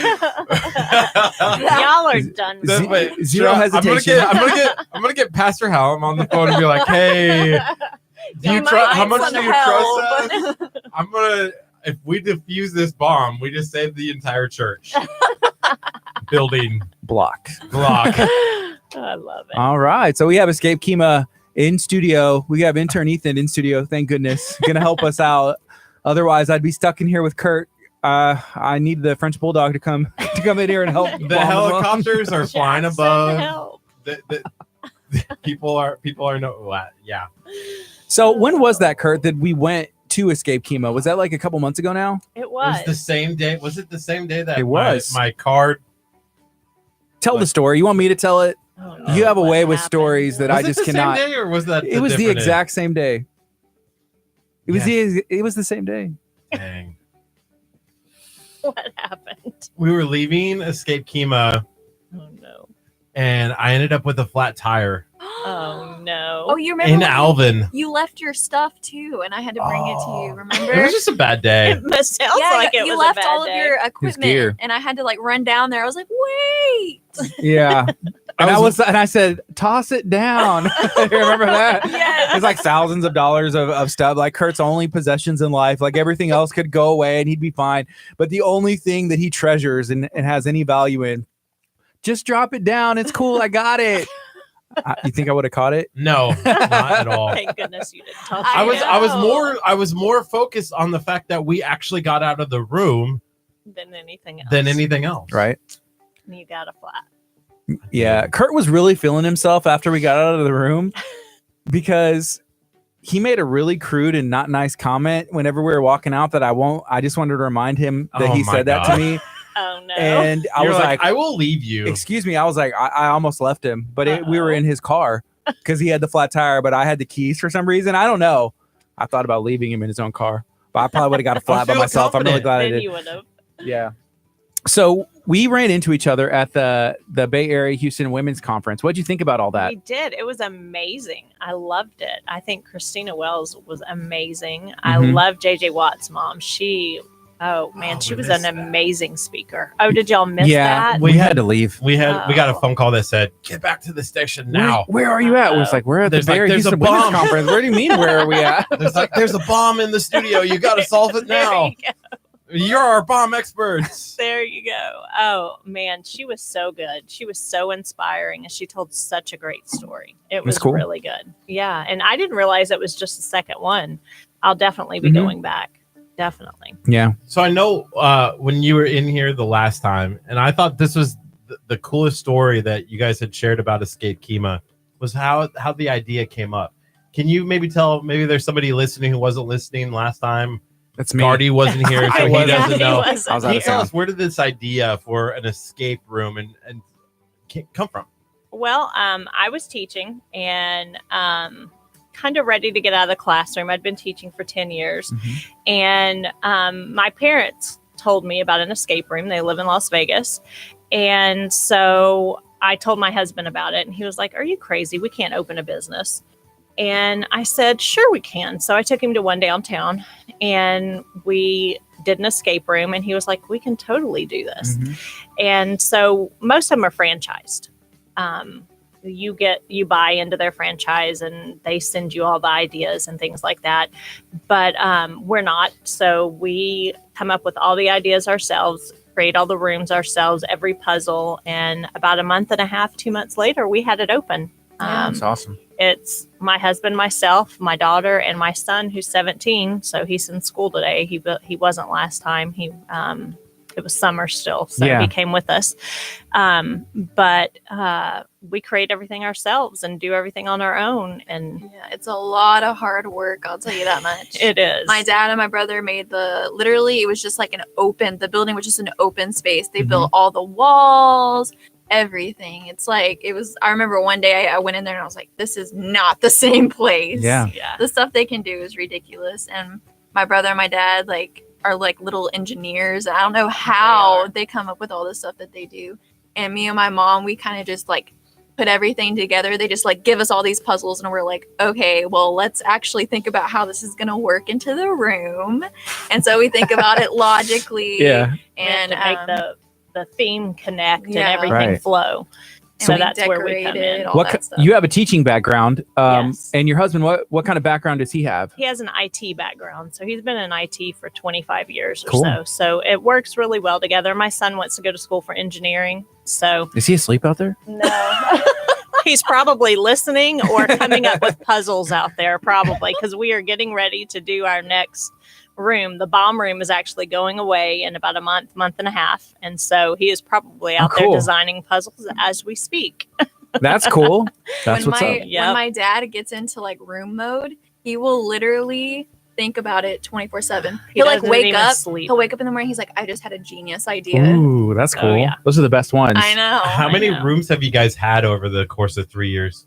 Y'all are done. Z- Wait, zero hesitation. I'm gonna get Pastor Hallam on the phone and be like, hey, how much do you trust us? I'm gonna, if we defuse this bomb, we just saved the entire church building Block. block. I love it. All right. So we have Escape Kima in studio. We have intern Ethan in studio. Thank goodness. Going to help us out. Otherwise, I'd be stuck in here with Curt. I need the French Bulldog to come in here and help. The bomb helicopters are flying Jackson, above. help. The people are yeah. So when was that, Curt, that we went to Escape Kima? Was that like a couple months ago now? It It was. was the same day. Was it the same day that It was. my card? Tell the story. You want me to tell it? Oh, no. You have a What way with happened? stories that Was I it just the cannot. Same day or was that? It was the different exact same day. It was Yes. it was the same day. day? Dang. What happened? We were leaving Escape Kima, Oh no. and I ended up with a flat tire Oh no. Oh, you remember in when Alvin. you left your stuff too, and I had to bring it to you. Remember? It was just a bad day. It must sounds yeah, like it you was left a bad all day. of your gear. equipment, and I had to like run down there. I was like, wait. Yeah. And I said, toss it down. You remember that? Yes. It's like thousands of dollars of stuff. Like Kurt's only possessions in life. Like everything else could go away and he'd be fine. But the only thing that he treasures and has any value in, just drop it down. It's cool. I got it. You think I would have caught it? No, not at all. Thank goodness you didn't toss I it I was more focused on the fact that we actually got out of the room than anything else. than anything else. Right. And you got a flat. Yeah. Kurt was really feeling himself after we got out of the room because he made a really crude and not nice comment whenever we were walking out that I just wanted to remind him that Oh he my said that to God. me. Oh no. no. And I You're was like, I will leave you. excuse me. I was like, I almost left him, but we were in his car because he had the flat tire, but I had the keys for some reason. I don't know. I thought about leaving him in his own car, but I probably would have got a flat by feel myself. I'm really confident. glad I Then did. you would have. Yeah. So we ran into each other at the Bay Area Houston Women's Conference. What'd you think about all that? We did. It was amazing. I loved it. I think Christina Wells was amazing. I Mhm. love JJ Watt's mom. Oh man, she was an amazing speaker. Oh, did y'all miss Yeah, that? we had to leave. We got a Oh. phone call that said, "Get back to the station now." Where are you at? We was like, we're at the There's Bay like- Area there's a Houston Women's bomb. Conference. Where do you mean, where are we at? There's a bomb in the studio. You got to solve it There now. you go. You're our bomb experts. There you go. Oh man, she was so good. She was so inspiring, and she told such a great story. It was That's cool. really good. Yeah, and I didn't realize it was just the second one. I'll definitely be Mhm. going back. Definitely. Yeah. So I know when you were in here the last time, and I thought this was the coolest story that you guys had shared about Escape Kima was how the idea came up. Can you maybe there's somebody listening who wasn't listening last time? That's me. Gardy wasn't here, so he wasn't. doesn't know. I was Can out you of tell town. us where did this idea for an escape room and come from? Well, I was teaching and kind of ready to get out of the classroom. I'd been teaching for 10 years. Mhm. And my parents told me about an escape room. They live in Las Vegas. And so I told my husband about it. And he was like, "Are you crazy? We can't open a business." And I said, "Sure, we can." So I took him to one downtown and we did an escape room. And he was like, "We can totally do this." Mhm. And so most of them are franchised. You buy into their franchise and they send you all the ideas and things like that. But we're not. So we come up with all the ideas ourselves, create all the rooms ourselves, every puzzle. And about a month and a half, 2 months later, we had it open. That's awesome. It's my husband, myself, my daughter, and my son, who's 17. So he's in school today. He wasn't last time. It was summer still, so Yeah. he came with us. But we create everything ourselves and do everything on our own, and Yeah, it's a lot of hard work. I'll tell you that much. it is. My dad and my brother made it was just like the building was just an open space. They built all the walls, everything. It's like, I remember one day I went in there and I was like, this is not the same place. Yeah. Yeah. The stuff they can do is ridiculous. And my brother and my dad are like little engineers. I don't know how they come up with all the stuff that they do. And me and my mom, we kind of just put everything together. They just give us all these puzzles and we're like, okay, well, let's actually think about how this is going to work into the room. And so we think about it logically. Yeah. And And to make the theme connect and Yeah. everything Right. flow. and So we that's where we come decorated in. all What that stuff. you have a teaching background, Yes. and your husband, what kind of background does he have? He has an IT background, so he's been in IT for 25 years or Cool. so. So it works really well together. My son wants to go to school for engineering, so Is he asleep out there? no. He's probably listening or coming up with puzzles out there, probably, because we are getting ready to do our next room. The bomb room is actually going away in about a month and a half. And so he is probably out there cool. designing puzzles as we speak. That's cool. That's when what's my up. Yep. when my dad gets into room mode, he will literally think about it 24/7. He He'll doesn't wake even up. sleep. He'll wake up in the morning. He's like, I just had a genius idea. Ooh, that's Oh, cool. yeah. Those are the best ones. I know. How I many know. rooms have you guys had over the course of 3 years?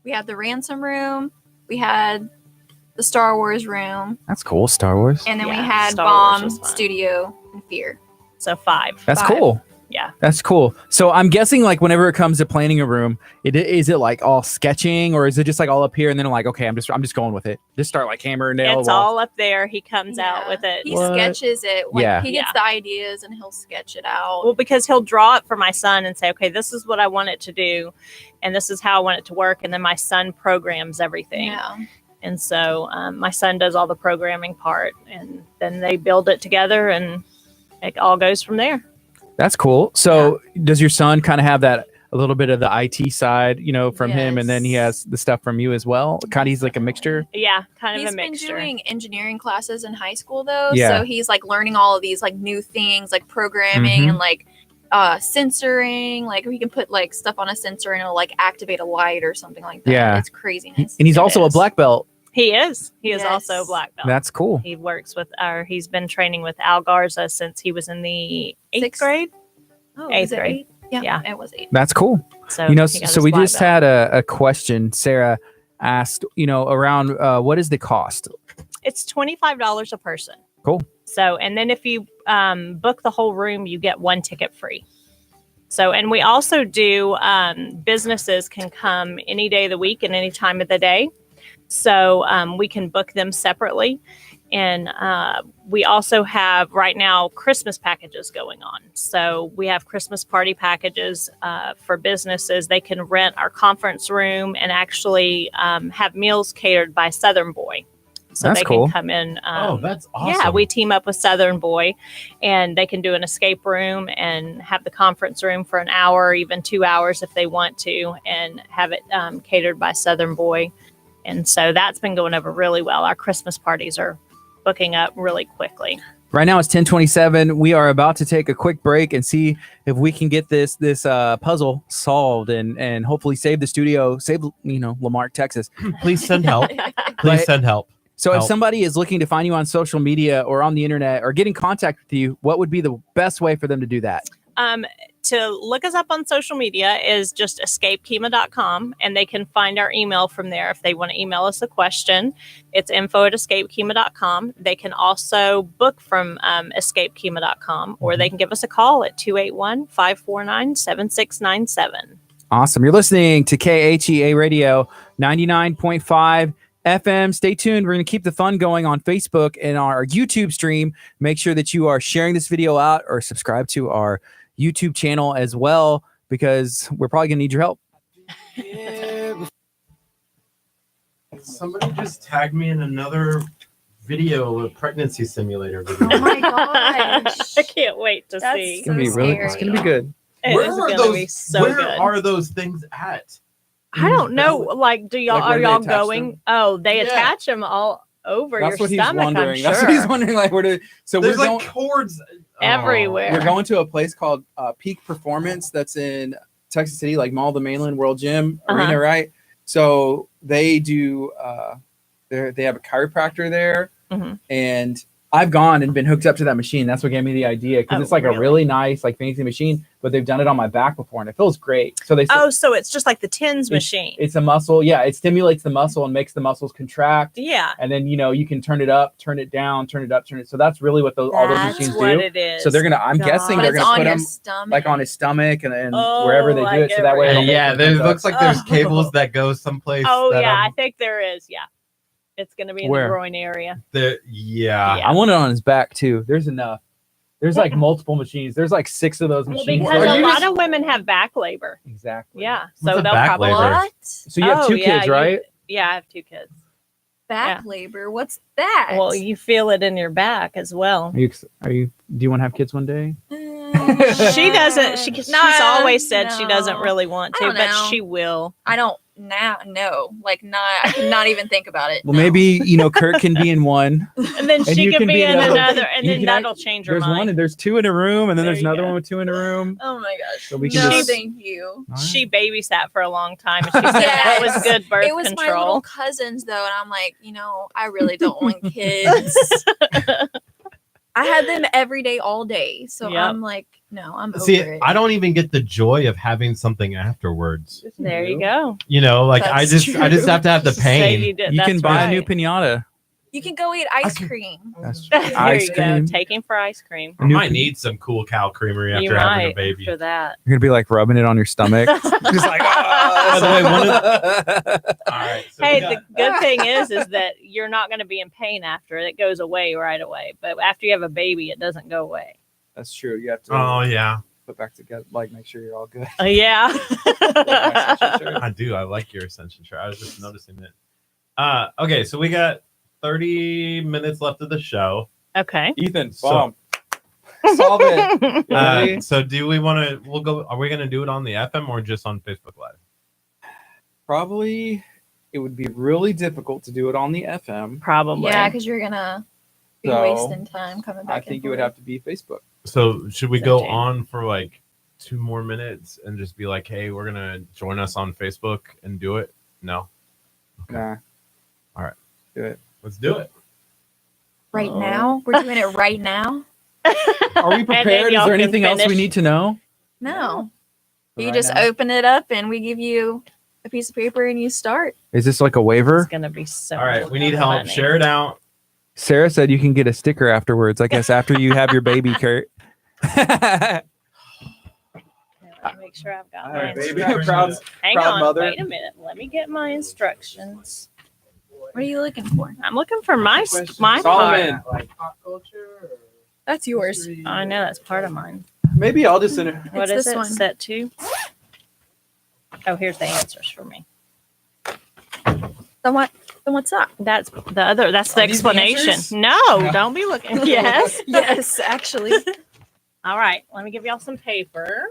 We had the ransom room. We had the Star Wars room, That's cool. Star Wars. and then we Yeah, had Star Wars Bomb, was fun. Studio, and Fear. So 5. That's 5. cool. Yeah. That's cool. So I'm guessing whenever it comes to planning a room, is it all sketching, or is it just all up here and then I'm like, okay, I'm just going with it. Just start hammer and nail. It's all up there. He comes out with it. He What? sketches it. Yeah. He gets the ideas and he'll sketch it out. Well, because he'll draw it for my son and say, okay, this is what I want it to do. And this is how I want it to work. And then my son programs everything. Yeah. And so my son does all the programming part. And then they build it together and it all goes from there. That's cool. So does your son kind of have that a little bit of the IT side, from him, and then he has the stuff from you as well? Kind of, he's like a mixture. Yeah, kind of He's a been mixture. doing engineering classes in high school though, Yeah. so he's learning all of these new things, programming Mhm. and sensoring. We can put stuff on a sensor and it'll activate a light or something like that. Yeah. It's craziness. And he's It also a is. black belt He is. He is Yes. also a black belt. That's cool. He works with, he's been training with Al Garza since he was in the eighth Sixth. grade. Oh, Eighth is it grade. eight? Yeah, Yeah. it was 8. That's cool. So You know, he got so his we black just belt. had a question. Sarah asked, around what is the cost? It's $25 a person. Cool. So, and then if you book the whole room, you get 1 ticket free. So, and we also do, businesses can come any day of the week and any time of the day. So we can book them separately. And we also have right now Christmas packages going on. So we have Christmas party packages for businesses. They can rent our conference room and actually have meals catered by Southern Boy. So That's they cool. can come in. That's awesome. Yeah, we team up with Southern Boy, and they can do an escape room and have the conference room for an hour, or even 2 hours if they want to, and have it catered by Southern Boy. And so that's been going over really well. Our Christmas parties are booking up really quickly. Right now it's 10:27. We are about to take a quick break and see if we can get this puzzle solved and hopefully save the studio, save Lamarck, Texas. Please send help. But- Please send help. So if Help. somebody is looking to find you on social media or on the internet or get in contact with you, what would be the best way for them to do that? To look us up on social media is just escapekema.com, and they can find our email from there if they want to email us a question. It's info@escapekema.com. They can also book from escapekema.com, or they can give us a call at 281-549-7697. Awesome. You're listening to KHEA Radio 99.5 FM. Stay tuned. We're going to keep the fun going on Facebook and our YouTube stream. Make sure that you are sharing this video out or subscribe to our YouTube channel as well, because we're probably going to need your help. Somebody just tagged me in another video, a pregnancy simulator video. Oh my gosh. I can't wait to That's see. It's going to be So really, scary. it's going to be good. It Where is are going those? to be so where good. are those things at? I don't know. Like, do y'all Like where are they y'all attach going? them? Oh, they Yeah. attach them all over That's your what he's stomach. wondering. I'm sure. That's what he's wondering. Like, where to? So There's we're like going. cords Everywhere. We're going to a place called Peak Performance that's in Texas City, like Mall of the Mainland World Gym Arena, right? So they do. They have a chiropractor there, Mhm. and I've gone and been hooked up to that machine. That's what gave me the idea, because Oh, it's like a really? really nice, like fancy machine, but they've done it on my back before, and it feels great. So they said Oh, so it's just like the TINS machine. it's a muscle. Yeah, it stimulates the muscle and makes the muscles contract. Yeah. And then you can turn it up, turn it down, turn it up, turn it. So that's really what all those That's machines what do. it is. So they're gonna. I'm guessing But they're it's gonna on put your them stomach. like on his stomach and Oh, wherever they do like it, so that way. it'll make yeah, it there comes up. looks like there's Oh. cables that go someplace. Oh that yeah, I I'm- think there is. Yeah, it's going to be in Where? the groin area. yeah. Yeah. I want it on his back too. There's enough. There's like multiple machines. There's like 6 of those Well, machines. because Are a you lot just- of women have back labor. Exactly. Yeah, What's so a they'll back probably. labor? What? So you have Oh, 2 yeah, kids, you- right? Yeah, I have 2 kids. Back labor. What's that? Well, you feel it in your back as well. Are you? Do you want to have kids one day? She doesn't. She's always said she doesn't no. really want I to, don't but know. she will. I don't now. No, like not. I could not even think about it. Well, no. maybe Kurt can be in one. And then And she you can can be be in another. another, and You then can that'll change her There's mind. one, and there's 2 in a room, and then There there's you another go. one with 2 in a room. Oh my gosh. So we no, can just- thank you. All right. She babysat for a long time, and she said that Yes. was good birth It was my little control. cousins though, and I'm like, I really don't want kids. I had them every day, all day. So Yep. I'm like, no, I'm over See, it. I don't even get the joy of having something afterwards. There you go. Like I That's just have to have the Say you pain. did. You That's can buy right. a new pinata. You can go eat ice cream. That's There ice you cream. go. Take him for ice cream. I might need some cool cow creamery You after having might a baby. for that. You're gonna be like rubbing it on your stomach. Just like, By the way, one oh. All right. So Hey, we got- the good thing is that you're not going to be in pain after it. It goes away right away. But after you have a baby, it doesn't go away. That's true. You have to oh yeah, put back together, like make sure you're all good. Yeah. I do. I like your ascension shirt. I was just noticing it. Okay, so we got 30 minutes left of the show. Okay. Ethan, So- bomb. Solve it. You ready? So do we want to? We'll go. Are we going to do it on the FM or just on Facebook Live? Probably, it would be really difficult to do it on the FM. Probably. Yeah, because you're gonna be So, wasting time coming back. I think it would have to be Facebook. So should we go Same. on for like 2 more minutes and just be like, hey, we're gonna join us on Facebook and do it? No. Okay. Nah. All right. Let's do it. Right now? We're doing it right now? Are we prepared? Is y'all there can anything else we finish. need to know? No. You Right just now? open it up and we give you a piece of paper and you start. Is this like a waiver? It's gonna be so. All right, we need help. funny. Share it out. Sarah said you can get a sticker afterwards. I guess after you have your baby, Kurt. Let me make sure I've got All my right, baby. instructions. Proud- Hang proud on, mother. wait a minute. Let me get my instructions. What are you looking for? I'm looking for my Question. my Solomon. part. Like pop culture or That's yours. history? I know that's part of mine. Maybe I'll just enter. What It's is this it? one. Set 2. Oh, here's the answers for me. Then what's that? That's the other. That's the Are these the explanation. answers? No, don't be looking. Yes. Yes, actually. All right. Let me give y'all some paper.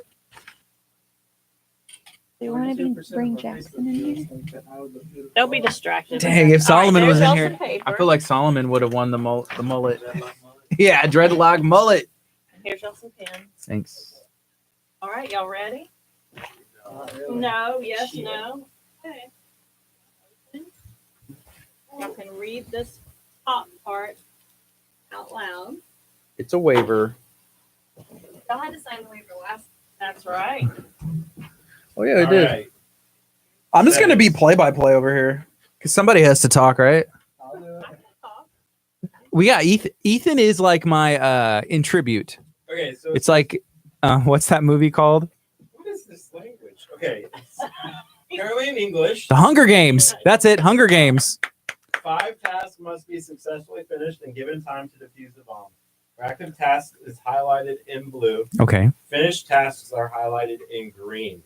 Do you want to bring Jackson in here? Don't be distracted. Dang, if Solomon was in there's here, y'all some paper. I feel like Solomon would have won the mullet. Yeah, dreadlock mullet. Here's y'all some pens. Thanks. All right, y'all ready? Not really. No. Yes. Shit. No. Okay. Y'all can read this top part out loud. It's a waiver. Y'all had to sign the waiver last. That's right. Oh yeah, All right. I'm just gonna be play-by-play over here because somebody has to talk, right? I'll do it. We got Ethan. Ethan is like my in tribute. Okay, so It's like what's that movie called? what is this language? Okay, it's apparently in English. The Hunger Games. That's it. Hunger Games. 5 tasks must be successfully finished and given time to defuse the bomb. Active task is highlighted in blue. Okay, Finished tasks are highlighted in green.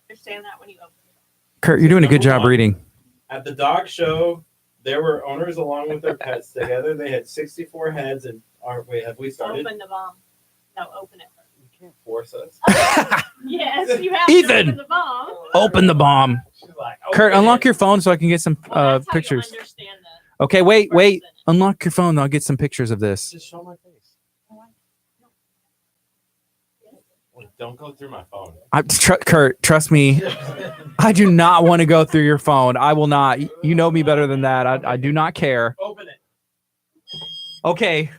Understand that when you open it. Kurt, you're doing a good job Number 1. reading. At the dog show, there were owners along with their pets. Together, they had 64 heads. And wait, have we started? Open the bomb. No, open it first. You can't force us. Yes, you have Ethan! to open the bomb. Open the bomb. She's like, Kurt, "Open unlock it." your phone so I can get some Well, that's how you'll pictures. understand Okay, wait. person. Unlock your phone. I'll get some pictures of this. Just show my face. Wait, don't go through my phone. Kurt, trust me. I do not want to go through your phone. I will not. You know me better than that. I do not care. Open it. Okay,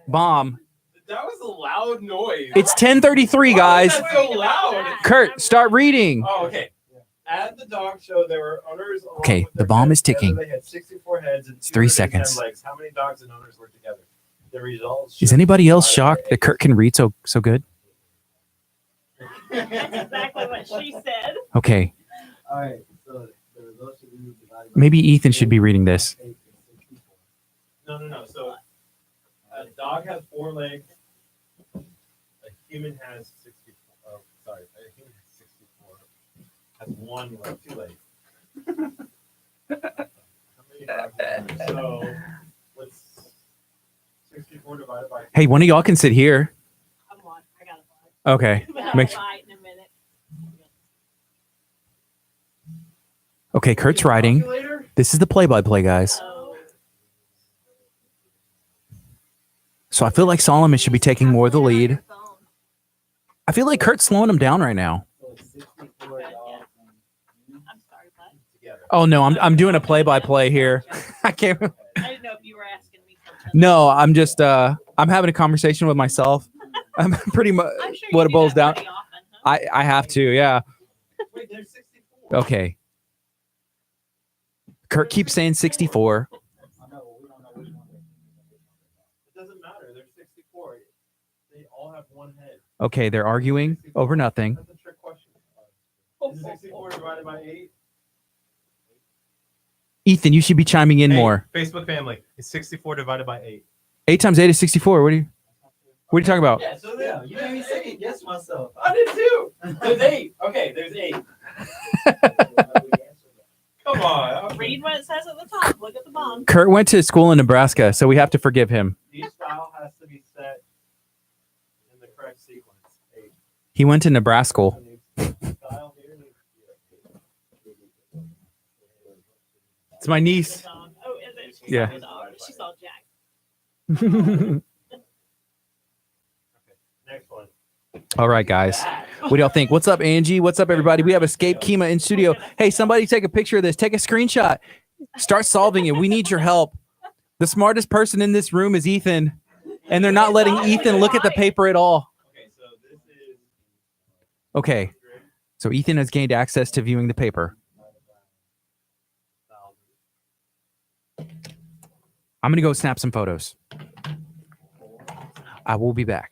bomb. That was a loud noise. It's 10:33, guys. Why was that so loud? Kurt, start reading. Oh, okay. At the dog show, there were owners. along Okay, with the their bomb pets. is ticking. Together, They had 64 heads and 3 210 seconds. legs. How many dogs and owners were together? The results. Is should anybody be else divided shocked by that Kurt can read so good? That's exactly what she said. Okay, All right. So the results should be divided by maybe Ethan should be reading this. 8 and 64. No. So a dog has 4 legs. A human has 64. Oh, sorry. A human has 64. Has 1 leg, 2 legs. How many dogs are there? So what's 64 divided by? Hey, one of y'all can sit here. I'm on. I got a Okay. bite. Make- Bite in a minute. Okay, Kurt's writing. Calculator? This is the play-by-play, guys. Oh. So I feel like Solomon should be taking more of the lead. I feel like Kurt's slowing him down right now. So it's 64 dogs and I'm sorry, bud. Together. Oh no, I'm doing a play-by-play here. I can't. I didn't know if you were asking me something. No, I'm just I'm having a conversation with myself. I'm pretty much I'm sure what you it do boils that down. pretty often, huh? I have to, yeah. Wait, there's 64. Okay. Kurt keeps saying 64. I know we don't know which one they're It doesn't matter. There's 64. They all have 1 head. Okay, they're arguing over nothing. That's a trick question. Is 64 divided by 8? Ethan, you should be chiming in more. Facebook family. Is 64 divided by 8? 8 times 8 is 64. What are you talking about? Yeah, so Yeah, you made me second guess myself. I did too. There's 8. Okay, there's 8. Come on. Read what it says at the top. Look at the bomb. Kurt went to school in Nebraska, so we have to forgive him. Each style has to be set in the correct sequence. 8. He went to Nebraska. Style here needs to be It's my niece. Dog. Oh, is it? She's Yeah. all dog. She's all jacked. Next one. All right, guys. What do y'all think? What's up, Angie? What's up, everybody? We have Escape Kima in studio. Hey, somebody take a picture of this. Take a screenshot. Start solving it. We need your help. The smartest person in this room is Ethan, and they're not letting Ethan look at the paper at all. Okay, so this is Okay, so Ethan has gained access to viewing the paper. I'm going to go snap some photos. I will be back.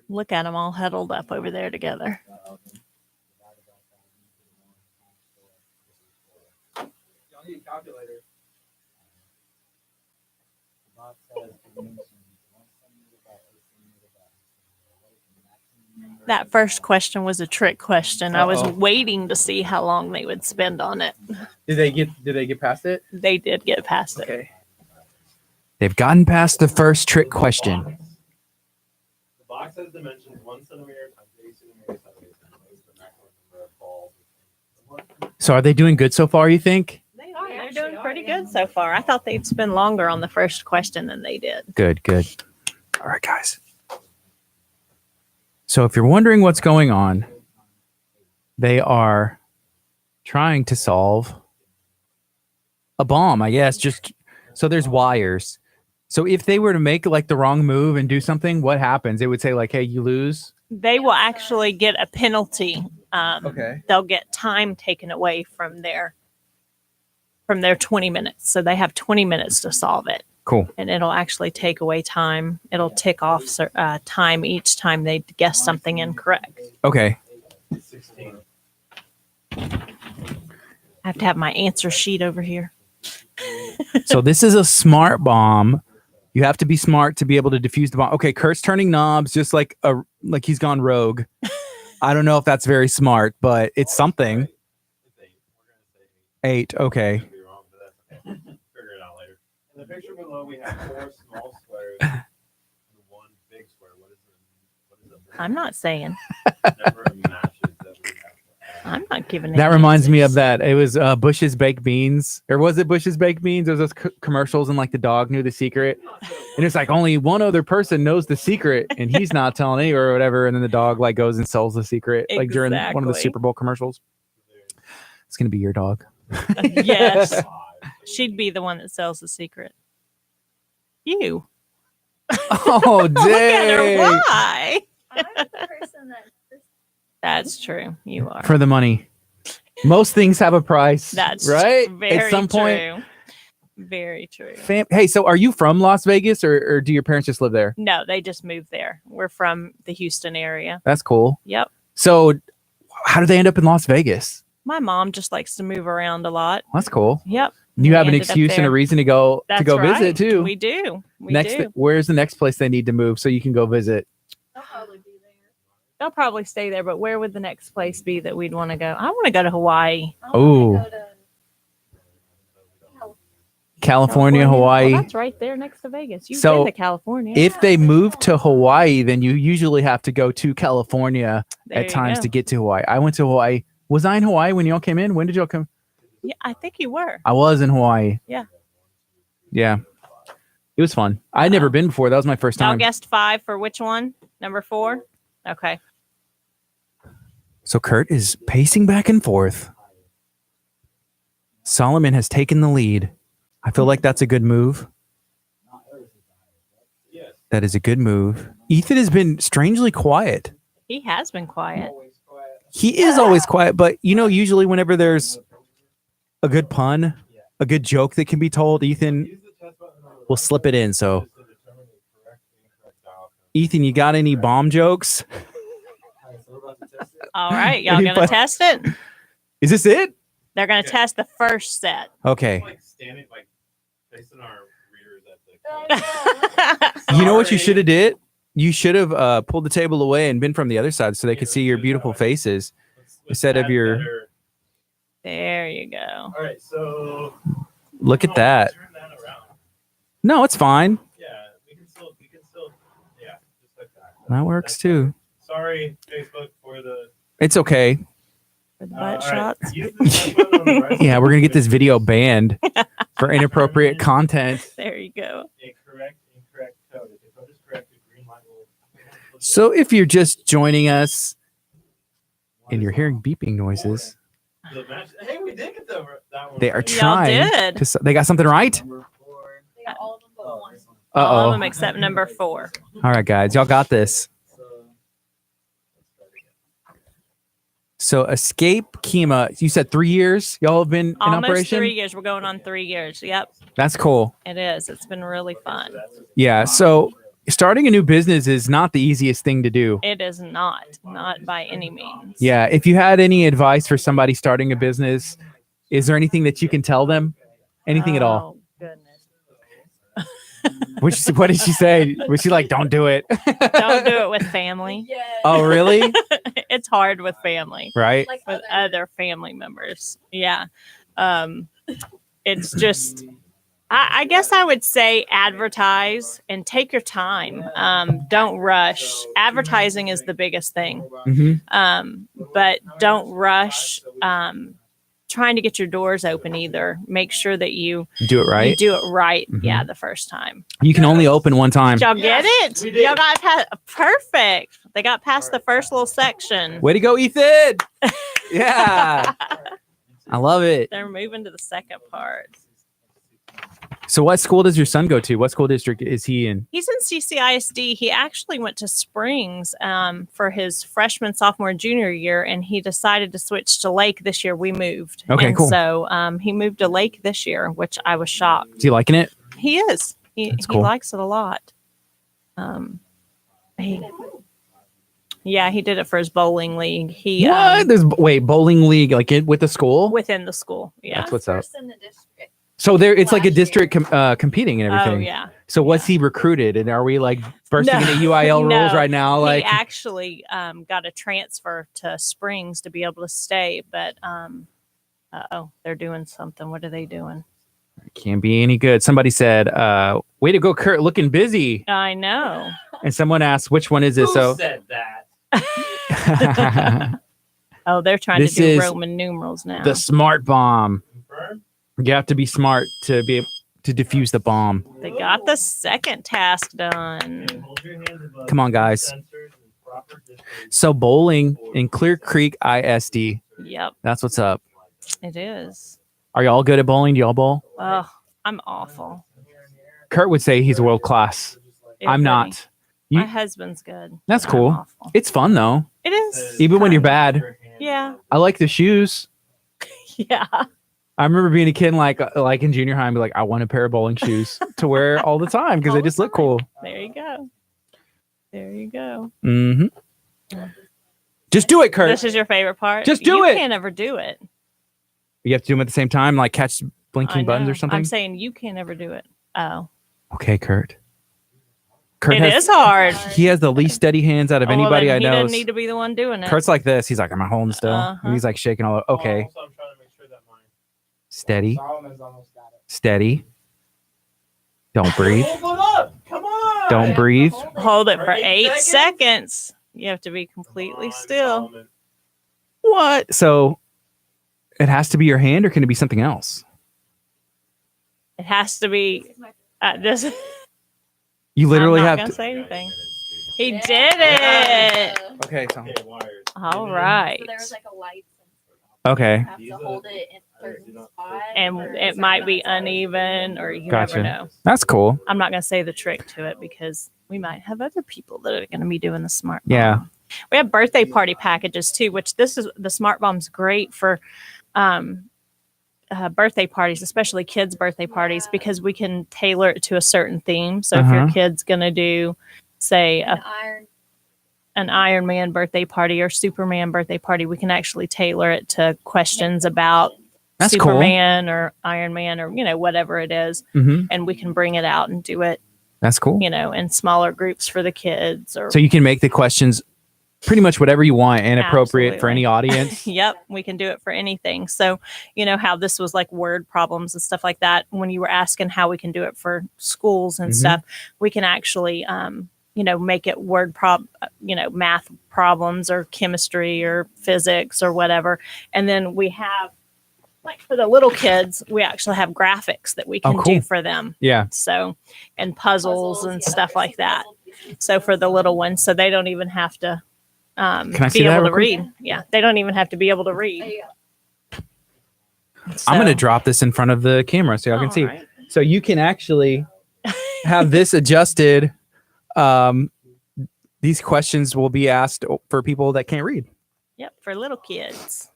Look at them all huddled up over there together. Y'all need a calculator. That first question was a trick question. I was Uh-oh. waiting to see how long they would spend on it. Did they get past it? They did get past it. Okay. They've gotten past the first trick question. the box has dimensions 1 centimeter times 8 centimeters times 8 centimeters. The maximum number of balls. So are they doing good so far, you think? They are. They're doing pretty good so far. I thought they'd spend longer on the first question than they did. Good, good. All right, guys. So if you're wondering what's going on, they are trying to solve a bomb, I guess. Just so there's wires. So if they were to make like the wrong move and do something, what happens? It would say like, hey, you lose. They will actually get a penalty. Okay. They'll get time taken away from their 20 minutes. So they have 20 minutes to solve it. Cool. And it'll actually take away time. It'll tick off time each time they guess something incorrect. Okay. 16. I have to have my answer sheet over here. So this is a smart bomb. You have to be smart to be able to defuse the bomb. Okay, Kurt's turning knobs just like he's gone rogue. I don't know if that's very smart, but it's something. It's 8. We're going to say 8. 8. Okay. Could be wrong, but that's okay. Figure it out later. In the picture below, we have 4 small squares and 1 big square. What is the I'm not saying. number of matches that we have? I'm not giving That any reminds me of answers. that. It was Bush's Baked Beans. Or was it Bush's Baked Beans? There was those commercials and like the dog knew the secret. And it's like only one other person knows the secret and he's not telling any or whatever. And then the dog like goes and sells the secret like during one of the Exactly. Super Bowl commercials. It's going to be your dog. Yes. She'd be the one that sells the secret. You. Oh, Look at her. dang. Why? I'm the person that. That's true. You are. For the money. Most things have a price. That's right. Very At some point. true. Very true. Hey, so are you from Las Vegas or do your parents just live there? No, they just moved there. We're from the Houston area. That's cool. Yep. So how did they end up in Las Vegas? My mom just likes to move around a lot. That's cool. Yep. You We have an ended up excuse and a there. reason to go That's visit right. too. We do. We next, do. where's the next place they need to move so you can go visit? I'll probably be there. They'll probably stay there, but where would the next place be that we'd want to go? I want to go to Hawaii. I wanna Ooh. go to California, Hawaii. Well, that's right there next to Vegas. You've So, been to California. If they move to Hawaii, then you usually have to go to California There at you times go. to get to Hawaii. I went to Hawaii. Was I in Hawaii when y'all came in? When did y'all come? Yeah, I think you were. I was in Hawaii. Yeah. Yeah. It was fun. I'd never been before. That was my first Y'all time. guessed 5 for which one? Number 4? Okay. So Kurt is pacing back and forth. Solomon has taken the lead. I feel like that's a good move. Yes. That is a good move. Ethan has been strangely quiet. He has been quiet. Always quiet. He is always quiet, but usually whenever there's a good pun, a good joke that can be told, Ethan Use the test button on the will slip it in. So, to determine the correct and incorrect dial code. Ethan, you got any bomb jokes? Alright, so we're about to test it. All right. Y'all Anybody- going to test it? Is this it? They're going to test the first set. Okay. Like standing, like facing our readers at the. You know what you Sorry. should have did? You should have pulled the table away and been from the other side so they could see your beautiful faces. Instead of your- There you go. All right, so Look at that. Turn that around. No, it's fine. Yeah, we can still, yeah, just like that. That works too. Sorry, Facebook, for the. It's okay. For the all butt right, shots. use the test button on the right Yeah, we're gonna get this video banned for inappropriate content. There you go. A correct, incorrect code. If the code is correct, the green light will. So if you're just joining us and you're hearing beeping noises, The match. Hey, we did get the They are Y'all trying. did. They got something right. They got all of them but one. All of Uh them except number 4. oh. All right, guys, y'all got this. So escape Kima. You said 3 years. Y'all have been in Almost operation. 3 years. We're going on 3 years. Yep, That's cool. it is. It's been really fun. Yeah. So starting a new business is not the easiest thing to do. It is not by any means. Yeah. If you had any advice for somebody starting a business, is there anything that you can tell them? Anything at all? Oh, goodness. What did she say? Was she like, don't do it? Don't do it with family. Yeah. Oh, really? It's hard with family, Right. Like with other family members. Yeah. It's just, I guess I would say advertise and take your time. Don't rush. Advertising is the biggest thing. But don't rush trying to get your doors open either. Make sure that you Do it right. you do it right. Mhm. Yeah, the first time. You can only open one time. Did y'all get it? Y'all got perfect. They got past the first little section. Way to go, Ethan. Yeah. I love it. They're moving to the second part. So what school does your son go to? What school district is he in? He's in CCISD. He actually went to Springs for his freshman, sophomore, and junior year, and he decided to switch to Lake this year. We moved. Okay, and cool. So he moved to Lake this year, which I was shocked. Is he liking it? He is. He That's cool. likes it a lot. He did it for his bowling league. He What? There's bowling league like with the school? within the school. Yeah. That's what's up. First in the district. So there, it's like a Last year. district competing and Oh everything. yeah. So what's he recruited? And are we like bursting No. into UIL rules No. right now? Like, he actually got a transfer to Springs to be able to stay, but they're doing something. What are they doing? can't be any good. Somebody said, "Way to go, Curt, looking busy." I know. And someone asked, "Which one is this?" Who So said that? Oh, they're trying This to do is Roman numerals now. the smart bomb. Confirmed? You have to be smart to be able to defuse the bomb. They got the second task done. Hold your hands above Come on, guys. sensors and proper distance. So bowling in Clear Creek ISD. Yep, That's what's up. it is. Are y'all good at bowling? Do y'all bowl? Oh, I'm awful. Kurt would say he's world class. I'm Everybody- not. You- My husband's good. That's but I'm cool. awful. It's fun though. It is. Even when you're fun. bad. Yeah. I like the shoes. Yeah. I remember being a kid like in junior high and be like, I want a pair of bowling shoes to wear all the time because they just look cool. There you go. There you go. Mm-hmm. Just do it, Kurt. This is your favorite part? Just do you it. You can't ever do it. You have to do them at the same time, like catch I blinking buttons know. or something. I'm saying you can't ever do it. Oh. Okay, Kurt. Kurt It has, is hard. He has the least steady hands out of Oh, well, anybody then I he know. doesn't need to be the one doing it. Kurt's like this. He's like, am I holding still? Uh-huh. And he's like shaking all over. Okay. Also, I'm trying to make sure that mine. Steady. Solomon's almost got it. Steady. Don't breathe. Hold it up. Come on. Don't breathe. Hold it for 8 seconds. seconds. You have to be completely still. Solomon. What? So it has to be your hand or can it be something else? It has to be. This. You literally I'm not have gonna to. say anything. He did it. Okay. So, Okay, wires. All right. So there was like a light sensor. okay. You have to hold it in a certain spot. And it might be uneven, or you Gotcha. never know. That's cool. I'm not gonna say the trick to it because we might have other people that are gonna be doing the smart. Yeah. bomb. We have birthday party packages too, which this is the smart bomb's great for. Birthday parties, especially kids' birthday parties, because we can tailor it to a certain theme. So if your Uh-huh. kid's gonna do, say, An iron. an Iron Man birthday party or Superman birthday party, we can actually tailor it to questions about That's cool. Superman or Iron Man or whatever it is, Mm-hmm. and we can bring it out and do it, That's cool. in smaller groups for the kids. Or So you can make the questions pretty much whatever you want and appropriate for any audience. Yep, we can do it for anything. So, how this was like word problems and stuff like that. When you were asking how we can do it for schools and Mhm. stuff, we can actually, make it math problems or chemistry or physics or whatever. And then we have, like for the little kids, we actually have graphics that we Oh, can cool. do for them. Yeah. So, and puzzles and yeah, stuff like that. puzzle pieces. So for the little ones, so they don't even have to Can I see be that able real to quick? read. Yeah, they don't even have to be able to There read. you go. I'm going to drop this in front of the camera so y'all can see. Right. So you can actually have this adjusted. These questions will be asked for people that can't read. Yep, for little kids.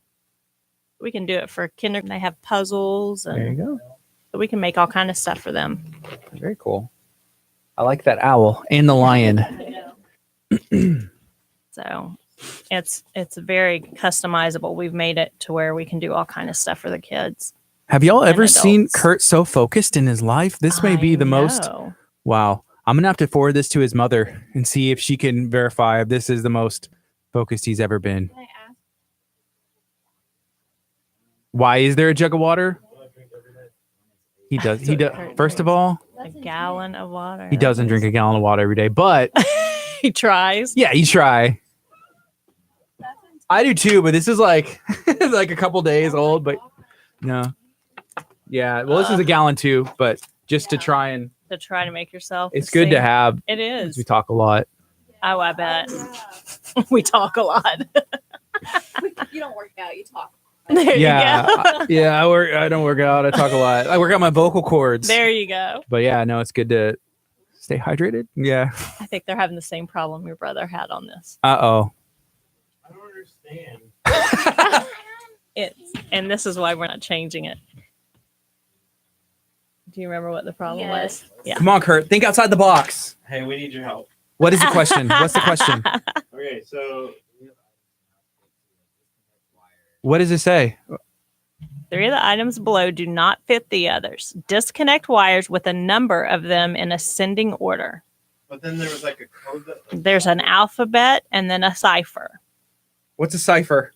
We can do it for kinder. They have puzzles, There you and go. we can make all kind of stuff for them. Very cool. I like that owl and the lion. So it's very customizable. We've made it to where we can do all kind of stuff for the kids. Have y'all ever seen adults. Kurt so focused in his life? This may be the most. know. Wow. I'm going to have to forward this to his mother and see if she can verify if this is the most focused he's ever been. Why is there a jug of water? He does. He does. First of all, A gallon of water. he doesn't drink a gallon of water every day, but He tries. yeah, you try. I do too, but this is like like a couple days old, but no. Yeah, well, this is a gallon too, but just to try and To try to make yourself. it's the good to same. have. It 'Cause is. we talk a lot. Oh, I bet. We talk a lot. You don't work out, you talk. There Yeah, you go. yeah. I don't work out. I talk a lot. I work out my vocal cords. There you go. But yeah, no, it's good to stay hydrated. Yeah. I think they're having the same problem your brother had on this. Uh-oh. I don't understand. And this is why we're not changing it. Do you remember what the problem Yes. was? Yeah. Come on, Kurt. Think outside the box. Hey, we need your help. What is the question? What's the question? Okay, so What does it say? 3 of the items below do not fit the others. Disconnect wires with a number of them in ascending order. but then there was like a code that There's an alphabet and then a cipher. What's a cipher?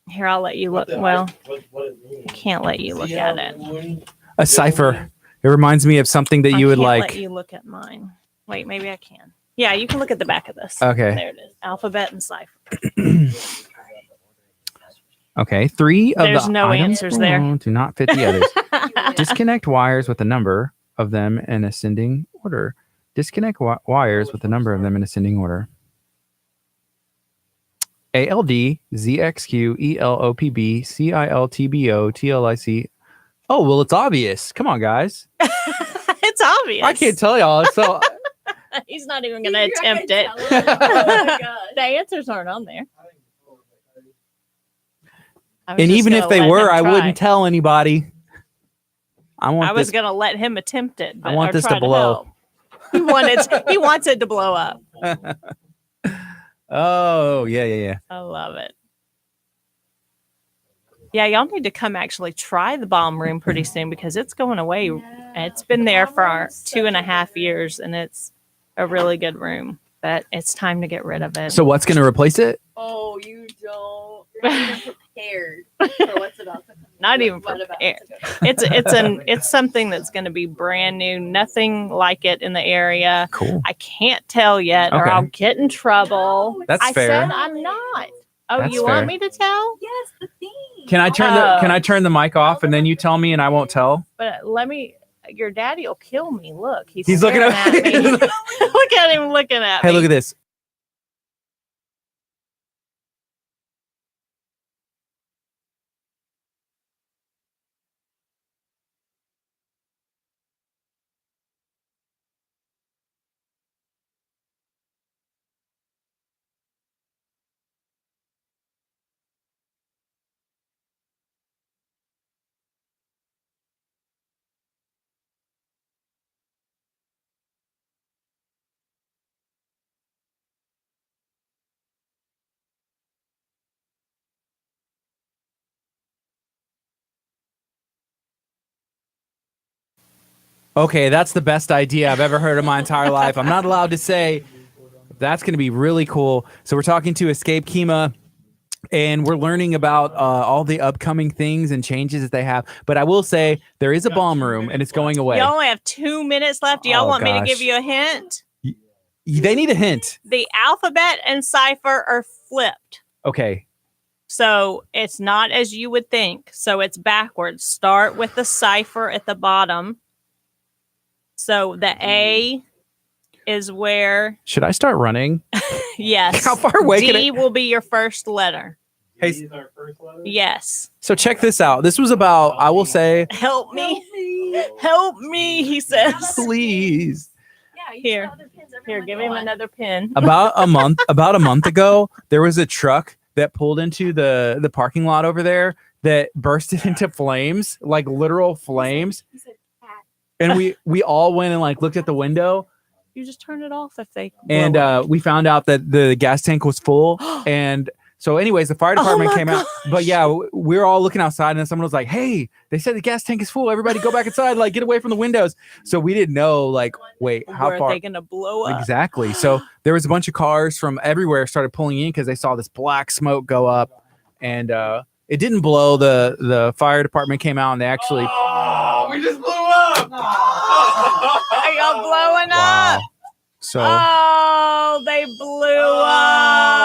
Here, I'll let you look. Well, what it means. I can't let you look at it. A cipher. It reminds me of something that I you would can't like. let you look at mine. Wait, maybe I can. Yeah, you can look at the back of this. Okay. There it is. Alphabet and cipher. Okay. 3 of There's the no items answers there. below do not fit the others. Disconnect wires with a number of them in ascending order. Disconnect wires with a number of them in ascending order. ALD, ZXQ, ELOPB, CILTBO, TLIC. Oh, well, it's obvious. Come on, guys. It's obvious. I can't tell y'all. It's so He's not even going to attempt it. Oh my God. The answers aren't on there. I was and just even if gonna they let were, him I try. wouldn't tell anybody. I I want was this. going to let him attempt it. But, want or this to try blow. help. He wants it to blow up. Oh, yeah. I love it. Yeah, y'all need to come actually try the bomb room pretty soon because it's going away. Yeah. It's been there The for bomb room is so 2.5 years and it's a really good room, but it's time to get rid of it. So what's going to replace it? Oh, you don't. You're not even prepared for what's about to come. Not even What about prepared. to go. It's something that's going to be brand new, nothing like it in the area. Cool. I can't tell yet, or Okay. I'll get in trouble. That's I fair. said I'm not. Oh, That's you fair. want me to tell? Yes, the theme. Can I turn the mic off and then you tell me and I won't tell? But let me. Your daddy will kill me. Look, He's looking staring at me. Look at him looking at Hey, me. look at this. Okay, that's the best idea I've ever heard in my entire life. I'm not allowed to say. That's going to be really cool. So we're talking to Escape Kima, and we're learning about all the upcoming things and changes that they have. But I will say there is a bomb room, and it's going away. You only have 2 minutes left. Do y'all Oh, want me to gosh. give you a hint? They need a hint. The alphabet and cipher are flipped. Okay. So it's not as you would think. So it's backwards. Start with the cipher at the bottom. So the A is where, Should I start running? yes. How far away can D I? will be your first letter. Hey, These are first load. Yes. so check this out. This was about, I will say, Help me. Help me, he says. please. Yeah, you Here. still have other pins. Here, Everyone give go him on. another pin. About a month ago, there was a truck that pulled into the parking lot over there that bursted into flames, like literal flames. He said cat. And we all went and like looked at the window, You just turn it off if they and blow it. we found out that the gas tank was full. And so anyways, the fire department my came out. But yeah, we were all looking outside, and then someone was like, hey, they said the gas tank is full, everybody go back inside, like get away from the windows. So we didn't know, like, wait, how Where far are they gonna blow up? exactly. So there was a bunch of cars from everywhere started pulling in because they saw this black smoke go up, and it didn't blow. The fire department came out, and they actually Oh, we just blew up. Are y'all blowing wow. up? So Oh, they blew up.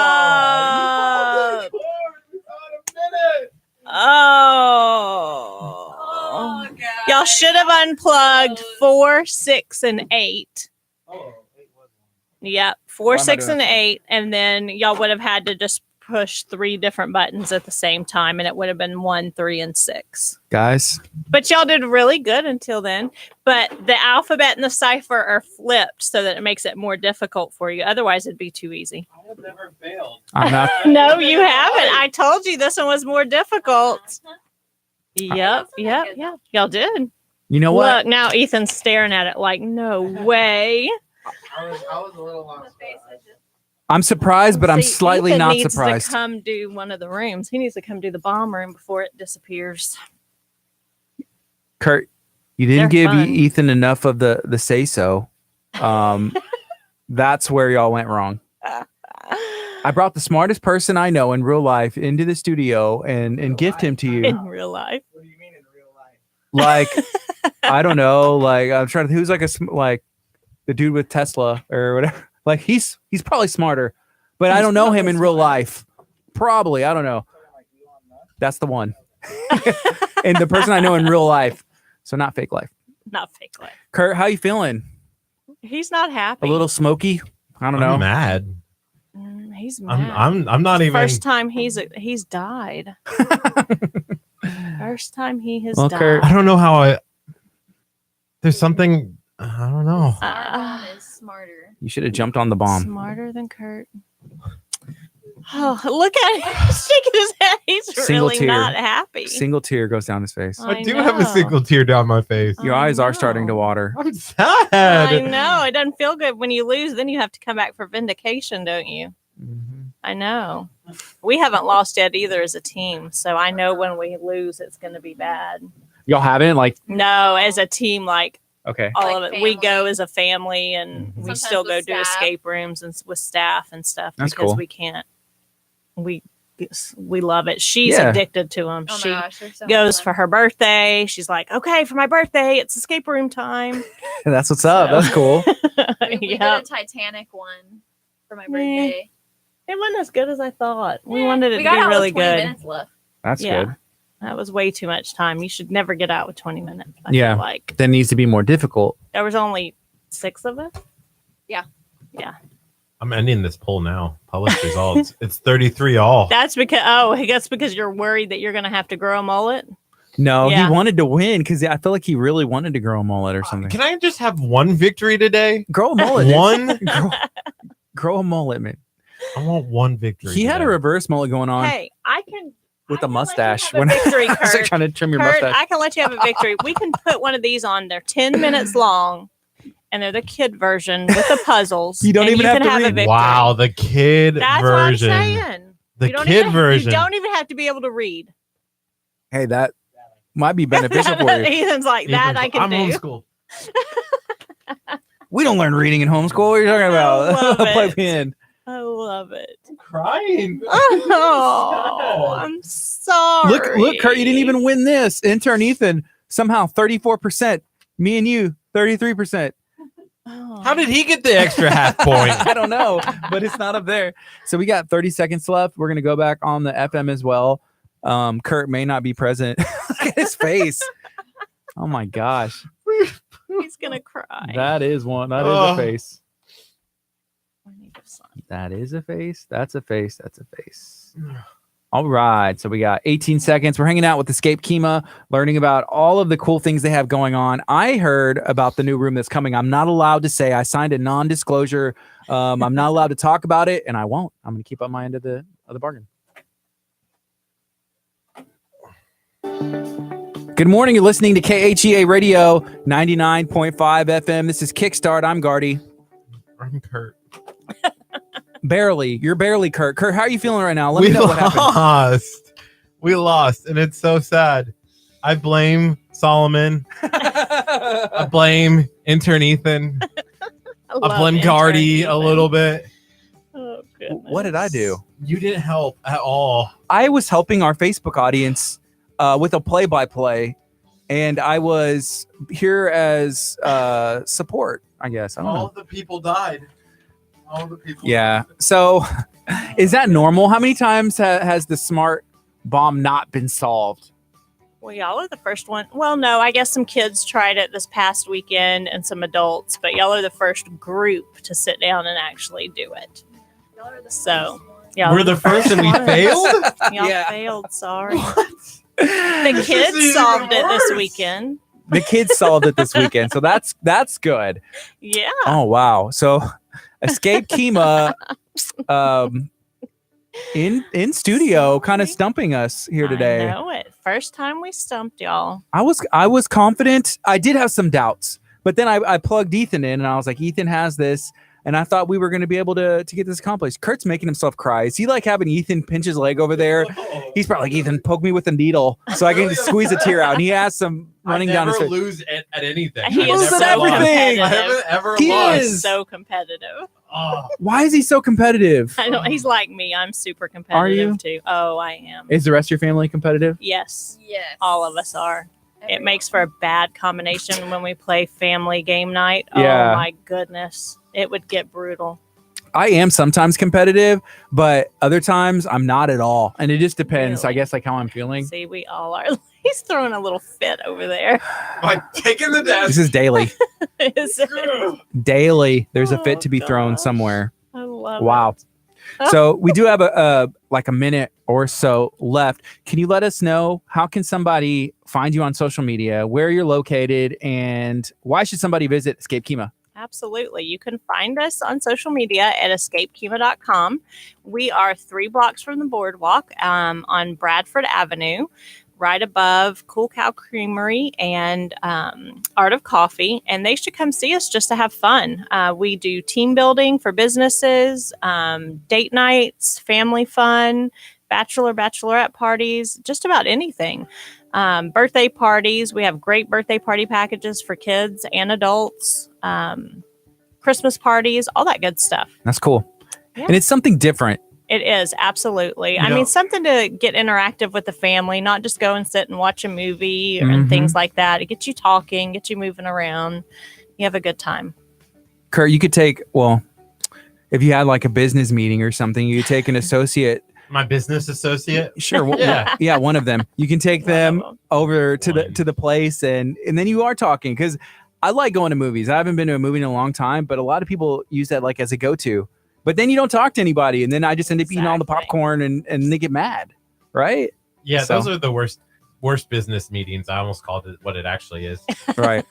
Oh. Y'all should have unplugged 4, 6, and 8. Oh, 8 was one. Yep, Why 4, am I 6, doing and 8, and then y'all would have had to just push 3 different buttons at the same time, and it would have been 1, 3, and 6. guys, But y'all did really good until then. But the alphabet and the cipher are flipped so that it makes it more difficult for you. Otherwise, it'd be too easy. I have never failed. I'm not. No, you haven't. I told you this one was more difficult. Yep. Y'all did. You know what? Look, now Ethan's staring at it like, no way. I was a little lost. I'm surprised, but I'm See, slightly Ethan not needs surprised. to come do one of the rooms. He needs to come do the bomb room before it disappears. Kurt, you didn't They're give fun. Ethan enough of the say so. That's where y'all went wrong. I brought the smartest person I know in real life into the studio and gift him to you. In real life. What do you mean in real life? Like, I don't know. Like, I'm trying to. Who's like like the dude with Tesla or whatever. Like, he's probably smarter, but I He's don't know him probably in real smarter. life. Probably, I don't know. Talking like Elon Musk? That's the one. And the person I know in real life, so not fake life. Not fake life. Kurt, how you feeling? He's not happy. A little smoky? I don't know. I'm mad. He's mad. I'm not even. First time he's died. First time he has Well, died. Kurt, I don't know how I. There's something. I don't know. Our mom is smarter. You should have jumped on the bomb. Smarter than Kurt. Oh, look at him shaking his head. He's Single really tear. not happy. Single tear goes down his face. I I do have a know. single tear down my face. Your I eyes are starting to know. water. I'm I sad. know. It doesn't feel good when you lose. Then you have to come back for vindication, don't you? Mhm. I know. We haven't lost yet either as a team. So I know when we lose, it's going to be bad. Y'all haven't? Like, No, as a team, like okay. all Like of it. We family. go as a family and we Sometimes still go with do staff. escape rooms and with staff and stuff That's because cool. we can't. We love it. She's Yeah. addicted to them. Oh my She gosh, they're so goes fun. for her birthday. She's like, okay, for my birthday, it's escape room time. That's what's up. So- That's cool. We did Yeah. a Titanic one for my Eh, birthday. It wasn't as good as I thought. We Eh, wanted it we to got be out with really 20 good. minutes left. That's Yeah. good. That was way too much time. You should never get out with 20 minutes. I Yeah. feel like That needs to be more difficult. there was only 6 of us. I'm ending this poll now. Published results. It's 33 all. That's because you're worried that you're going to have to grow a mullet. No, Yeah. he wanted to win because I feel like he really wanted to grow a mullet or something. Can I just have one victory today? Grow a mullet. dude. One? Grow a mullet, man. I want one victory. He had a today. reverse mullet going on Hey, I can with I a can let you mustache. have a victory, I was like Kurt. trying to trim your Kurt, mustache. I can let you have a victory. We can put one of these on. They're 10 minutes long, and they're the kid version with the puzzles. You don't and even have to a read. victory. Wow, the kid That's version. what I'm saying. The You don't kid even, version. You don't even have to be able to read. Hey, that might be beneficial for you. Ethan's like that. Ethan's- I can I'm do. homeschooled. We don't learn reading in homeschool. What are you talking I about? love Plug it. me in. I love it. Crying. Oh, I'm sorry. Look, Kurt, you didn't even win this. Intern Ethan, somehow 34%. Me and you, 33%. Oh. How did he get the extra half point? I don't know, but it's not up there. So we got 30 seconds left. We're going to go back on the FM as well. Kurt may not be present. Look at his face. Oh my gosh. He's gonna cry. That is one. That is Oh. a face. I need to sign. That is a face. That's a face. That's a face. All right. So we got 18 seconds. We're hanging out with Escape Kima, learning about all of the cool things they have going on. I heard about the new room that's coming. I'm not allowed to say. I signed a non-disclosure. I'm not allowed to talk about it, and I won't. I'm going to keep up my end of the bargain. Good morning. You're listening to KHEA Radio 99.5 FM. This is Kickstart. I'm Gardy. I'm Curt. Barely. You're barely Curt. Curt, how are you feeling right now? Let me know what happened. We lost, and it's so sad. I blame Solomon. I blame intern Ethan. I blame Gardy a little bit. Oh, goodness. What did I do? You didn't help at all. I was helping our Facebook audience with a play-by-play, and I was here as support, I guess. I don't know. All the people died. Yeah. So is that normal? How many times has the smart bomb not been solved? Well, y'all are the first one. Well, no, I guess some kids tried it this past weekend and some adults, but y'all are the first group to sit down and actually do it. So, y'all We're the first and we failed? Y'all Yeah. failed. Sorry. The kids solved it this weekend. The kids solved it this weekend, so that's good. Yeah. Oh wow! So, Escape Kima, in studio, kind of stumping us here today. I know it. First time we stumped y'all. I was confident. I did have some doubts, but then I plugged Ethan in, and I was like, Ethan has this. And I thought we were going to be able to get this accomplished. Kurt's making himself cry. Is he like having Ethan pinch his leg over there? He's probably like, Ethan, poke me with a needle so I can squeeze a tear out. And he has some running down his face. lose at anything. He is loses so at everything. I competitive. haven't ever He lost. is. He's so competitive. Oh. Why is he so competitive? I know he's like me. I'm super competitive you? too. Oh, I am. Is the rest of your family competitive? Yes, Yes. all of us are. It makes for a bad combination when we play family game night. Yeah. Oh my goodness, it would get brutal. I am sometimes competitive, but other times I'm not at all. And it just depends, I Really? guess, like how I'm feeling. See, we all are. He's throwing a little fit over there. Like taking the This desk. is daily. Is it? Daily, there's a fit to be Oh, thrown gosh. somewhere. I love Wow. it. So we do have a minute or so left. Can you let us know how can somebody find you on social media, where you're located, and why should somebody visit Escape Kima? Absolutely. You can find us on social media at escapekima.com. We are 3 blocks from the boardwalk on Bradford Avenue, right above Cool Cow Creamery and Art of Coffee. And they should come see us just to have fun. We do team building for businesses, date nights, family fun, bachelorette parties, just about anything. Birthday parties. We have great birthday party packages for kids and adults. Christmas parties, all that good stuff. That's cool. Yeah. And it's something different. It is, absolutely. You I know- mean, something to get interactive with the family, not just go and sit and watch a movie Mhm. and things like that. It gets you talking, gets you moving around. You have a good time. Kurt, you could take, well, if you had like a business meeting or something, you could take an associate. My business associate. Sure. Well, Yeah. yeah, one of them. You can take them One of 'em. over to One. the place and then you are talking, because I like going to movies. I haven't been to a movie in a long time, but a lot of people use that like as a go-to. But then you don't talk to anybody, and then I just end up eating all the Exactly. popcorn and they get mad, right? Yeah, So- those are the worst business meetings. I almost called it what it actually is. Right.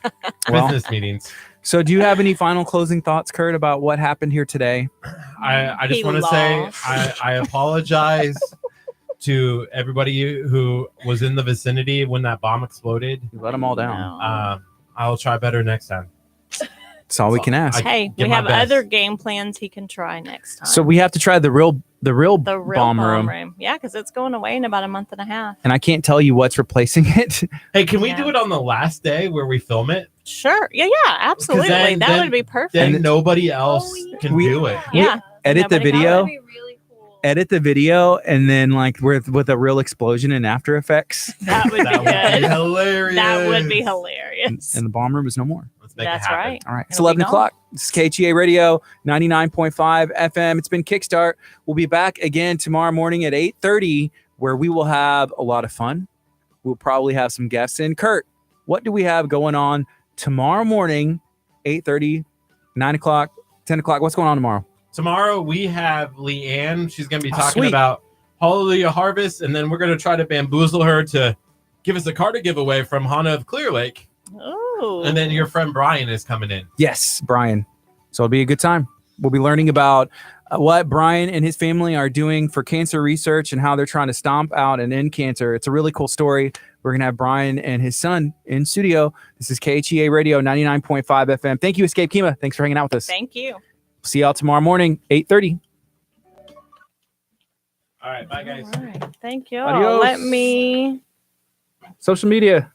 Well, Business meetings. so do you have any final closing thoughts, Kurt, about what happened here today? I just He want to say lost. I apologize to everybody who was in the vicinity when that bomb exploded. You let them all down. No. I'll try better next time. That's all we can ask. Hey, give we my have best. other game plans he can try next time. So we have to try the real the real bomb room. Yeah, because it's going away in about a month and a half. And I can't tell you what's replacing it. Hey, can we Yeah. do it on the last day where we film it? Sure. Yeah, absolutely. then- that then- would be perfect. Then And- nobody else can We- do it. Yeah. Edit the Nobody got video. That'd be really cool. Edit the video, and then like with a real explosion in After Effects, That would be That would be good. hilarious. That would be and hilarious. the bomb room is no more. Let's make That's it happen. right. All right, it's It'll be 11 o'clock. This is KHEA Radio 99.5 FM. It's been Kickstart. We'll be back again tomorrow morning at 8:30, where we will have a lot of fun. We'll probably have some guests in. Kurt, what do we have going on tomorrow morning? 8:30, 9 o'clock, 10 o'clock. What's going on tomorrow? Tomorrow we have Leanne. She's going to be Oh, talking sweet. about Hallelujah Harvest, and then we're going to try to bamboozle her to give us a car to give away from Hana of Clear Lake. Oh. And then your friend Brian is coming in. Yes, Brian. So it'll be a good time. We'll be learning about what Brian and his family are doing for cancer research and how they're trying to stomp out and end cancer. It's a really cool story. We're going to have Brian and his son in studio. This is KHEA Radio 99.5 FM. Thank you, Escape Kima. Thanks for hanging out with us. Thank you. See y'all tomorrow morning, 8:30. All right, bye, guys. All right. Thank you. Adios. Let me. Social media.